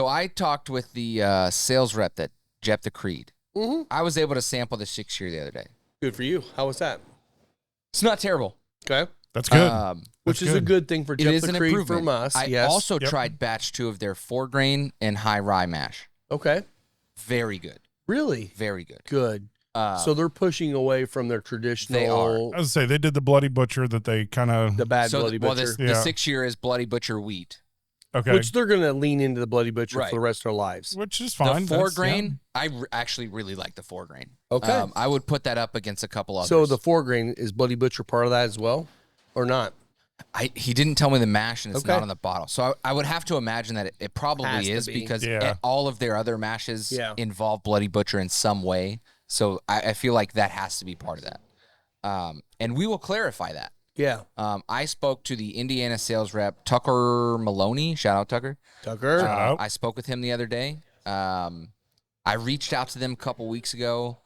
I talked with the sales rep that Jeff the Creed. Mhm. I was able to sample the 6-year the other day. Good for you. How was that? It's not terrible. Okay. That's good. Which That's is a good. good thing for It Jeff is the an Creed improvement. from us. I yes. also Yep. tried batch 2 of their 4-grain and high rye mash. Okay. Very good. Really Very good. good. Uh, So they're pushing away from their traditional. They are. I was say they did the bloody butcher that they kind of The bad so bloody well, butcher, the Yeah. 6-year is Bloody Butcher wheat. okay, which they're going to lean into the bloody butcher Right. for the rest of their lives. which is fine. The That's- 4-grain, I actually really like the 4-grain. Okay. I would put that up against a couple others. So the 4-grain is bloody butcher part of that as well, or not? He didn't tell me the mash, and it's Okay. not on the bottle. So I would have to imagine that it Has probably to is be. because Yeah. all of their other mashes Yeah. involve Bloody Butcher in some way. So I feel like that has to be part of that. And we will clarify that. Yeah. I spoke to the Indiana sales rep, Tucker Maloney. Shout out, Tucker. Tucker. Shout out. I spoke with him the other day. I reached out to them a couple weeks ago,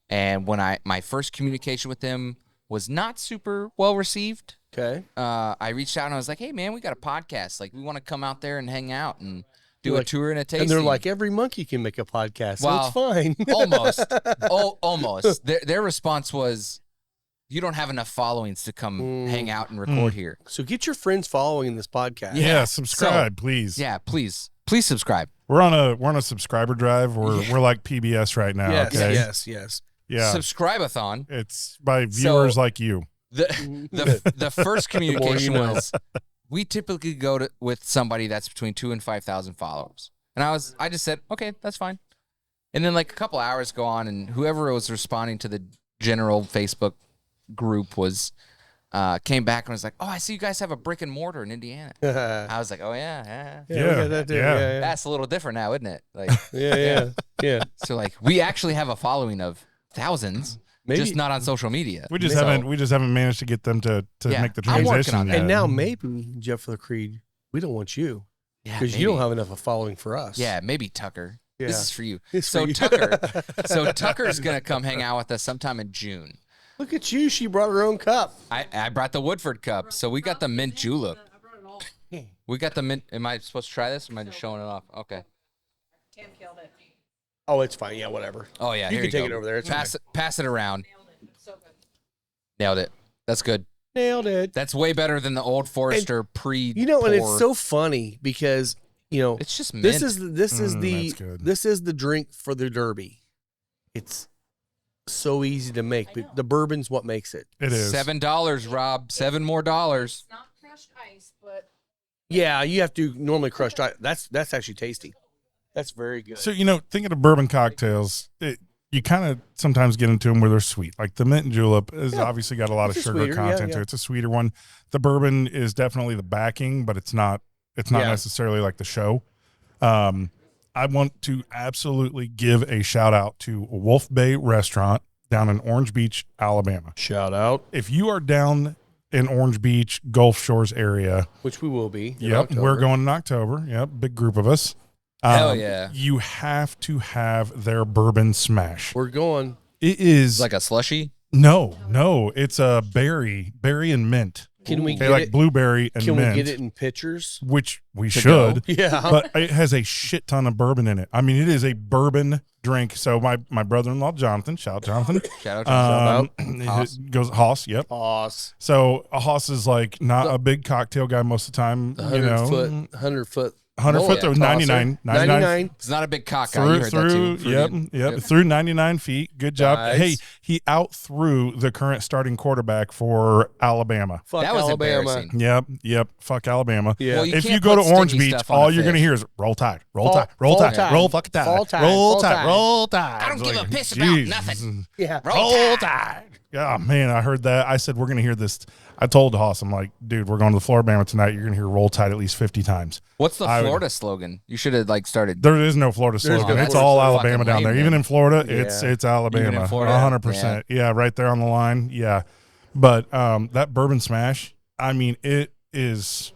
and when my first communication with them was not super well received. Okay. I reached out and I was like, "Hey, man, we got a podcast. Like, we want to come out there and hang out and do You're a like- tour and a tasting." And they're like, every monkey can make a podcast, so Wow. it's fine. almost, almost. Their response was, "You don't have enough followings to come hang out and record here." So get your friends following this podcast. Yeah, subscribe, please. Yeah, please subscribe. We're on a subscriber drive. We're like PBS right now. Yes, okay. yes. Yeah. Subscribe-a-thon. It's by viewers So- like you. The first communication know. was, we typically go with somebody that's between 2,000 and 5,000 followers, and I just said, okay, that's fine. And then like a couple hours go on, and whoever was responding to the general Facebook group came back and was like, "Oh, I see you guys have a brick and mortar in Indiana." I was like, "Oh yeah. we got that too. Yeah. Yeah. That's a little different now, isn't it?" Like, Yeah. so like we actually have a following of thousands, Maybe- just not on social media. We just So- haven't managed to get them to Yeah, make the I'm working transition on that. yet. And now maybe Jeff the Creed, we don't want you Yeah, because you don't maybe. have enough of a following for us. Yeah, maybe Tucker. Yeah. This is for you. It's So for you. Tucker's gonna come hang out with us sometime in June. Look at you. She brought her own cup. I brought the Woodford cup, so we got the mint julep. We got the mint. Am I supposed to try this? Or am I just showing it off? Okay. Tim killed it. Oh, it's fine. Yeah, whatever. Oh yeah, You here can take go. it over there. It's Pass it around. So good. Nailed it. That's good. Nailed it. That's way better than the Old Forester pre. You know, and it's so funny because It's just mint. this is the drink for the Derby. It's so easy to make, but the bourbon's what makes it. It is. $7, Rob. $7 more. It's not crushed ice, but Yeah, you have to normally crush ice. That's actually tasty. That's very good. So thinking of bourbon cocktails, you kind of sometimes get into them where they're sweet. Like the mint julep has obviously got a lot of It's a sugar sweeter, content to it. It's a sweeter one. The bourbon is definitely the backing, but it's not necessarily like the show. I want to absolutely give a shout out to Wolf Bay Restaurant down in Orange Beach, Alabama. Shout out, If you are down in Orange Beach, Gulf Shores area, which we will be. in yep, October. we're going in October. Yep, big group of us. Hell yeah. You have to have their bourbon smash. We're going. It is Like a slushy. no, it's a berry and mint. Can we They get like it? blueberry and Can mint, we get it in pitchers? which we To go. should. Yeah. But it has a shit ton of bourbon in it. I mean, it is a bourbon drink. So my brother-in-law Jonathan, shout out Jonathan, Shout out to Hoss. Goes Hoss. Yep. Hoss. So a Hoss is like not a big cocktail guy most of the time. The you know, 100 foot. 100 roll foot it, through tosser. 99. 99. It's not a big cock guy. You Through, heard that too. yep, through 99 feet. Good job. Nice. Hey, he out threw the current starting quarterback for Alabama. Fuck That was Alabama. embarrassing. Yep. Fuck Alabama. Yeah. Well, you If you can't go to put Orange stingy Beach, stuff on all a you're going to fish. hear is roll tide, roll Fall- tide, roll fall tide, tide. roll fucking tide, Fall tide, roll fall tide, tide. roll tide. I don't It's give like, a piss about Jesus. nothing. Yeah. Roll tide. Yeah, man, I heard that. I said, we're going to hear this. I told Hoss, I'm like, dude, we're going to the Floribama tonight. You're going to hear Roll Tide at least 50 times. What's the Florida slogan? You should have like started. There is no Florida There's slogan. no It's Florida all slogan. Alabama down there. Fucking Even lame, in Florida, Yeah. it's Alabama. Even in Florida, 100%. Yeah, right there on the line. Yeah. But that bourbon smash, I mean, it is.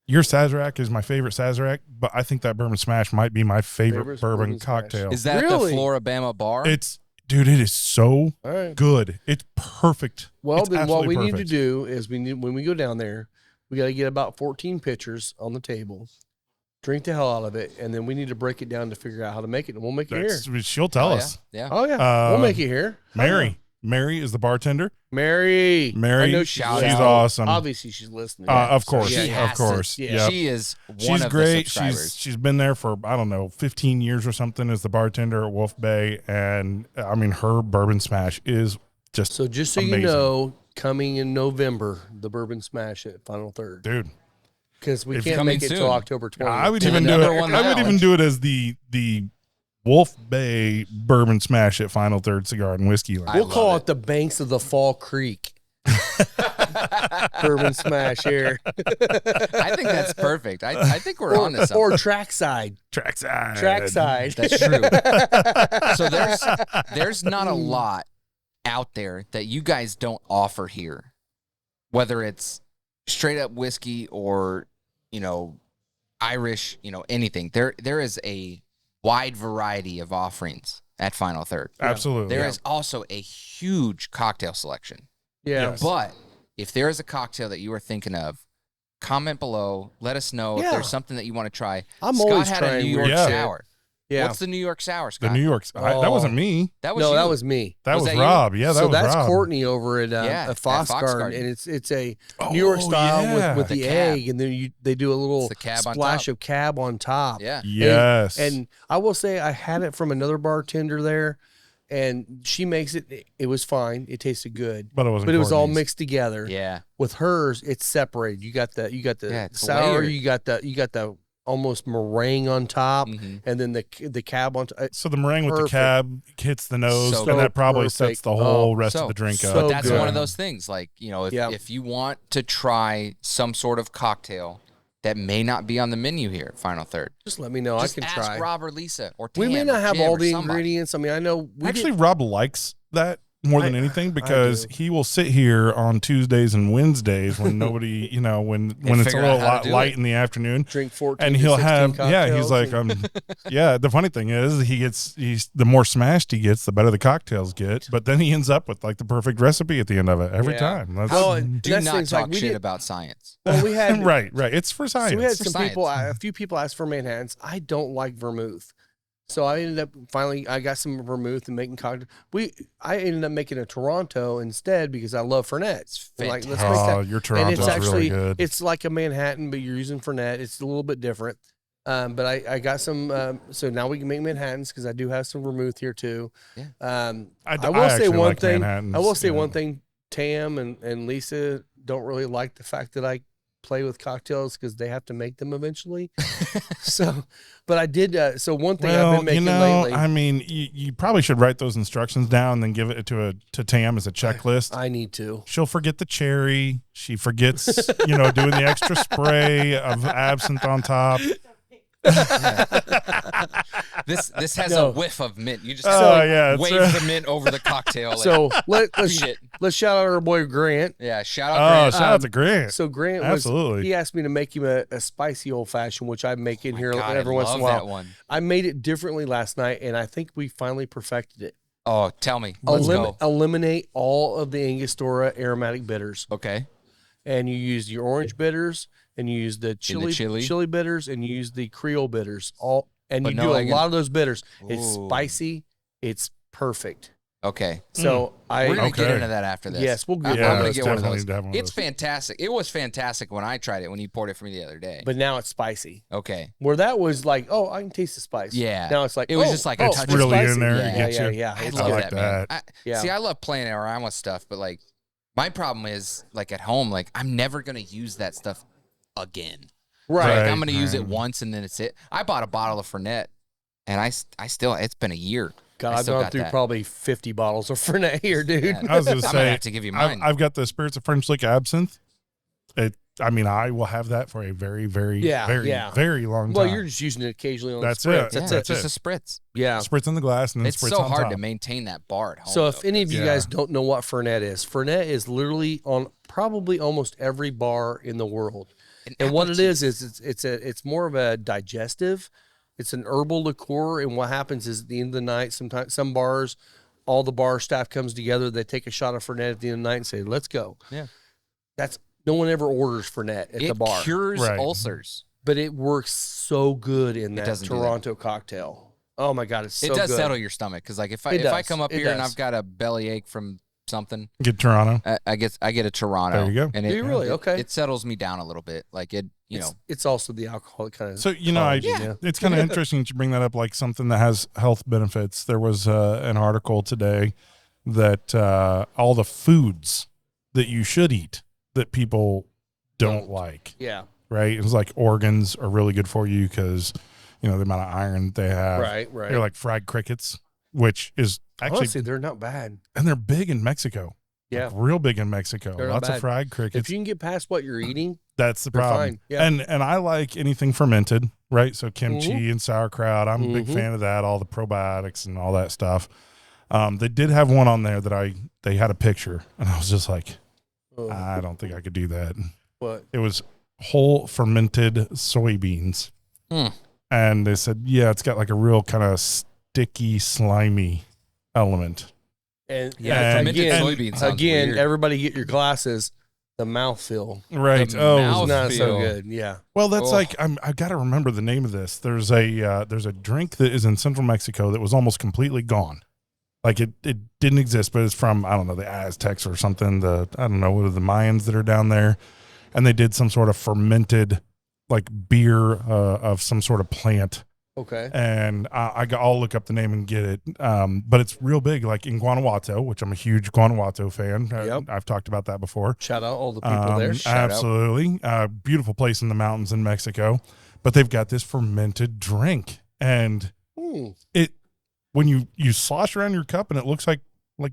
Your Sazerac is my favorite Sazerac, but I think that bourbon smash might be my favorite bourbon smash. cocktail. Is that Really? at the Floribama bar? Dude, it is so All right. good. It's perfect. Well, It's then what we absolutely need to perfect. do is when we go down there, we got to get about 14 pitchers on the table, drink the hell out of it, and then we need to break it down to figure out how to make it. And we'll make it here. She'll tell Oh, us. Yeah. Oh yeah, we'll make it here. Mary is the bartender. Mary, Mary, I know she's listening. awesome. Obviously, she's listening. Of course, She of has to- course. yeah. Yep. She is one She's of great. the subscribers. She's been there for, I don't know, 15 years or something as the bartender at Wolf Bay. And I mean, her bourbon smash is just So just so amazing. you know, coming in November, the Bourbon Smash at Final Third, Dude. because we If can't coming make it soon. till October 20th. I would To even the do number it. one I would even lounge. do it as the Wolf Bay bourbon smash at Final Third Cigar and Whiskey Lounge. We'll love call it. it the Banks of the Fall Creek. Bourbon Smash here. I think that's perfect. I think we're on to something. Or Trackside. Trackside. Trackside. That's true. So there's not a lot out there that you guys don't offer here, whether it's straight up whiskey or Irish, anything. There is a wide variety of offerings at Final Third. Absolutely. There is also a huge cocktail selection. Yeah. Yes. But if there is a cocktail that you are thinking of, comment below. Let us know if Yeah. there's something that you want to try. I'm Scott always had a trying New York weird shit. sour. Yeah. What's the New York sour, The Scott? New York. That wasn't me. That was No, you. that was me. That Was was that you? Rob. Yeah, that So was that's Rob. Courtney over at Yeah, at Fox at Fox Garden, Garden. and it's a New York Oh, style yeah. with The the cab. egg, and then they do a little It's the cab on splash top. of cab on top. Yeah. Yes. And I will say I had it from another bartender there, and she makes it. It was fine. It tasted good, but it wasn't. but it was all Courtney's. mixed together. Yeah. With hers, it's separated. You got the Yeah, it's sour. layered. You got the almost meringue on top, Mhm. and then the cab on top. So the meringue with the Perfect. cab hits the nose, So and that probably perfect. sets the whole Oh, rest so- of the drink so up. But that's good. one of those things. Like, if you want to try some sort of cocktail that may not be on the menu here at Final Third, Just let me know. just I can ask try. Rob or Lisa or We Tam may or not have Jim all or the somebody. ingredients. I mean, I know we Actually, did- Rob likes that more than I- anything I because do. he will sit here on Tuesdays and Wednesdays when nobody, when it's a figure out little how to do light it. in the afternoon. drink 14 And to he'll 16 have, he's cocktails like, and- yeah. The funny thing is, he's the more smashed he gets, the better the cocktails get. But then he ends up with like the perfect recipe at the end of it every Yeah. time. That's, Well, and Do that's not things talk like we shit did- about science. Well, we had right. It's for science. So we had For some science. people, a few people asked for Manhattans. I don't like vermouth. So I ended up I got some vermouth and making cocktail. I ended up making a Toronto instead because I love Fernet. And let's make Oh, that. your And Toronto's it's actually, really good. it's like a Manhattan, but you're using Fernet. It's a little bit different. But I got some, so now we can make Manhattans because I do have some vermouth here too. Yeah. I I will say actually one like thing. Manhattans, I will say yeah. one thing. Tam and Lisa don't really like the fact that I play with cocktails because they have to make them eventually. So, but I did. So one thing I've been making lately. I mean, you probably should write those instructions down and then give it to Tam as a checklist. I need to. She'll forget the cherry. She forgets, doing the extra spray of absinthe on top. This has No. a whiff of mint. You just Yeah, it's, wave the mint over the cocktail. Like, So let's beat it. let's shout out our boy Grant. Yeah, shout out Oh, Grant. shout out to Grant. So Grant Absolutely. he asked me to make him a spicy old fashioned, which I make in here God, every I once in a love while. that one. I made it differently last night, and I think we finally perfected it. Oh, tell me. Let's go. Eliminate all of the Angostura aromatic bitters, Okay. and you use your orange bitters, and you use the chili bitters, and you use the Creole bitters. And But you no do a egg lot of those bitters. It's Ooh. spicy. It's perfect. Okay. So We're gonna get Okay. into that after this. Yes, we'll get I'm into gonna those. get one of Definitely those. need to have one of It's those. fantastic. It was fantastic when I tried it when you poured it for me the other day. But now it's spicy. Okay. Where that was like, oh, I can taste the spice. Yeah. Now it's like, It was oh, just like a oh, touch it's of really spicy. in there. Yeah, It Yeah, gets yeah, you. yeah. I It's love good. like that, man. that. Yeah. See, I love playing around with stuff, but like my problem is like at home, like I'm never gonna use that stuff again. Right. Like I'm gonna use it once and then it's it. I bought a bottle of Fernet, and I still it's been a year. God, I I've still gone got through that. probably 50 bottles of Fernet here, dude. Yeah. I was going I'm to gonna say, have to give you mine. I've got the Spirits of French Lick Absinthe. I will have that for a very, very, very long Well, time. you're just using it occasionally on That's the spritz. it. yeah, That's it's it. just a spritz. Yeah. Spritz in the glass and then It's spritz so on hard top. to maintain that bar at home. So if though. any of you Yeah. guys don't know what Fernet is literally on probably almost every bar in the world. And what it is it's more of a digestive. It's an herbal liqueur, and what happens is at the end of the night, sometimes some bars, all the bar staff comes together. They take a shot of Fernet at the end of the night and say, "Let's go." Yeah. That's no one ever orders Fernet at the bar, It cures Right. ulcers. but it works so good in that doesn't do that. Toronto cocktail. Oh my God, it's so It does good. settle your stomach because, like, if I It does. come up It here and does. I've got a bellyache from something, Get Toronto. I get a Toronto. There you go. And Do you really? Okay. It settles me down a little bit. Like It's also the alcohol that kind of. So, Yeah. it's kind of interesting that you bring that up, like something that has health benefits. There was an article today that all the foods that you should eat that people don't like, Yeah. right? It was like organs are really good for you because, the amount of iron they have. Right. They're like fried crickets, which is actually, Honestly, they're not bad. and they're big in Mexico. Yeah. Like, real big in Mexico. They're not Lots of bad. fried If crickets. you can get past what you're eating, That's the they're problem. fine. Yeah. And I like anything fermented, right? So kimchi Mm-hmm. and sauerkraut. I'm a big fan of that, all the probiotics and all that stuff. They did have one on there that they had a picture, and I was just like, I don't think I could do that. what? It was whole fermented soybeans. And they said, yeah, it's got like a real kind of sticky, slimy element. And Yeah, fermented again, soybean sounds weird. everybody get your glasses. The mouthfeel. Right. The Oh, mouth- Not so Mouthfeel. good. Yeah. well, that's Oh. like I got to remember the name of this. There's a drink that is in Central Mexico that was almost completely gone. Like it didn't exist, but it's from, I don't know, the Aztecs or something. I don't know, what are the Mayans that are down there, and they did some sort of fermented like beer of some sort of plant. Okay. And I'll look up the name and get it. But it's real big, like in Guanajuato, which I'm a huge Guanajuato fan. Yep. I've talked about that before. Shout out all the people there. Shout out. Absolutely. Beautiful place in the mountains in Mexico. But they've got this fermented drink. And when you slosh around your cup and it looks like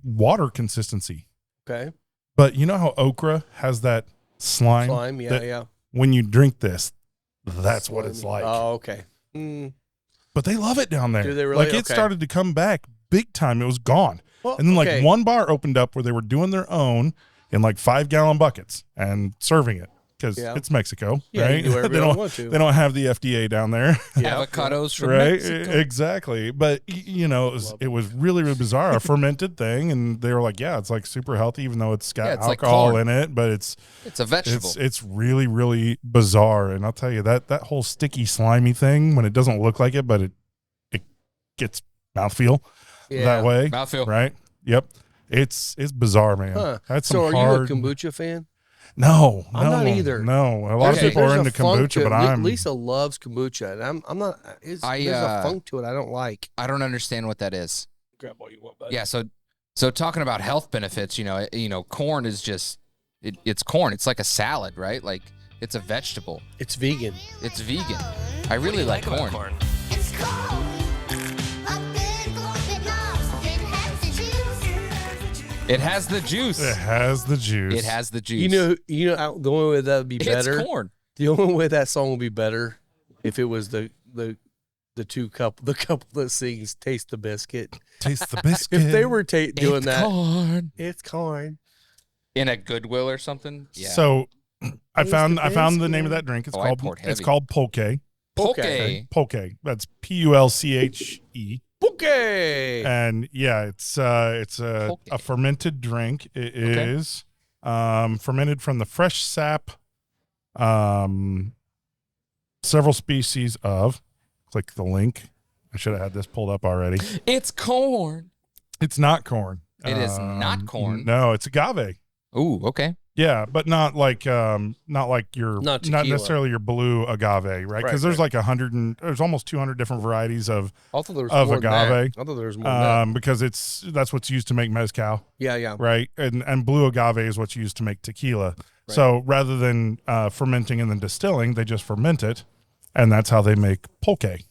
water consistency. Okay. But you know how okra has that slime? Slime. Yeah. that Yeah. When you drink this, that's what it's like. Oh, okay. But they love it down there. Do they really? Like it Okay. started to come back big time. It was gone. Well, And then like okay. one bar opened up where they were doing their own in like 5-gallon buckets and serving it because Yeah. it's Mexico, Yeah, you right? do whatever they you don't want to. They don't have the FDA down there, Yeah. Avocados from right? Mexico. Exactly. But it was really, really bizarre, a fermented thing, and they were like, yeah, it's like super healthy, even though it's got Yeah, it's like alcohol corn. in it, but it's It's a vegetable. it's really, really bizarre. And I'll tell you that whole sticky, slimy thing when it doesn't look like it, but it gets mouthfeel Yeah. that way. Mouthfeel. Right? Yep. It's bizarre, man. Huh. That's So some are hard. you a kombucha fan? No, I'm not no, either. No, a lot of There's people are a into funk to kombucha, it. but I'm Lisa loves kombucha, and I'm not. There's a funk to it I don't like. I don't understand what that is. Grab all you want, buddy. Yeah, so talking about health benefits, corn is just it's corn. It's like a salad, right? Like it's a vegetable. It's vegan. It's vegan. I really like corn. It's cold. A big open nose. It has the juice. It has the juice. It has the juice. It has the juice. You know, the only way that would be better. It's corn. The only way that song would be better if it was the couple that sings "Taste the Biscuit." Taste the biscuit. If they were doing It's that, corn. it's corn. In a Goodwill or something. Yeah. So I Taste found the the name of biscuit. that drink. It's Oh, I called poured it's heavy. called pulque. Poke. Pulque. That's Pulche. Okay. And yeah, it's a Pulque. fermented drink. It is fermented from the fresh sap. Several species of. Click the link. I should have had this pulled up already. It's corn. It's not corn. It is not corn. No, it's agave. Ooh, okay. Yeah, but not like your Not not tequila. necessarily your blue agave, right? Because Right, there's like there's almost 200 different varieties of I thought there was of more than that. agave. I thought there was more than that. because that's what's used to make mezcal, Yeah. right? And blue agave is what's used to make tequila. So rather than fermenting and then distilling, they just ferment it, and that's how they make pulque.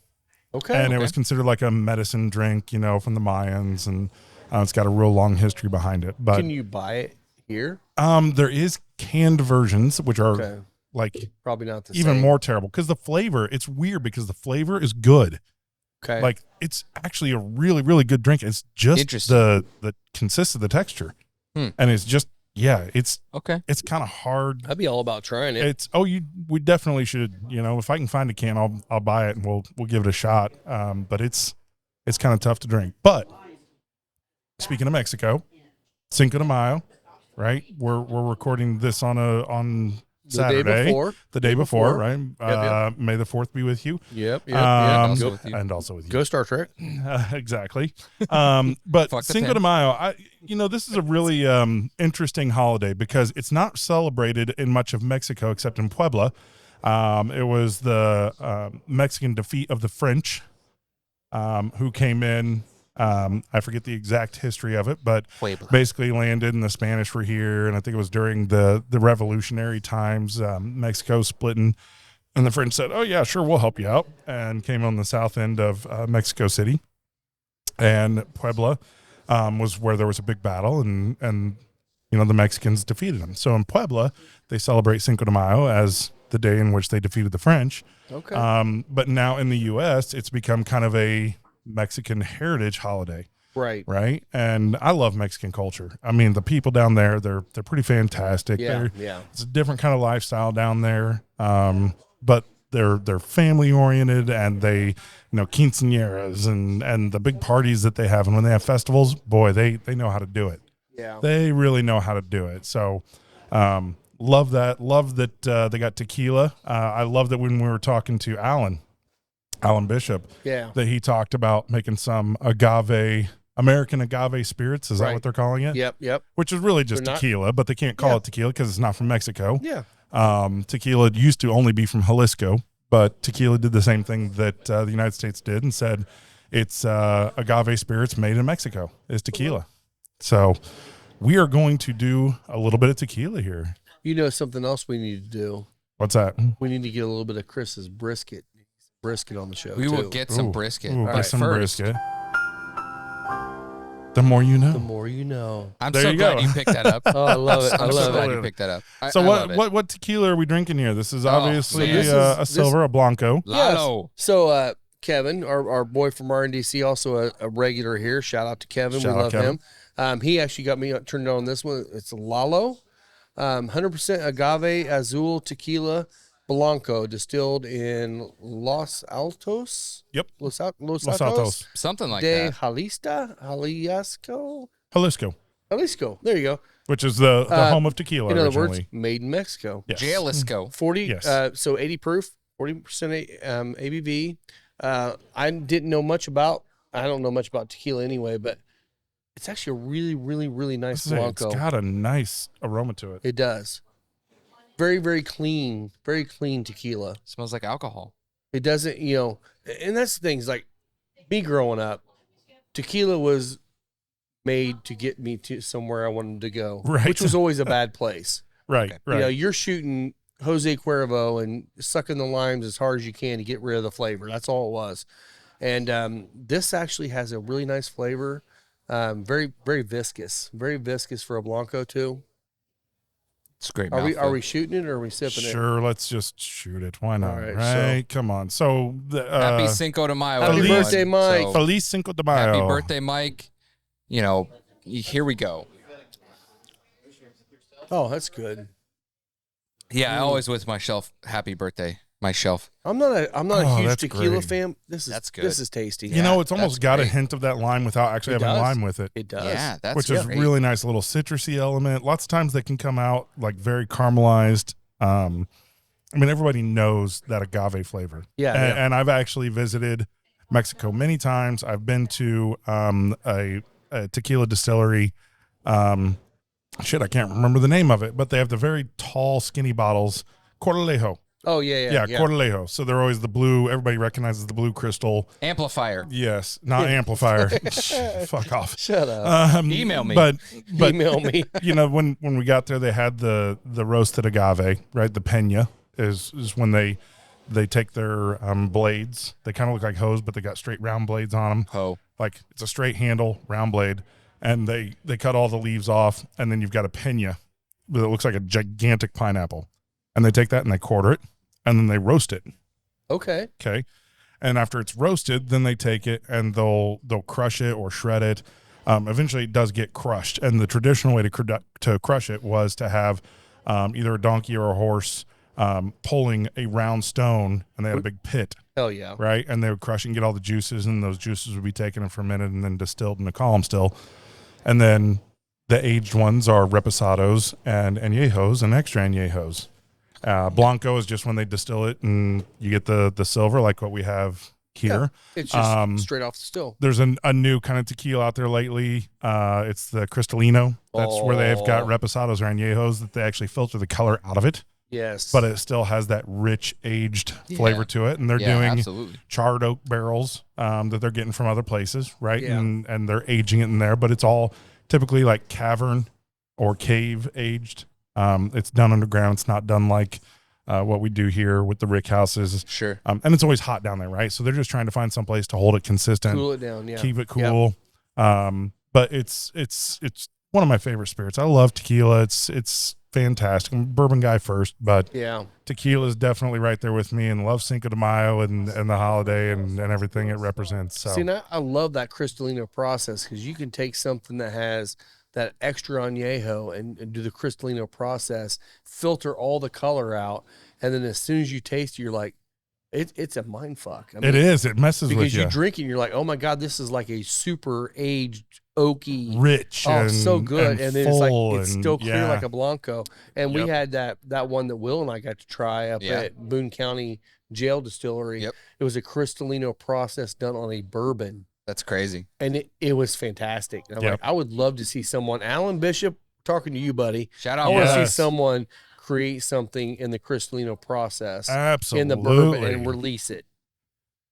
Okay. And it was considered like a medicine drink, you know, from the Mayans, and it's got a real long history behind it. But Can you buy it here? there is canned versions, which are Okay. like Probably not the even same. more terrible because the flavor. It's weird because the flavor is good. Okay. Like it's actually a really, really good drink. It's just Interesting. the consists of the texture, Hmm. and it's just it's Okay. it's kind of hard. I'd be all about trying it. We definitely should, you know, if I can find a can, I'll buy it and we'll give it a shot. But it's kind of tough to drink. But speaking of Mexico, Cinco de Mayo, right? We're recording this on Saturday, the day before, right? Yep. May the 4th be with you. Yep. also with you. And also with you. Go Star Trek. Exactly. But Fuck the Cinco de pen. Mayo, this is a really interesting holiday because it's not celebrated in much of Mexico except in Puebla. It was the Mexican defeat of the French who came in. I forget the exact history of it, but Puebla. basically landed and the Spanish were here. And I think it was during the revolutionary times, Mexico splitting. And the French said, oh, yeah, sure, we'll help you out. And came on the south end of Mexico City. And Puebla was where there was a big battle. And the Mexicans defeated them. So in Puebla, they celebrate Cinco de Mayo as the day in which they defeated the French. Okay. But now in the U.S., it's become kind of a Mexican heritage holiday. Right. And I love Mexican culture. I mean, the people down there, they're pretty fantastic. Yeah. It's a different kind of lifestyle down there. But they're family oriented, and they, quinceañeras and the big parties that they have. And when they have festivals, boy, they know how to do it. Yeah. They really know how to do it. So, love that. Love that they got tequila. I love that when we were talking to Alan Bishop, Yeah. that he talked about making some American agave spirits. Is that Right. what they're calling it? Yep. Which is really just They're not- tequila, but they can't call it tequila because it's not from Mexico. Yeah. Tequila used to only be from Jalisco, but tequila did the same thing that the United States did and said it's agave spirits made in Mexico is tequila. So we are going to do a little bit of tequila here. You know something else we need to do? What's that? We need to get a little bit of Chris's brisket on the show. We too. will get some Ooh, brisket. Ooh, But get some first, brisket. The more you know. The more you know. I'm There so you glad go. you picked that up. Oh, I love it. I I'm so love glad it. you picked that up. So I love it. what tequila are we drinking here? This is obviously so this is- a this- silver, a blanco. Lalo. So Kevin, our boy from RNDC, also a regular here. Shout out to Kevin. Shout we out, love Kevin. him. He actually got me turned on this one. It's Lalo, 100% agave azul tequila blanco, distilled in Los Altos. Yep. Los Los Altos. Altos. Something like de that. Jalisco. There you go. Which is the home of tequila In other originally. words, made in Mexico. Yes. Jalisco. 40, Yes. so 80 proof, 40% ABV. I don't know much about tequila anyway, but it's actually a really, really, really nice It's blanco. got a nice aroma to it. It does. Very, very clean tequila. Smells like alcohol. It doesn't, and that's the thing, is like me growing up, tequila was made to get me to somewhere I wanted to go, Right. which was always a bad place. Right, right. You're shooting Jose Cuervo and sucking the limes as hard as you can to get rid of the flavor. That's all it was. And this actually has a really nice flavor. Very, very viscous. Very viscous for a Blanco, too. It's a great. Are we shooting it or are we sipping it? Sure, let's just shoot it. Why not? All right, Right? Come on. So, Happy Cinco de Mayo. Happy everyone. birthday, Mike. So, Feliz Cinco de Mayo. happy birthday, Mike. Here we go. Oh, that's good. Yeah, I always with my shelf. Happy birthday, my shelf. I'm not a Oh, huge that's tequila great. fan. This That's good. This is tasty. You know, it's almost that's got a great. hint of that lime without actually It having does. lime with it. It does. Yeah, that's Which is great. really nice, little citrusy element. Lots of times they can come out like very caramelized. Everybody knows that agave flavor. Yeah, And, yeah. and I've actually visited Mexico many times. I've been to a tequila distillery. I can't remember the name of it, but they have the very tall, skinny bottles. Cortalejo. Oh, yeah. Yeah, Cortalejo. So they're always the blue. Everybody recognizes the blue crystal. Amplifier. Yes, not amplifier. Fuck off. Shut up. Email me. But Email me. when we got there, they had the roasted agave, right? The pena is when they they take their blades. They kind of look like hose, but they got straight round blades on them. Ho. Like it's a straight handle, round blade. And they cut all the leaves off. And then you've got a pena that looks like a gigantic pineapple. And they take that and they quarter it. And then they roast it. Okay. Okay. And after it's roasted, then they take it and they'll crush it or shred it. Eventually it does get crushed. And the traditional way to crush it was to have either a donkey or a horse pulling a round stone, and they had a big pit, Hell yeah. right? And they would crush and get all the juices, and those juices would be taken and fermented and then distilled in a column still. And then the aged ones are reposados and añejos and extra añejos. Blanco is just when they distill it and you get the silver, like what we have here. Yeah, it's just straight off the still. There's a new kind of tequila out there lately. It's the Cristalino. That's where they've got reposados or añejos that they actually filter the color out of it. Yes. But it still has that rich aged flavor to it. And they're doing absolutely. charred oak barrels that they're getting from other places, right? Yeah. And they're aging it in there, but it's all typically like cavern or cave aged. It's done underground. It's not done like what we do here with the rick houses. Sure. And it's always hot down there, right? So they're just trying to find some place to hold it consistent, cool it down, yeah. keep it cool. But it's one of my favorite spirits. I love tequila. It's fantastic. I'm a bourbon guy first, but Yeah. tequila is definitely right there with me, and love Cinco de Mayo and the holiday and everything it represents. So See, and I love that Cristalino process because you can take something that has that extra añejo and do the Cristalino process, filter all the color out, and then as soon as you taste it, you're like, it's a mind fuck. I mean, it is. It messes with because you. you drink it and you're like, oh my God, this is like a super aged oaky, Rich and so good, and then it's full like it's still clear yeah. like a Blanco. And we had that one that Will and I got to try up at Boone County Jail Distillery. Yep. It was a Cristalino process done on a bourbon. That's crazy. And it was fantastic. And I'm Yep. like, I would love to see someone, Alan Bishop, talking to you, buddy. Shout I out. want to see Yes. someone create something in the Cristalino process Absolutely. in the bourbon and release it.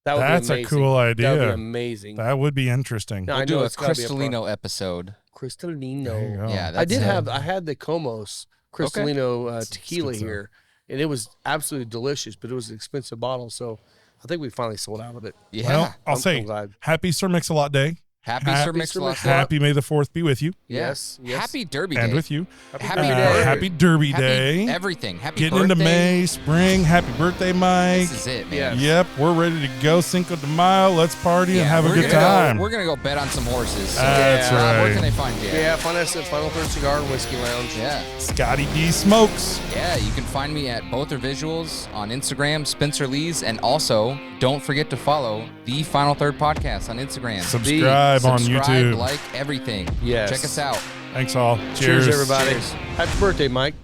That would That's be a amazing. cool That would be idea. amazing. That would be interesting. Now, We'll I do know a it's gotta be a Cristalino episode. Cristalino. There you go. Yeah, I did that's, I had the Comos Cristalino tequila expensive. here, and it was absolutely delicious, but it was an expensive bottle, so I think we finally sold out of it. Yeah. Well, I'll I'm say glad. happy Sir Mix-a-Lot Day. Happy Sir Mix-a-Lot. Happy May the 4th be with you Yeah. Yes, yes. Happy Derby and Day. with you. Happy Derby birthday. Day. Happy Derby Happy Day. everything. Happy Getting birthday. into May, spring. Happy birthday, Mike. This is it, man. Yeah. Yep, we're ready to go. Cinco de Mayo. Let's party and have a we're good gonna time. We're gonna go bet on some horses. So, That's Rob, right. Where can they find you? Yeah, find us at Final Third Cigar and Whiskey Lounge. Yeah. Scotty D Smokes. Yeah, you can find me at both their visuals on Instagram, Spencer Lees, and also don't forget to follow the Final Third Podcast on Instagram. Subscribe on YouTube. Like everything. Yes. Check us out. Thanks all. Cheers, everybody. Cheers. Happy birthday, Mike.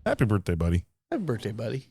Happy birthday, buddy. Happy birthday, buddy.